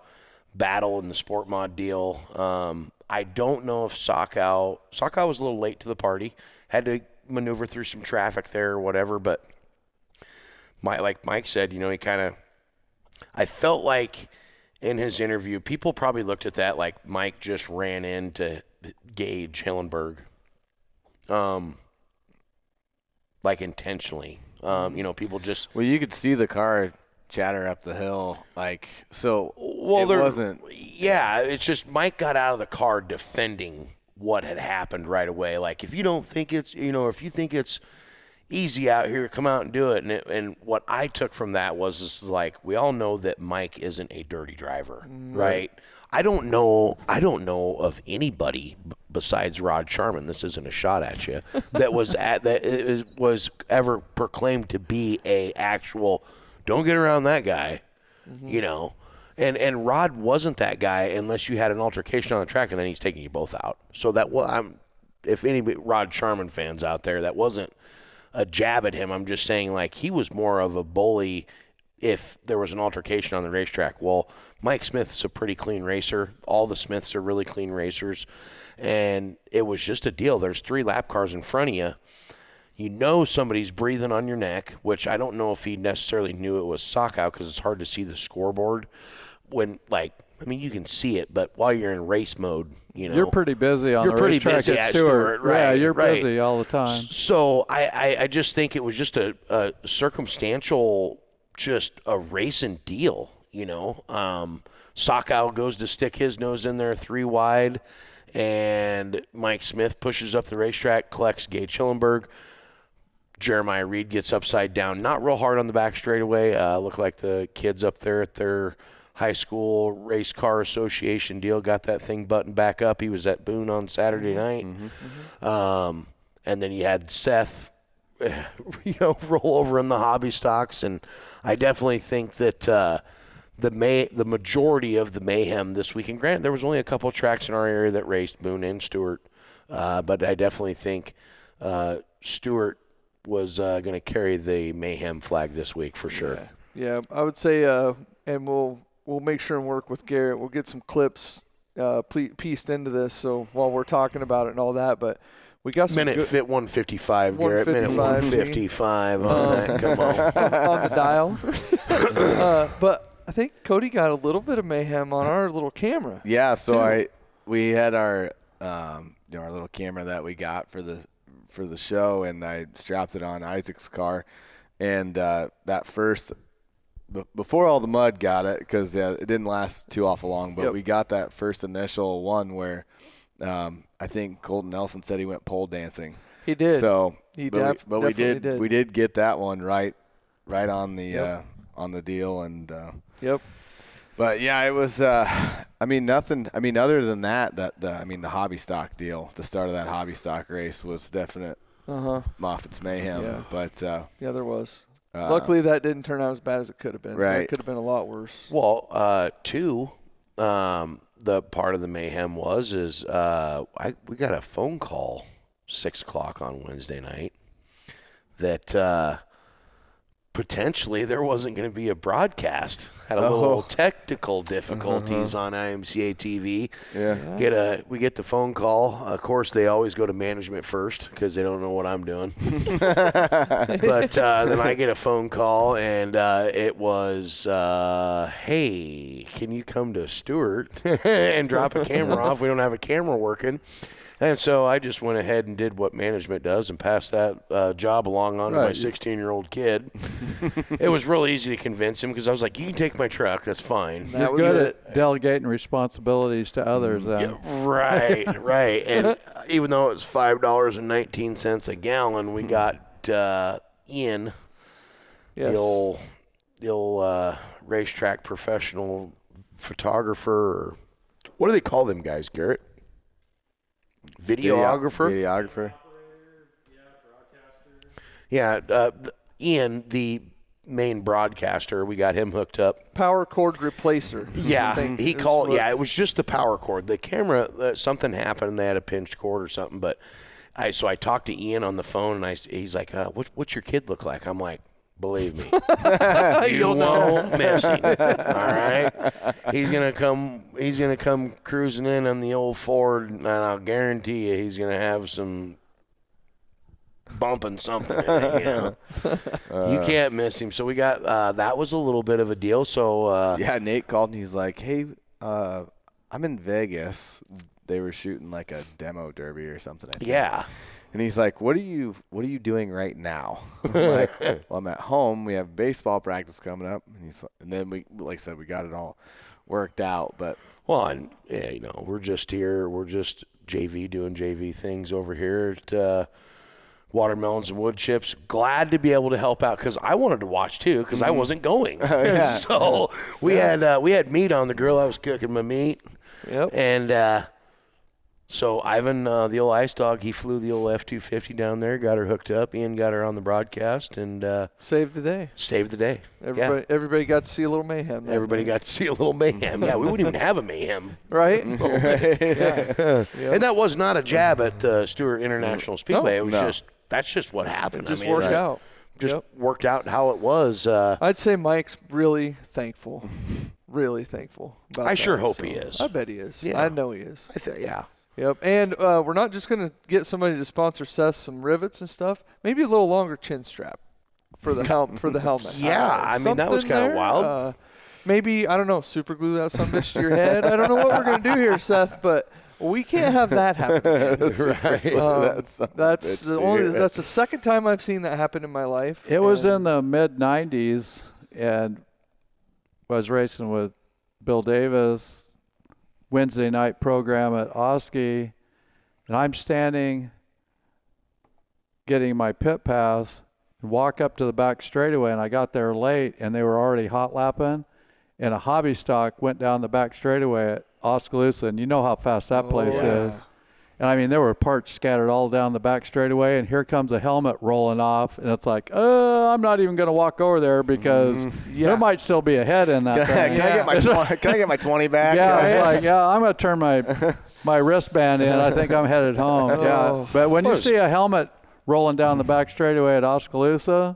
battle in the sport mod deal. I don't know if Sokow was a little late to the party, had to maneuver through some traffic there or whatever, but like Mike said, he kind of, I felt like in his interview, people probably looked at that like Mike just ran into Gage Hillenberg, like intentionally. People just. Well, you could see the car chatter up the hill, wasn't. Yeah, it's just Mike got out of the car defending what had happened right away. Like, if you don't think it's, if you think it's easy out here, come out and do it. And what I took from that was like, we all know that Mike isn't a dirty driver, right? I don't know of anybody besides Rod Sharman. This isn't a shot at you. That was ever proclaimed to be a actual. Don't get around that guy, And Rod wasn't that guy unless you had an altercation on the track, and then he's taking you both out. So if any Rod Sharman fans out there, that wasn't a jab at him. I'm just saying, like, he was more of a bully if there was an altercation on the racetrack. Well, Mike Smith's a pretty clean racer. All the Smiths are really clean racers. And it was just a deal. There's 3 lap cars in front of you. Somebody's breathing on your neck, which I don't know if he necessarily knew it was Sokow because it's hard to see the scoreboard when, you can see it, but while you're in race mode, You're pretty busy on the racetrack busy at Stewart. Right, yeah, you're right. busy all the time. So I just think it was just a circumstantial, just a racing deal, Sokow goes to stick his nose in there 3 wide, and Mike Smith pushes up the racetrack, collects Gage Hillenberg. Jeremiah Reed gets upside down, not real hard on the back straightaway. Looked like the kids up there at their high school race car association deal got that thing buttoned back up. He was at Boone on Saturday night. And then you had Seth, roll over in the hobby stocks. And I definitely think that the majority of the mayhem this weekend, granted, there was only a couple of tracks in our area that raced, Boone and Stewart. But I definitely think Stewart was going to carry the mayhem flag this week for sure. Yeah, I would say, and we'll make sure and work with Garrett. We'll get some clips pieced into this, so while we're talking about it and all that. But we got some fit 155, Garrett. Minute 155 on that. Come on the dial. But I think Cody got a little bit of mayhem on our little camera. Yeah, so we had our our little camera that we got for the show, and I strapped it on Isaac's car, and that first before all the mud got it, because it didn't last too awful long, but we got that first initial one where I think Colton Nelson said he went pole dancing. He did. So we did get that one right on the deal, and But yeah, it was. Nothing. Other than that, the hobby stock deal, the start of that hobby stock race was definite. Moffitts Mayhem. Yeah. But there was. Luckily, that didn't turn out as bad as it could have been. Right. It could have been a lot worse. Well, the part of the mayhem is we got a phone call 6:00 on Wednesday night that potentially there wasn't going to be a broadcast. Had a little technical difficulties on IMCA TV. Yeah. We get the phone call. Of course, they always go to management first because they don't know what I'm doing. But then I get a phone call, and it was, hey, can you come to Stewart and drop a camera off? We don't have a camera working. And so I just went ahead and did what management does and passed that job along on to my 16-year-old kid. It was real easy to convince him because I was like, you can take my truck. That's fine. You're good at delegating responsibilities to others. Yeah, right. And even though it was $5.19 a gallon, we got Ian, the old racetrack professional photographer. Or, what do they call them guys, Garrett? Videographer. Yeah, Ian, the main broadcaster, we got him hooked up. Power cord replacer. Yeah, he called. Yeah, it was just the power cord. The camera, something happened, and they had a pinched cord or something. But I talked to Ian on the phone, and he's like, "What's your kid look like?" I'm like, Believe me. You won't miss him. All right? He's gonna come cruising in on the old Ford, and I'll guarantee you he's gonna have some bumping something in it, you know. You can't miss him. So we got that was a little bit of a deal. So yeah, Nate called and he's like, "Hey, I'm in Vegas. They were shooting like a demo derby or something." I think. Yeah. And he's like, "What are you doing right now?" I'm like, "Well, I'm at home. We have baseball practice coming up." And then we, like I said, we got it all worked out. But and yeah, you know, we're just here. We're just JV doing JV things over here at Watermelons and Woodchips. Glad to be able to help out because I wanted to watch too because I wasn't going. So we had meat on the grill. I was cooking my meat. Yep. And so Ivan, the old ice dog, he flew the old F-250 down there, got her hooked up. Ian got her on the broadcast and saved the day. Saved the day. Everybody got to see a little mayhem. Everybody got to see a little mayhem. Yeah, we wouldn't even have a mayhem. Right? Yeah. And that was not a jab at Stewart International Speedway. It was that's just what happened. It just worked out. Just worked out how it was. I'd say Mike's really thankful. Really thankful about I that. sure hope he is. I bet he is. Yeah. I know he is. Yeah. Yep. And we're not just going to get somebody to sponsor Seth some rivets and stuff. Maybe a little longer chin strap for the helmet. Yeah, I mean, that was kind of wild. Maybe, I don't know, super glue that some bitch to your head. I don't know what we're going to do here, Seth, but we can't have that happen. Right. That's the second time I've seen that happen in my life. It was in the mid-'90s, and I was racing with Bill Davis, Wednesday night program at Oski, and I'm standing getting my pit pass and walk up to the back straightaway, and I got there late, and they were already hot lapping, and a hobby stock went down the back straightaway at Oskaloosa, and you know how fast that place is. And I mean, there were parts scattered all down the back straightaway, and here comes a helmet rolling off, and it's like, I'm not even going to walk over there because there might still be a head in that thing. Can I get my 20 back? Yeah, it's like, I'm going to turn my wristband in. I think I'm headed home. Yeah, but when you see a helmet rolling down the back straightaway at Oskaloosa,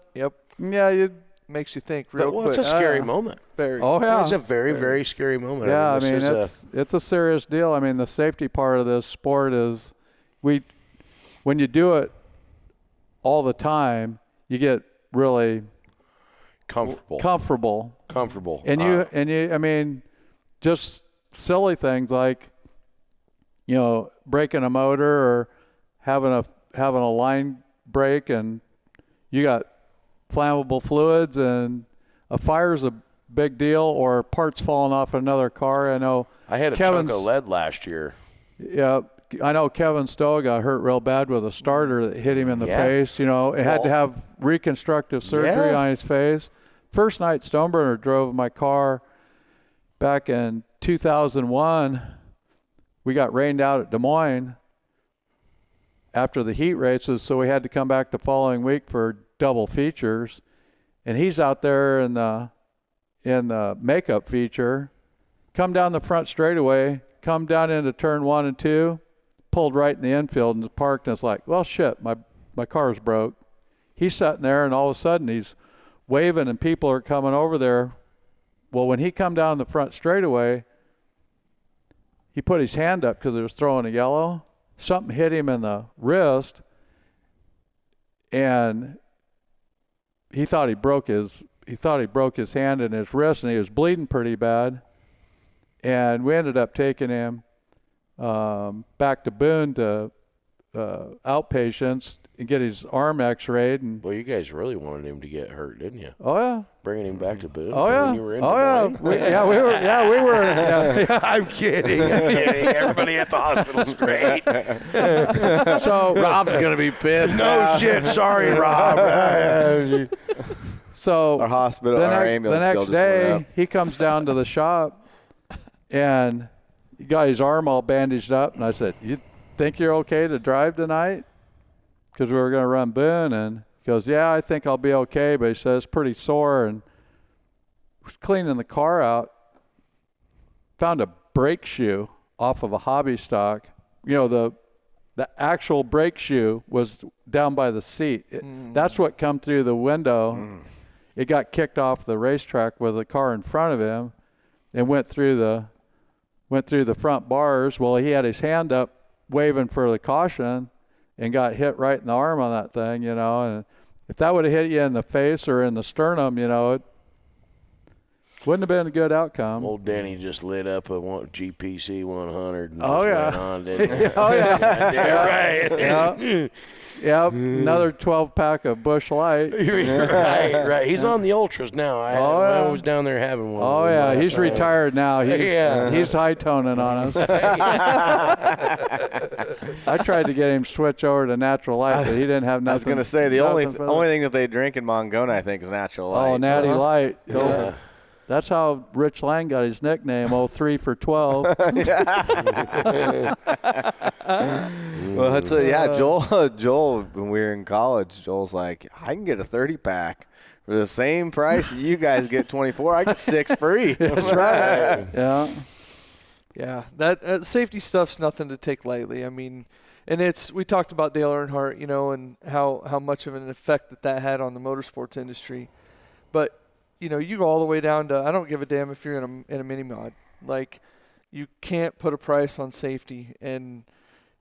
makes you think real quick. It's a scary moment. Very. Oh, yeah. It's a very, very scary moment. Yeah, I mean it's a serious deal. I mean, the safety part of this sport is when you do it all the time, you get really comfortable. And you I mean, just silly things like, you know, breaking a motor or having a line break, and you got flammable fluids, and a fire's a big deal, or parts falling off another car. I know I had a chunk of lead last year. Yeah, I know Kevin Stowe got hurt real bad with a starter that hit him in the face. You know, it had to have reconstructive surgery on his face. First night Stoneburner drove my car back in 2001. We got rained out at Des Moines after the heat races, so we had to come back the following week for double features, and he's out there in the makeup feature, come down the front straightaway, come down into turn 1 and 2, pulled right in the infield and parked, and it's like, well, shit, my car's broke. He's sitting there, and all of a sudden he's waving, and people are coming over there. Well, when he come down the front straightaway, he put his hand up because it was throwing a yellow. Something hit him in the wrist, and he thought he broke his hand and his wrist, and he was bleeding pretty bad. And we ended up taking him back to Boone to outpatients and get his arm x-rayed. And well, you guys really wanted him to get hurt, didn't you? Oh yeah, bringing him back to Boone. Oh yeah, when you were in we were. Yeah. I'm kidding. Everybody at the hospital's great. So Rob's gonna be pissed. No shit. Sorry, Rob. So our hospital, our ambulance the next bill just went day, up. he comes down to the shop, and he got his arm all bandaged up. And I said, "You think you're okay to drive tonight?" Because we were going to run Boone, and he goes, "Yeah, I think I'll be okay." But he says it's pretty sore, and was cleaning the car out, found a brake shoe off of a hobby stock. You know, the actual brake shoe was down by the seat. That's what come through the window. it got kicked off the racetrack with a car in front of him and went through the front bars. Well, he had his hand up waving for the caution and got hit right in the arm on that thing, and if that would have hit you in the face or in the sternum, it wouldn't have been a good outcome. Old Denny just lit up a GPC 100. And Oh, yeah. went on, didn't he? Oh, yeah. Yeah, right. Yep. Another 12-pack of Busch Light. right. He's on the ultras now. I was down there having one. Oh, yeah. He's time. retired now. He's high-toning on us. I tried to get him to switch over to Natural Light, but he didn't have nothing. I was going to say, the only for thing that they drink in Moingona, I think, is Natural Light. Oh, Natty Light. Yeah. That's how Rich Lang got his nickname, 3 for 12. Well, that's Joel, when we were in college, Joel's like, I can get a 30-pack for the same price you guys get 24. I get 6 free. That's right. Yeah. Yeah, that safety stuff's nothing to take lightly. I mean, and we talked about Dale Earnhardt, and how much of an effect that had on the motorsports industry. But you go all the way down to, I don't give a damn if you're in a mini mod. Like, you can't put a price on safety, and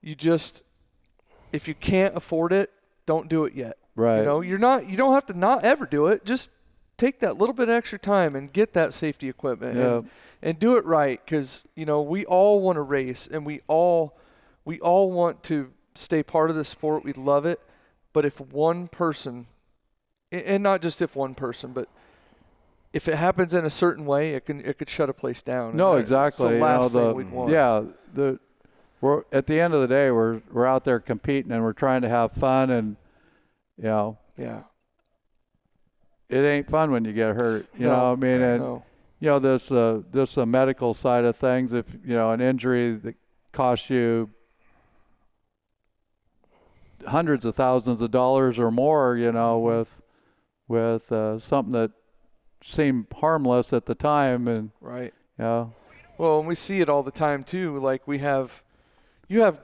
if you can't afford it, don't do it yet. Right. You don't have to not ever do it. Just take that little bit of extra time and get that safety equipment and do it right, because we all want to race, and we all want to stay part of the sport. We love it, but if one person, and not just if one person, but if it happens in a certain way, it could shut a place down. No, exactly. It's the last thing we'd want. Yeah, we're at the end of the day, we're out there competing, and we're trying to have fun, and Yeah. it ain't fun when you get hurt. You No, know what I mean? And no. there's the medical side of things. If an injury that costs you hundreds of thousands of dollars or more, with something that seemed harmless at the time, and Right. Well, and we see it all the time too. Like, you have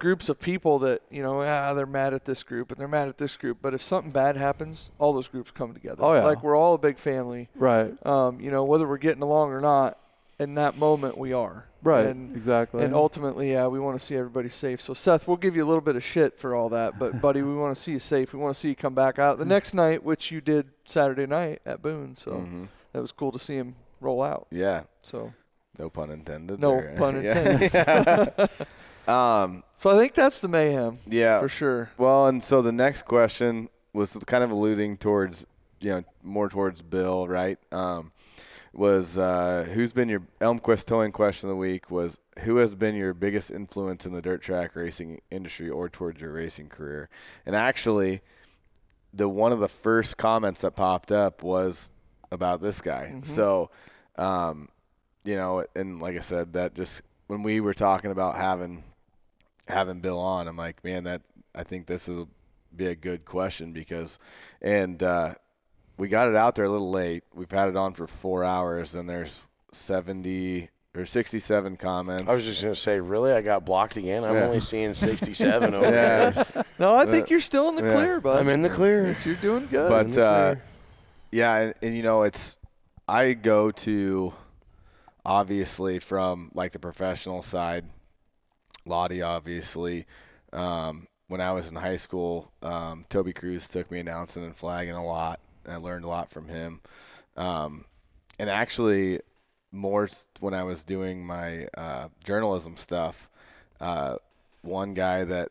groups of people that they're mad at this group and they're mad at this group, but if something bad happens, all those groups come together. Oh, yeah. Like, we're all a big family. right, Whether we're getting along or not, in that moment we are. right, And, exactly. and ultimately, we want to see everybody safe. So, Seth, we'll give you a little bit of shit for all that, but buddy, we want to see you safe. We want to see you come back out the next night, which you did Saturday night at Boone. So that was cool to see him roll out. Yeah. So No pun intended. no there. pun Yeah. intended. So I think that's the mayhem. Yeah. For sure. Well, and so the next question was kind of alluding towards, more towards Bill, right? Was who's been your Elmquist towing question of the week was, who has been your biggest influence in the dirt track racing industry or towards your racing career? And actually, one of the first comments that popped up was about this guy. Mm-hmm. So, and like I said, that just when we were talking about having Bill on, I'm like, man, I think this will be a good question because, we got it out there a little late. We've had it on for 4 hours, and there's 70 or 67 comments. I was just going to say, really? I got blocked again? I'm only seeing 67 over there. No, I think you're still in the clear, bud. I'm in the clear. You're doing good. But, and it's I go to, obviously, from, like, the professional side, Lottie, obviously. When I was in high school, Toby Cruz took me announcing and flagging a lot. I learned a lot from him. And actually, more when I was doing my journalism stuff, one guy that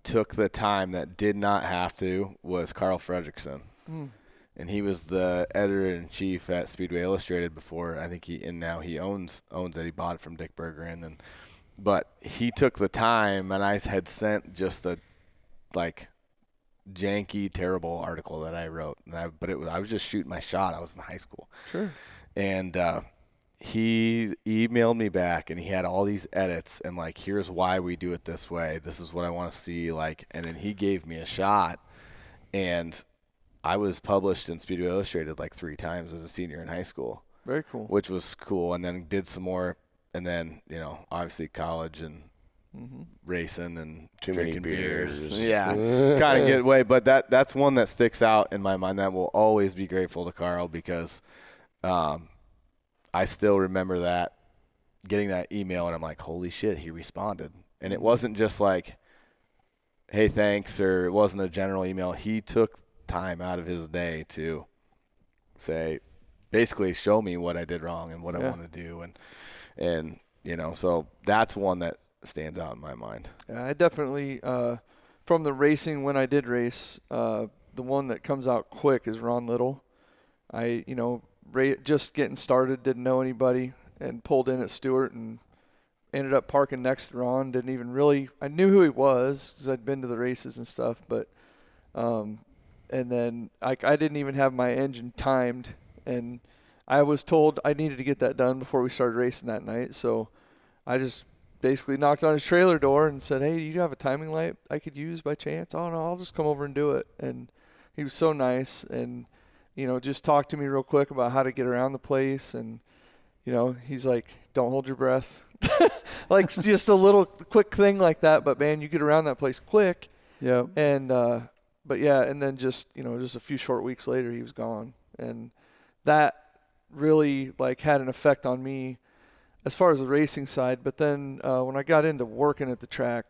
took the time that did not have to was Carl Fredrickson. And he was the editor-in-chief at Speedway Illustrated before. I think now he owns it. He bought it from Dick Bergeron. But he took the time, and I had sent just a, janky, terrible article that I wrote. I was just shooting my shot. I was in high school. Sure. And he emailed me back, and he had all these edits, and here's why we do it this way. This is what I want to see. And then he gave me a shot, and I was published in Speedway Illustrated 3 times as a senior in high school. Very cool. Which was cool. And then did some more, and then obviously college and racing and Too many drinking beers. Yeah, kind of get away. But that's one that sticks out in my mind that will always be grateful to Carl because I still remember that, getting that email, and I'm like, holy shit, he responded. And it wasn't just like, hey, thanks, or it wasn't a general email. He took time out of his day to say, basically show me what I did wrong and what I want to do. And you know, so that's one that stands out in my mind. Yeah, I definitely, from the racing when I did race, the one that comes out quick is Ron Little. I, you know, just getting started, didn't know anybody, and pulled in at Stewart and ended up parking next to Ron. Didn't even really, I knew who he was because I'd been to the races and stuff, but, and then I didn't even have my engine timed, and I was told I needed to get that done before we started racing that night, so I just basically knocked on his trailer door and said, hey, do you have a timing light I could use by chance? Oh, no, I'll just come over and do it. And he was so nice and, you know, just talked to me real quick about how to get around the place. And, you know, he's like, don't hold your breath. Like just a little quick thing like that. But, man, you get around that place quick. Yeah. And, but, yeah, and then just, you know, just a few short weeks later, he was gone. And that really, like, had an effect on me as far as the racing side. But then when I got into working at the track,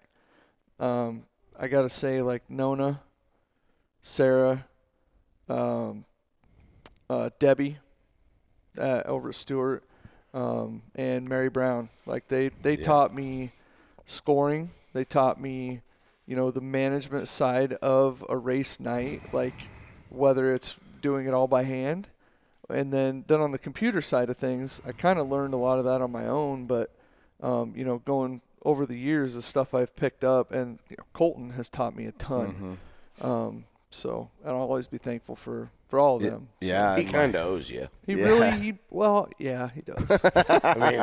I got to say, like, Nona, Sarah, Debbie over at Stewart, and Mary Brown, like they taught me scoring. They taught me, you know, the management side of a race night, like whether it's doing it all by hand. And then on the computer side of things, I kind of learned a lot of that on my own. But, you know, going over the years, the stuff I've picked up, and you know, Colton has taught me a ton. So I'll always be thankful for all of them. Yeah. He kind of owes you. He really, well, yeah, he does. I mean,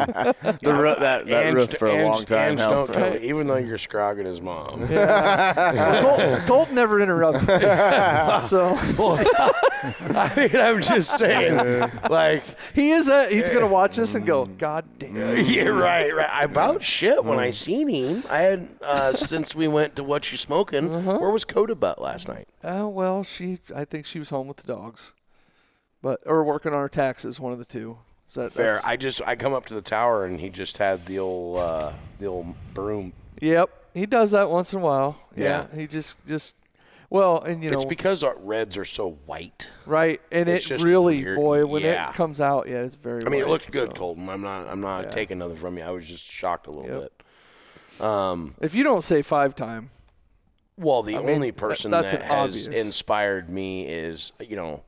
that roof for a long time. Don't come, even though you're scrogging his mom. Yeah. Colton never interrupted me. So, I mean, I'm just saying, like he's going to watch this and go, God damn. Yeah, right. About shit when I seen him. I had since we went to What You Smoking. Where was Coda Butt last night? Well, I think she was home with the dogs, or working on her taxes, one of the two. Fair. I come up to the tower and he just had the old broom. Yep, he does that once in a while. Yeah, he just well, and you know, it's because our reds are so white, right? And it's it just really, weird. boy, when it comes out, it's very. I mean, white, it looked good, so. Colton. I'm not taking nothing from you. I was just shocked a little bit. If you don't say 5-time. Well, the only person that has obvious. inspired me is, you know,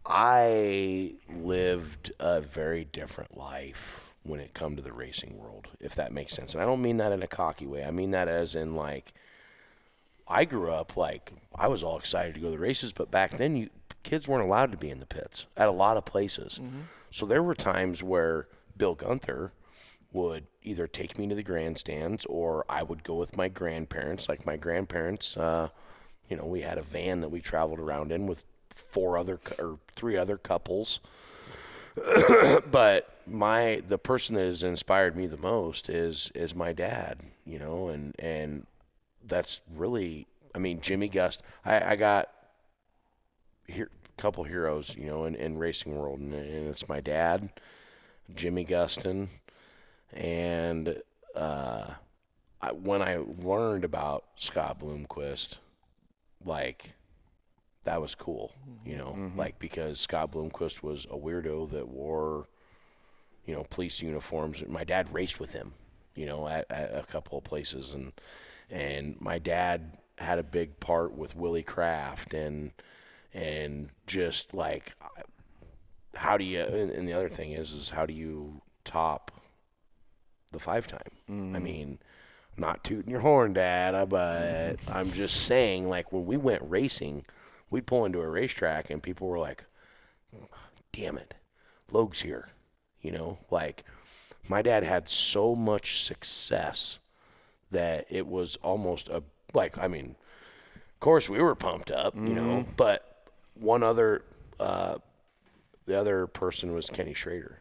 I lived a very different life when it come to the racing world, if that makes sense. And I don't mean that in a cocky way. I mean that as in, like, I grew up, like, I was all excited to go to the races, but back then kids weren't allowed to be in the pits at a lot of places. So there were times where Bill Gunther would either take me to the grandstands or I would go with my grandparents. Like my grandparents, you know, we had a van that we traveled around in with 3 other couples. But the person that has inspired me the most is my dad, you know, and that's really, I mean, Jimmy Gust. I got a couple heroes, you know, in racing world, and it's my dad, Jimmy Guston. And when I learned about Scott Bloomquist, like, that was cool, you know, like, because Scott Bloomquist was a weirdo that wore, you know, police uniforms. My dad raced with him, you know, at a couple of places. And my dad had a big part with Willie Kraft and just, like, how do you, and the other thing is how do you top the 5-time? I mean, not tooting your horn, Dad, but I'm just saying, like, when we went racing, we'd pull into a racetrack and people were like, damn it, Logue's here. You know, like, my dad had so much success that it was almost I mean, of course we were pumped up, you know, but the other person was Kenny Schrader.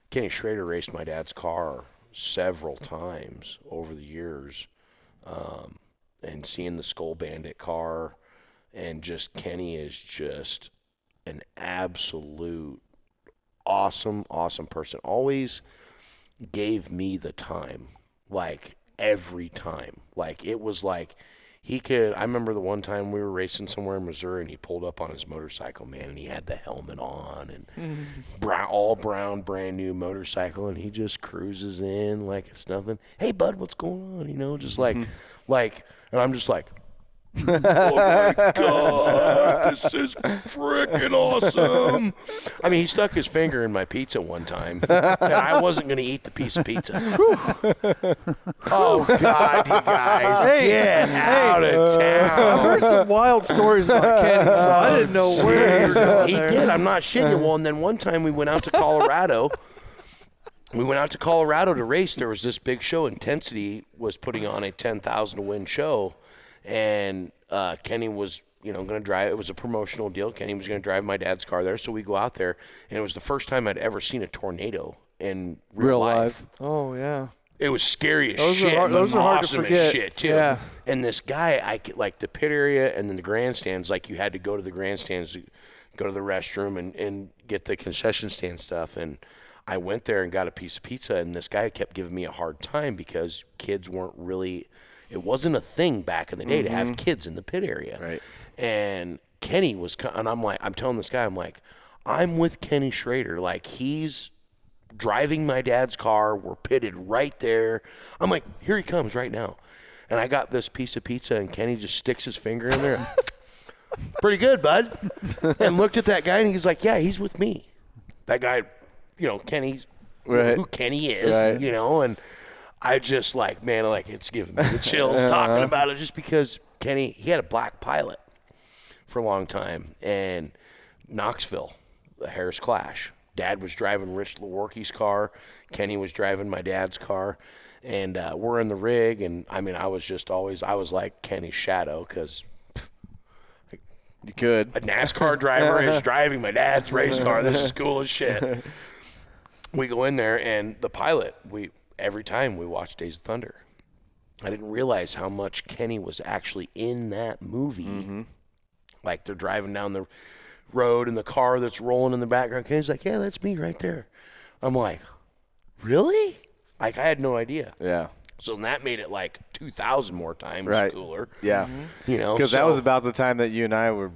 Kenny Schrader raced my dad's car several times over the years, and seeing the Skull Bandit car, and just Kenny is just an absolute awesome person. Always gave me the time, like every time. Like it was like I remember the one time we were racing somewhere in Missouri and he pulled up on his motorcycle, man, and he had the helmet on and all brown, brand new motorcycle, and he just cruises in like it's nothing. Hey, bud, what's going on? You know, just like, and I'm just like, oh my God, this is freaking awesome. I mean, he stuck his finger in my pizza one time, and I wasn't going to eat the piece of pizza. Oh, God, you guys, get out of town. I've heard some wild stories about Kenny, so I didn't know where he was going He there. did. I'm not shitting you. Well, and then one time we went out to Colorado. To race. There was this big show. Intensity was putting on a 10,000 to win show. And Kenny was, going to drive. It was a promotional deal. Kenny was going to drive my dad's car there. So we go out there, and it was the first time I'd ever seen a tornado in real life. Oh, yeah. It was scary as Those shit. are hard to awesome forget. as shit, too. Yeah. And this guy, like the pit area and then the grandstands, like you had to go to the grandstands, to go to the restroom and get the concession stand stuff. And I went there and got a piece of pizza, and this guy kept giving me a hard time because kids weren't really – it wasn't a thing back in the day to have kids in the pit area. Right. And Kenny was – and I'm telling this guy, I'm like, I'm with Kenny Schrader. Like, he's driving my dad's car. We're pitted right there. I'm like, here he comes right now. And I got this piece of pizza, and Kenny just sticks his finger in there. Pretty good, bud. And looked at that guy, and he's like, yeah, he's with me. That guy – Kenny's who Kenny is, right. And I just it's giving me the chills talking about it just because Kenny, he had a black Pilot for a long time, and Knoxville, the Harris Clash. Dad was driving Rich Leworky's car. Kenny was driving my dad's car, and we're in the rig, and I was like Kenny's shadow because you could. A NASCAR driver is driving my dad's race car. This is cool as shit. We go in there, and the Pilot, every time we watch Days of Thunder, I didn't realize how much Kenny was actually in that movie. Mm-hmm. Like, they're driving down the road, and the car that's rolling in the background, Kenny's like, yeah, that's me right there. I'm like, really? Like, I had no idea. Yeah. So that made it like 2,000 more times cooler. Yeah. Because that was about the time that you and I were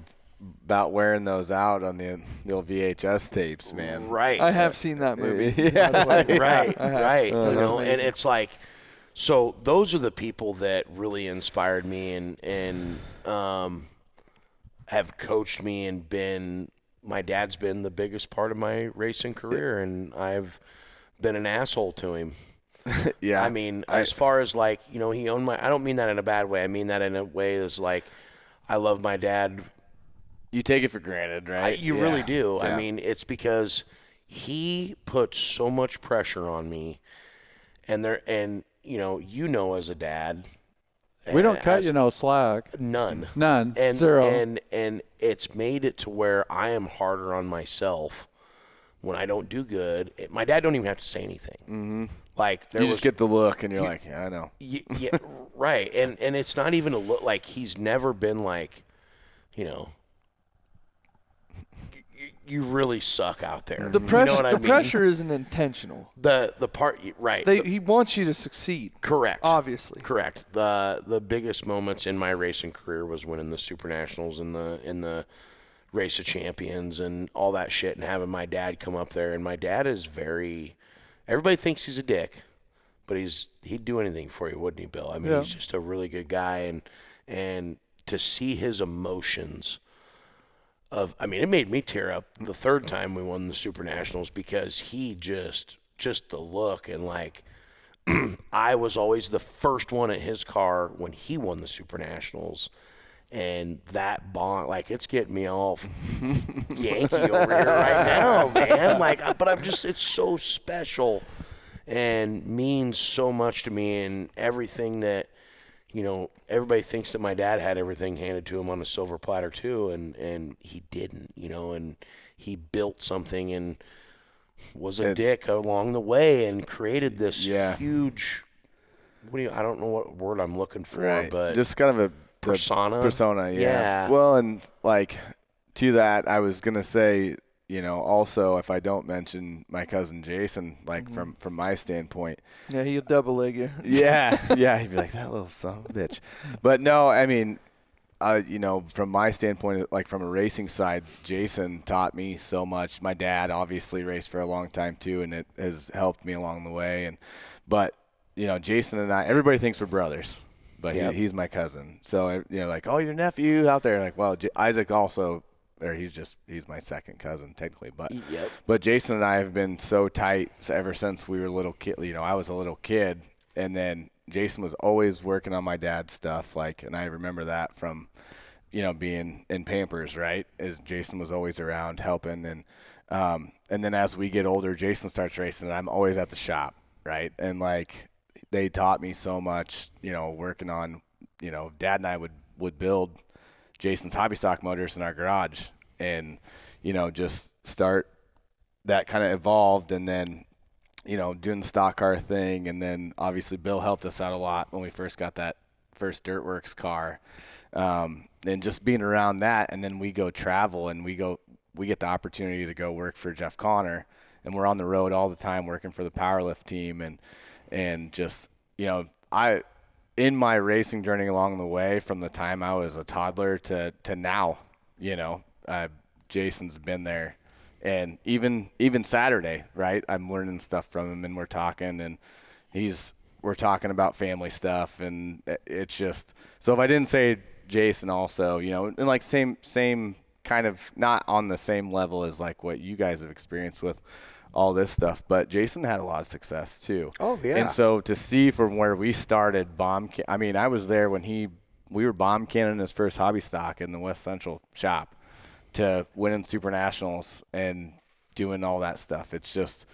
about wearing those out on the old VHS tapes, man. Right. I have seen that movie. Right. Oh, and it's like, so those are the people that really inspired me and have coached me and my dad's been the biggest part of my racing career, and I've been an asshole to him. Yeah. I mean, as far as like, he owned I don't mean that in a bad way. I mean that in a way that's like, I love my dad. You take it for granted, right? You really do. Yeah. I mean, it's because he put so much pressure on me, and as a dad, we don't cut you no slack. None. And zero. And it's made it to where I am harder on myself when I don't do good. My dad don't even have to say anything. Mm-hmm. Like you just get the look, and you're like, yeah, I know. Yeah, right. And it's not even a look. Like, he's never been like, you really suck out there. The pressure isn't intentional. The part, right. He wants you to succeed. Correct. Obviously. Correct. The biggest moments in my racing career was winning the Super Nationals in the Race of Champions and all that shit, and having my dad come up there. And my dad is everybody thinks he's a dick, but he'd do anything for you, wouldn't he, Bill? I mean, he's just a really good guy, and to see his emotions it made me tear up the third time we won the Super Nationals, because he just the look, and like I was always the first one at his car when he won the Super Nationals, and that bond, like, it's getting me all Yankee over here right now, man. Like, but it's so special and means so much to me, and everything that, everybody thinks that my dad had everything handed to him on a silver platter too, and he didn't, and he built something, and was a dick along the way and created this huge. I don't know what word I'm looking for, but just kind of a persona. Yeah. Well, and like to that, I was gonna say, also if I don't mention my cousin Jason, like from my standpoint. Yeah, he'll double leg you. Yeah, he'd be like, that little son of a bitch. But no, I mean, from my standpoint, like from a racing side, Jason taught me so much. My dad obviously raced for a long time too, and it has helped me along the way. But Jason and I, everybody thinks we're brothers, but he's my cousin. So like, oh, your nephew out there, like, well, Isaac also, or he's my second cousin technically, but Jason and I have been so tight ever since we were little kid. I was a little kid, and then Jason was always working on my dad's stuff, and I remember that from, being in Pampers, right? As Jason was always around helping, and then as we get older, Jason starts racing, and I'm always at the shop, right? And like, they taught me so much, working on, Dad and I would build Jason's hobby stock motors in our garage, and just start that kind of evolved, and then doing the stock car thing, and then obviously Bill helped us out a lot when we first got that first Dirtworks car, and just being around that, and then we go travel, and we get the opportunity to go work for Jeff Connor, and we're on the road all the time working for the Powerlift team, and just in my racing journey along the way, from the time I was a toddler to now, Jason's been there. And even Saturday, right, I'm learning stuff from him, and we're talking, and we're talking about family stuff, and it's just, so if I didn't say Jason also, and like same kind of, not on the same level as like what you guys have experienced with all this stuff, but Jason had a lot of success too. Oh yeah. And so to see from where we started I was there when we were bomb canning his first hobby stock in the West Central shop, to winning Super Nationals and doing all that stuff. It's just,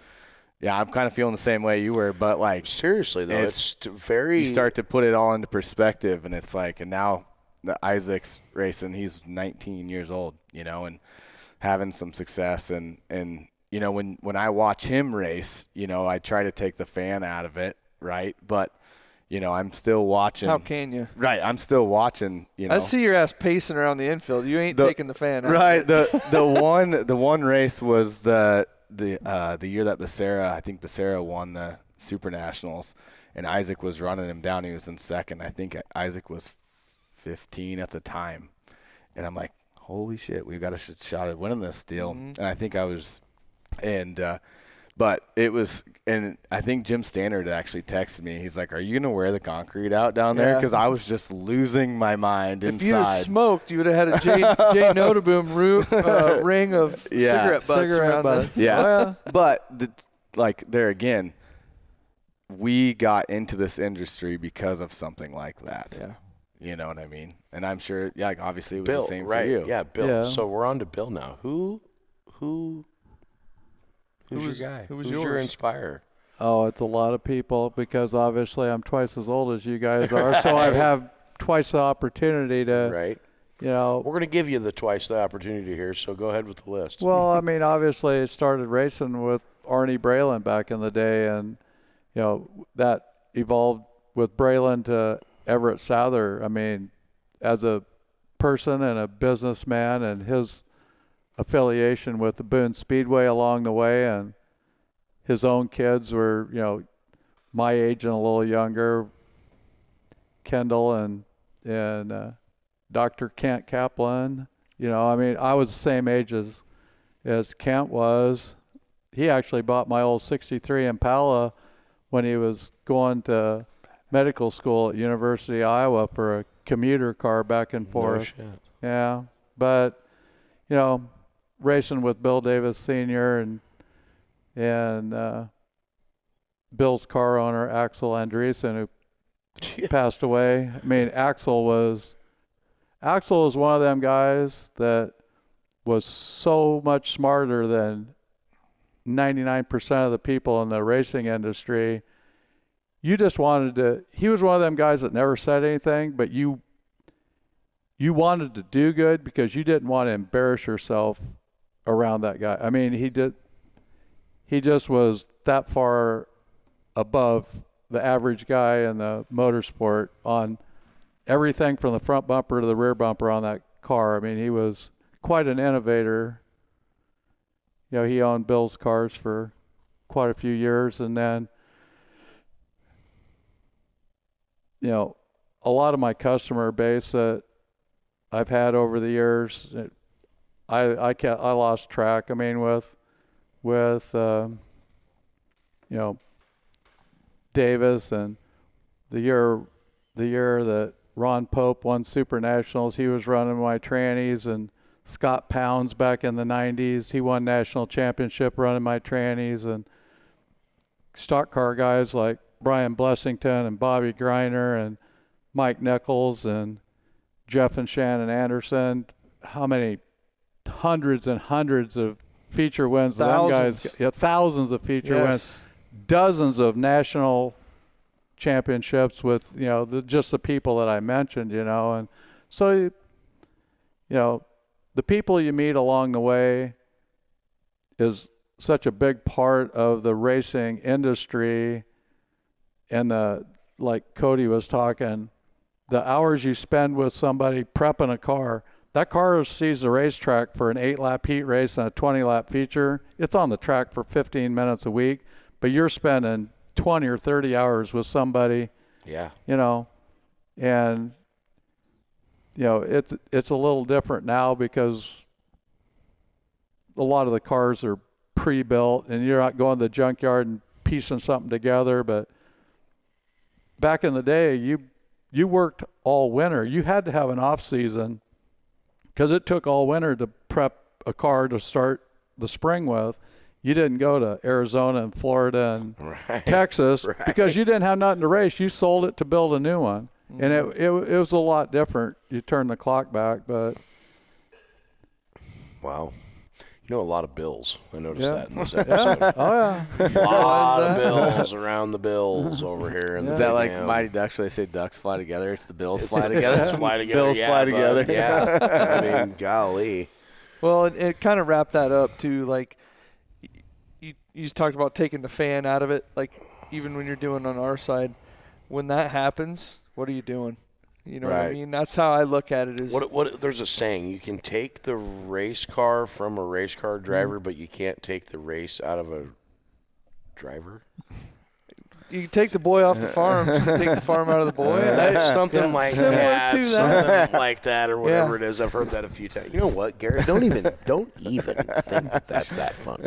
I'm kind of feeling the same way you were, but like, seriously though, it's very, you start to put it all into perspective, and it's like, and now Isaac's racing, he's 19 years old, and having some success, and when I watch him race, I try to take the fan out of it, right? But I'm still watching. How can you? Right, I'm still watching. I see your ass pacing around the infield. You ain't taking the fan out. Right. The one race was the year that I think Bashure won the Super Nationals, and Isaac was running him down. He was in second. I think Isaac was 15 at the time, and I'm like, holy shit, we've got a shot at winning this deal. And I think I was, but it was, and I think Jim Stannard actually texted me. He's like, are you going to wear the concrete out down there? Because I was just losing my mind inside. If you'd have smoked, you would have had a Jay Notaboom ring of cigarette butts around butts. Yeah. But, there again, we got into this industry because of something like that. Yeah. You know what I mean? And I'm sure, obviously it was Bill, the same right? for you. Yeah, Bill. Yeah. So we're on to Bill now. Who's your guy? Who's your yours? inspirer? Oh, it's a lot of people, because obviously I'm twice as old as you guys are, so I have twice the opportunity to, Right. We're going to give you twice the opportunity here, so go ahead with the list. Well, I mean, obviously it started racing with Arnie Braylon back in the day, and, that evolved with Braylon to Everett Souther. I mean, as a person and a businessman, and his affiliation with the Boone Speedway along the way, and his own kids were, my age and a little younger, Kendall and Dr. Kent Kaplan. I mean, I was the same age as Kent was. He actually bought my old 63 Impala when he was going to medical school at University of Iowa for a commuter car back and forth. No shit. Yeah, but racing with Bill Davis Sr. and Bill's car owner Axel Andreessen, who passed away. I mean, Axel was one of them guys that was so much smarter than 99% of the people in the racing industry. You just wanted to, he was one of them guys that never said anything, but you wanted to do good because you didn't want to embarrass yourself around that guy. I mean, he just was that far above the average guy in the motorsport on everything from the front bumper to the rear bumper on that car. I mean, he was quite an innovator. You know, he owned Bill's cars for quite a few years, and then, you know, a lot of my customer base that I've had over the years, I lost track. I mean, with you know, Davis, and the year that Ron Pope won Super Nationals, he was running my trannies, and Scott Pounds back in the 90s, he won national championship running my trannies, and stock car guys like Brian Blessington and Bobby Griner and Mike Nichols and Jeff and Shannon Anderson. How many hundreds and hundreds of feature wins? Thousands. Them guys, yeah, thousands of feature Yes. wins, dozens of national championships with, you know, just the people that I mentioned, you know. And so, you know, the people you meet along the way is such a big part of the racing industry. And like Cody was talking, the hours you spend with somebody prepping a car, that car sees the racetrack for an 8-lap heat race and a 20-lap feature. It's on the track for 15 minutes a week, but you're spending 20 or 30 hours with somebody. Yeah. You know, and you know, it's a little different now because a lot of the cars are pre-built and you're not going to the junkyard and piecing something together. But back in the day, you worked all winter. You had to have an off season because it took all winter to prep a car to start the spring with. You didn't go to Arizona and Florida and Texas because you didn't have nothing to race. You sold it to build a new one. Mm-hmm. And it was a lot different. You turn the clock back, but. Wow. You know a lot of bills. I noticed Yeah. that in this episode. Oh, yeah. A lot of bills around the bills over here. In Is the that like Mayhem. Mighty Ducks where they say ducks fly together? It's the bills fly together. Fly together. Bills yeah, fly bud. together. Yeah. I mean, golly. Well, it kind of wrapped that up too. Like you talked about taking the fan out of it. Like even when you're doing on our side, when that happens, what are you doing? You know what I Right. mean? That's how I look at it. Is What? There's a saying: you can take the race car from a race car driver, but you can't take the race out of a driver. you can take the boy off the farm, you can take the farm out of the boy. That's something like Similar that. to that. Something like that, or whatever Yeah. it is. I've heard that a few times. You know what, Garrett? Don't even think that that's that fun.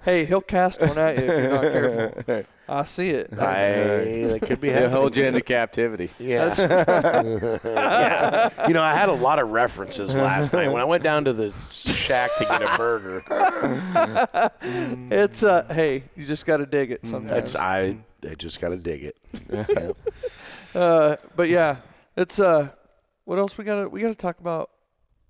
Hey, he'll cast one at you if you're not careful. I see it. That could be They happening. hold you into captivity. Yeah. Yeah. You know, I had a lot of references last night when I went down to the shack to get a burger. It's hey, you just got to dig it sometimes. I just got to dig it. Yeah. But yeah, it's what else we got to talk about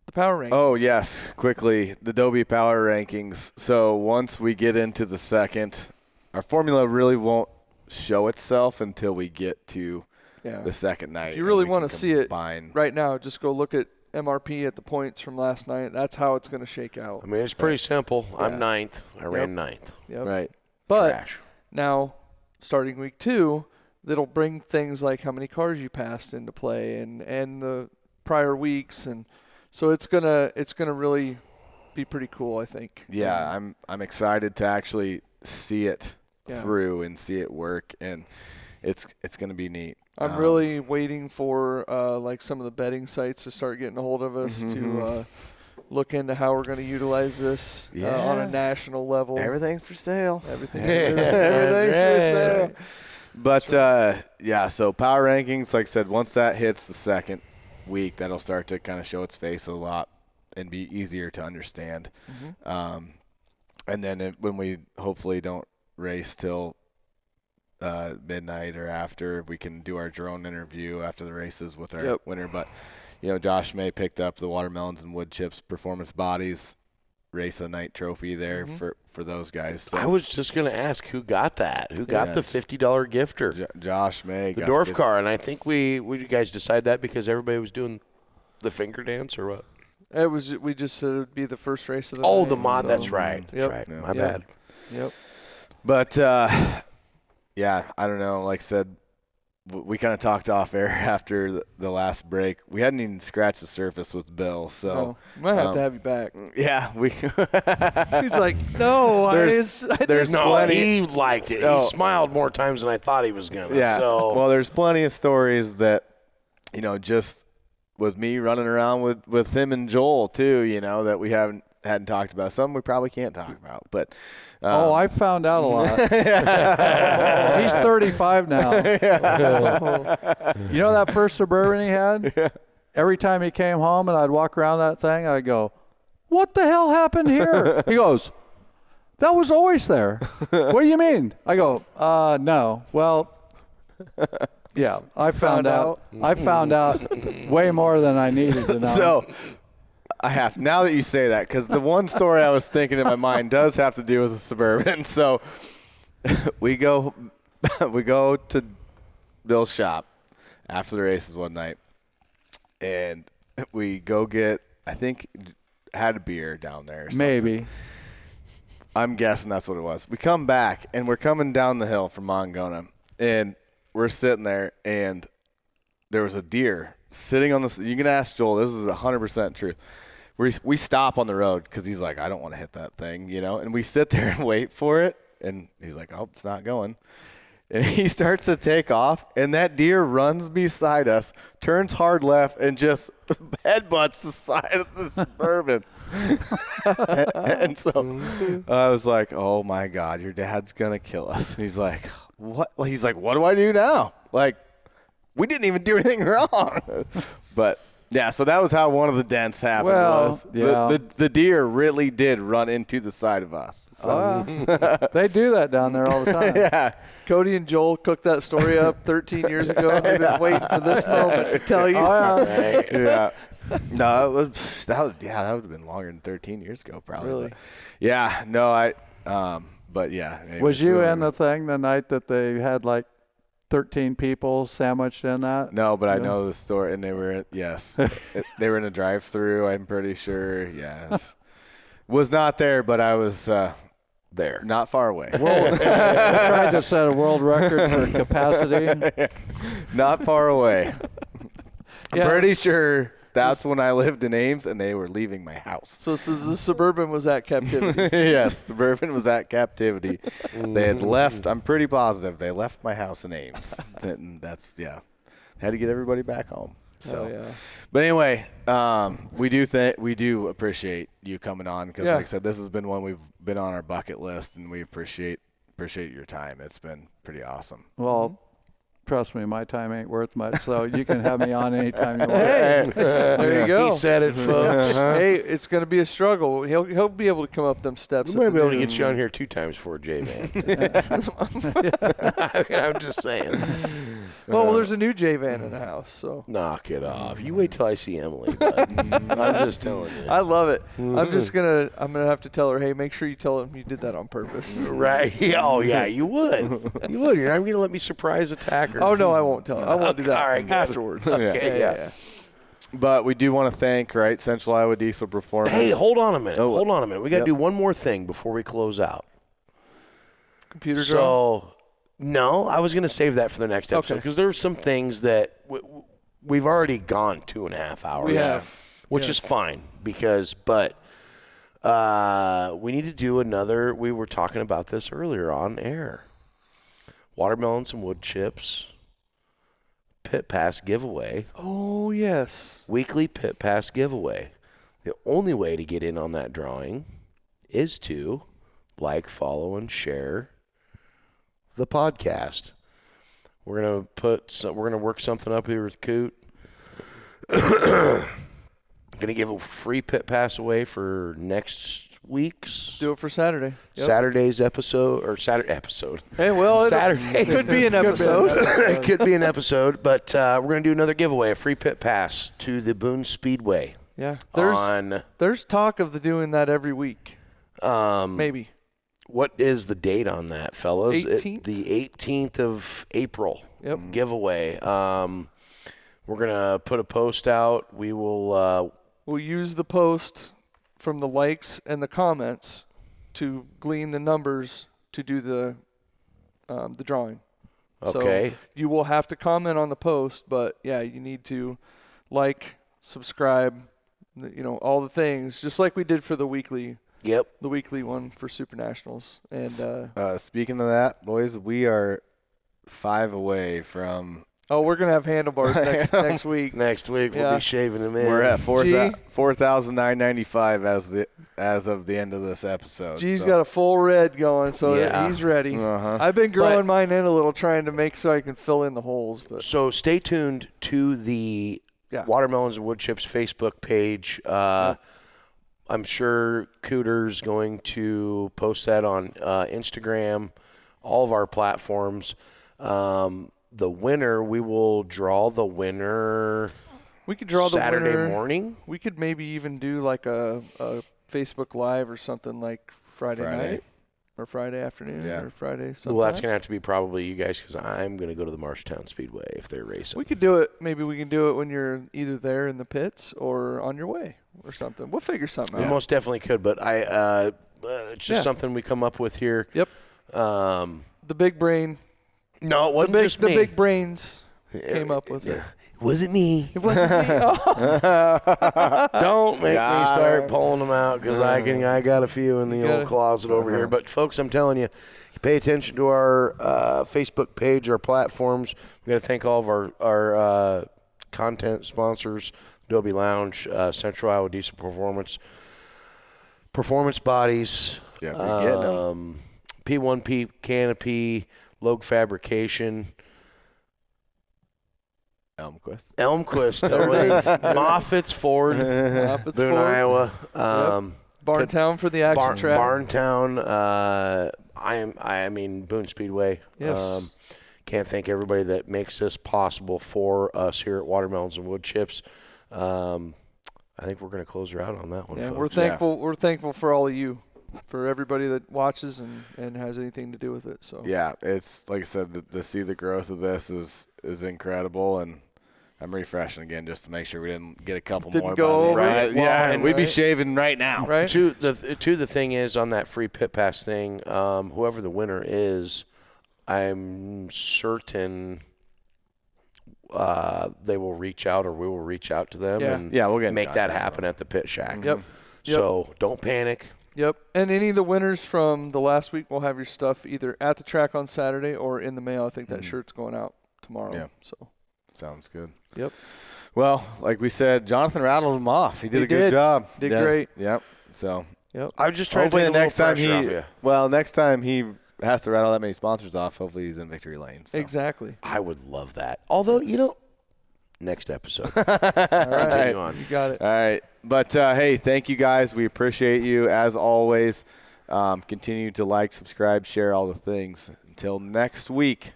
the power rankings. Oh, yes. Quickly, the Adobe Power Rankings. So once we get into the second, our formula really won't show itself until we get to Yeah. the second night. If you really and we want to can see it combine. right now, just go look at MRP at the points from last night. That's how it's going to shake out. I mean, it's pretty simple. I'm Yeah. ninth. I ran ninth. Yep. Right. But Trash. now, starting week 2, it'll bring things like how many cars you passed into play and the prior weeks, and so it's gonna really be pretty cool, I think. Yeah, I'm excited to actually see it Yeah. through and see it work, and it's going to be neat. I'm really waiting for like some of the betting sites to start getting a hold of us to look into how we're going to utilize this on a national level. Everything for sale. Everything. Everything's for right. sale. But yeah, so power rankings, like I said, once that hits the second week, that'll start to kind of show its face a lot and be easier to understand. And then when we hopefully don't race till midnight or after, we can do our drone interview after the races with our winner. But you know, Josh May picked up the Watermelons and Woodchips Performance Bodies Race of the Night trophy there for those guys. So I was just going to ask who got that. Who got the $50 gifter? Josh May The got Dwarf car, and I think we you guys decide that because everybody was doing the finger dance or what? We just said it would be the first race of the Oh, night, the mod. so- That's right. That's Yep. right. Yeah. My Yeah. bad. Yep. But, yeah, I don't know. Like I said, we kind of talked off air after the last break. We hadn't even scratched the surface with Bill. So, Oh, might have to have you back. yeah, we. He's like, no, There's No, plenty. he liked it. Oh. He smiled more times than I thought he was going to. Yeah. So. Well, there's plenty of stories that, just with me running around with him and Joel too, that we hadn't talked about. Some we probably can't talk about, but. I found out a lot. He's 35 now. You know that first Suburban he had? Yeah. Every time he came home and I'd walk around that thing, I'd go, what the hell happened here? He goes, that was always there. What do you mean? I go, no. Well, yeah, I found out. I found out way more than I needed to know. So I have, now that you say that, because the one story I was thinking in my mind does have to do with a Suburban. So we go to Bill's shop after the races one night, and we go get, I think, had a beer down there or something. Maybe. I'm guessing that's what it was. We come back, and we're coming down the hill from Moingona, and we're sitting there, and there was a deer sitting on the – you can ask Joel. This is 100% true. We stop on the road because he's like, I don't want to hit that thing, and we sit there and wait for it, and he's like, oh, it's not going. And he starts to take off, and that deer runs beside us, turns hard left, and just headbutts the side of the Suburban. And so I was like, oh, my God, your dad's going to kill us. And he's like, what? He's like, what do I do now? Like, we didn't even do anything wrong. But, yeah, so that was how one of the dents happened. Well, yeah. The deer really did run into the side of us. So. They do that down there all the time. Yeah. Cody and Joel cooked that story up 13 years ago. They've been waiting for this moment to tell you. Oh, yeah. Yeah. No, that would have been longer than 13 years ago, probably. Really? But yeah. No, but yeah. Anyways, Was you in the thing the night that they had like 13 people sandwiched in that? No, but I Yeah. know the story, and they were they were in a drive-through. I'm pretty sure. Yes. Was not there, but I was there, not far away. They tried to set a world record for capacity. Not far away. I'm Yeah. pretty sure that's when I lived in Ames, and they were leaving my house. So the Suburban was at captivity. Yes, Suburban was at captivity. They had left. I'm pretty positive they left my house in Ames. And that's had to get everybody back home. So, Oh, yeah. But anyway, we do appreciate you coming on because, Yeah. like I said, this has been one we've been on our bucket list, and we appreciate your time. It's been pretty awesome. Well, trust me, my time ain't worth much, so you can have me on anytime you want. Hey, there you go. He said it, folks. Hey, it's going to be a struggle. He'll be able to come up them steps. We might at be the able to noon. get you on here 2 times for J-Man. I'm just saying. Well, there's a new J-Van in the house, so. Knock it off. You wait till I see Emily. Bud. I'm just telling you. I love it. I'm gonna have to tell her, hey, make sure you tell him you did that on purpose. Right. Oh, yeah, you would. You would. You're not going to let me surprise attack her. Oh no, I won't tell her. I won't do that All right, good. afterwards. Okay, yeah. But we do want to thank, Central Iowa Diesel Performance. Hey, hold on a minute. Oh. Hold on a minute. We got to Yep. do one more thing before we close out. Computer drone. So, no, I was going to save that for the next episode Okay. because there are some things that we've already gone 2.5 hours. We have. Which is fine but we need to do another. We were talking about this earlier on air. Watermelons and wood chips. Pit Pass giveaway. Oh yes. Weekly Pit Pass giveaway. The only way to get in on that drawing is to like, follow, and share the podcast. We're gonna work something up here with Coot. Gonna give a free Pit Pass away for next week's Do it for Saturday. Yep. Saturday's episode or Saturday episode. Hey, well, Saturday could be an episode. It could be an episode, but we're going to do another giveaway, a free Pit Pass to the Boone Speedway. Yeah. There's talk of doing that every week. Maybe. What is the date on that, fellas? 18th? The 18th of April. Yep. Giveaway. We're going to put a post out. We will we'll use the post from the likes and the comments to glean the numbers to do the drawing. Okay. So you will have to comment on the post, but yeah, you need to like, subscribe, all the things, just like we did for the weekly. Yep. The weekly one for Super Nationals. And speaking of that, boys, we are 5 away from. Oh, we're gonna have handlebars next week. Next week we'll be shaving them in. We're at 4,995 as of the end of this episode. G's got a full red going, so he's ready. Uh-huh. I've been growing mine in a little, trying to make so I can fill in the holes. But so stay tuned to the Watermelons and Woodchips Facebook page. I'm sure Cooter's going to post that on Instagram, all of our platforms. The winner, we will draw the winner. We could draw the winner Saturday morning. We could maybe even do like a Facebook Live or something like Friday night or Friday afternoon or Friday. Well, that's going to have to be probably you guys because I'm going to go to the Marshtown Speedway if they're racing. We could do it. Maybe we can do it when you're either there in the pits or on your way or something. We'll figure something out. We most definitely could, but it's just something we come up with here. Yep. The big brain. No, it wasn't just me. The big brains came up with it. It wasn't me. It wasn't me. Oh. Don't make me start pulling them out because I got a few in the old closet over here. But folks, I'm telling you, pay attention to our Facebook page, our platforms. We got to thank all of our content sponsors: Adobe Lounge, Central Iowa Diesel Performance Bodies, P1P Canopy, Logue Fabrication. Elmquist, Moffitts Ford, Boone, Iowa. Barntown for the action track. Barntown. I mean Boone Speedway. Yes. Can't thank everybody that makes this possible for us here at Watermelons and Woodchips. I think we're going to close her out on that one. Yeah, folks. we're thankful. Yeah. We're thankful for all of you, for everybody that watches and has anything to do with it. So yeah, it's like I said, to see the growth of this is incredible, and I'm refreshing again just to make sure we didn't get a couple more. Go right? Yeah, and we'd be shaving right now. Right. The thing is on that free pit pass thing, whoever the winner is, I'm certain they will reach out or we will reach out to them and we'll get make that happen at the pit shack. Yep. So don't panic. Yep. And any of the winners from the last week will have your stuff either at the track on Saturday or in the mail. I think that shirt's going out tomorrow. Yeah. So sounds good. Yep. Well, like we said, Jonathan rattled him off. He did a good job. Did great. Yep. So I'm just trying to take the next time next time he has to rattle that many sponsors off, hopefully he's in victory lane. So. Exactly. I would love that. Although, next episode. All right. Continue on. You got it. All right. But, hey, thank you guys. We appreciate you as always. Continue to like, subscribe, share all the things. Until next week,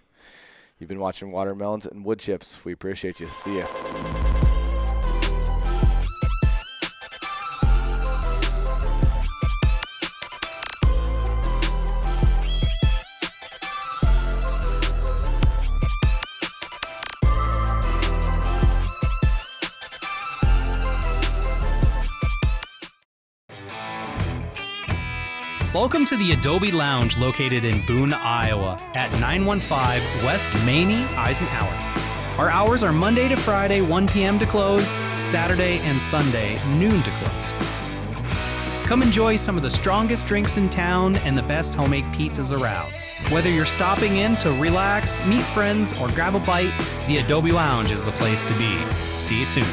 you've been watching Watermelons and Woodchips. We appreciate you. See ya. Welcome to the Adobe Lounge located in Boone, Iowa at 915 West Mamie, Eisenhower. Our hours are Monday to Friday, 1 p.m. to close, Saturday and Sunday, noon to close. Come enjoy some of the strongest drinks in town and the best homemade pizzas around. Whether you're stopping in to relax, meet friends, or grab a bite, the Adobe Lounge is the place to be. See you soon.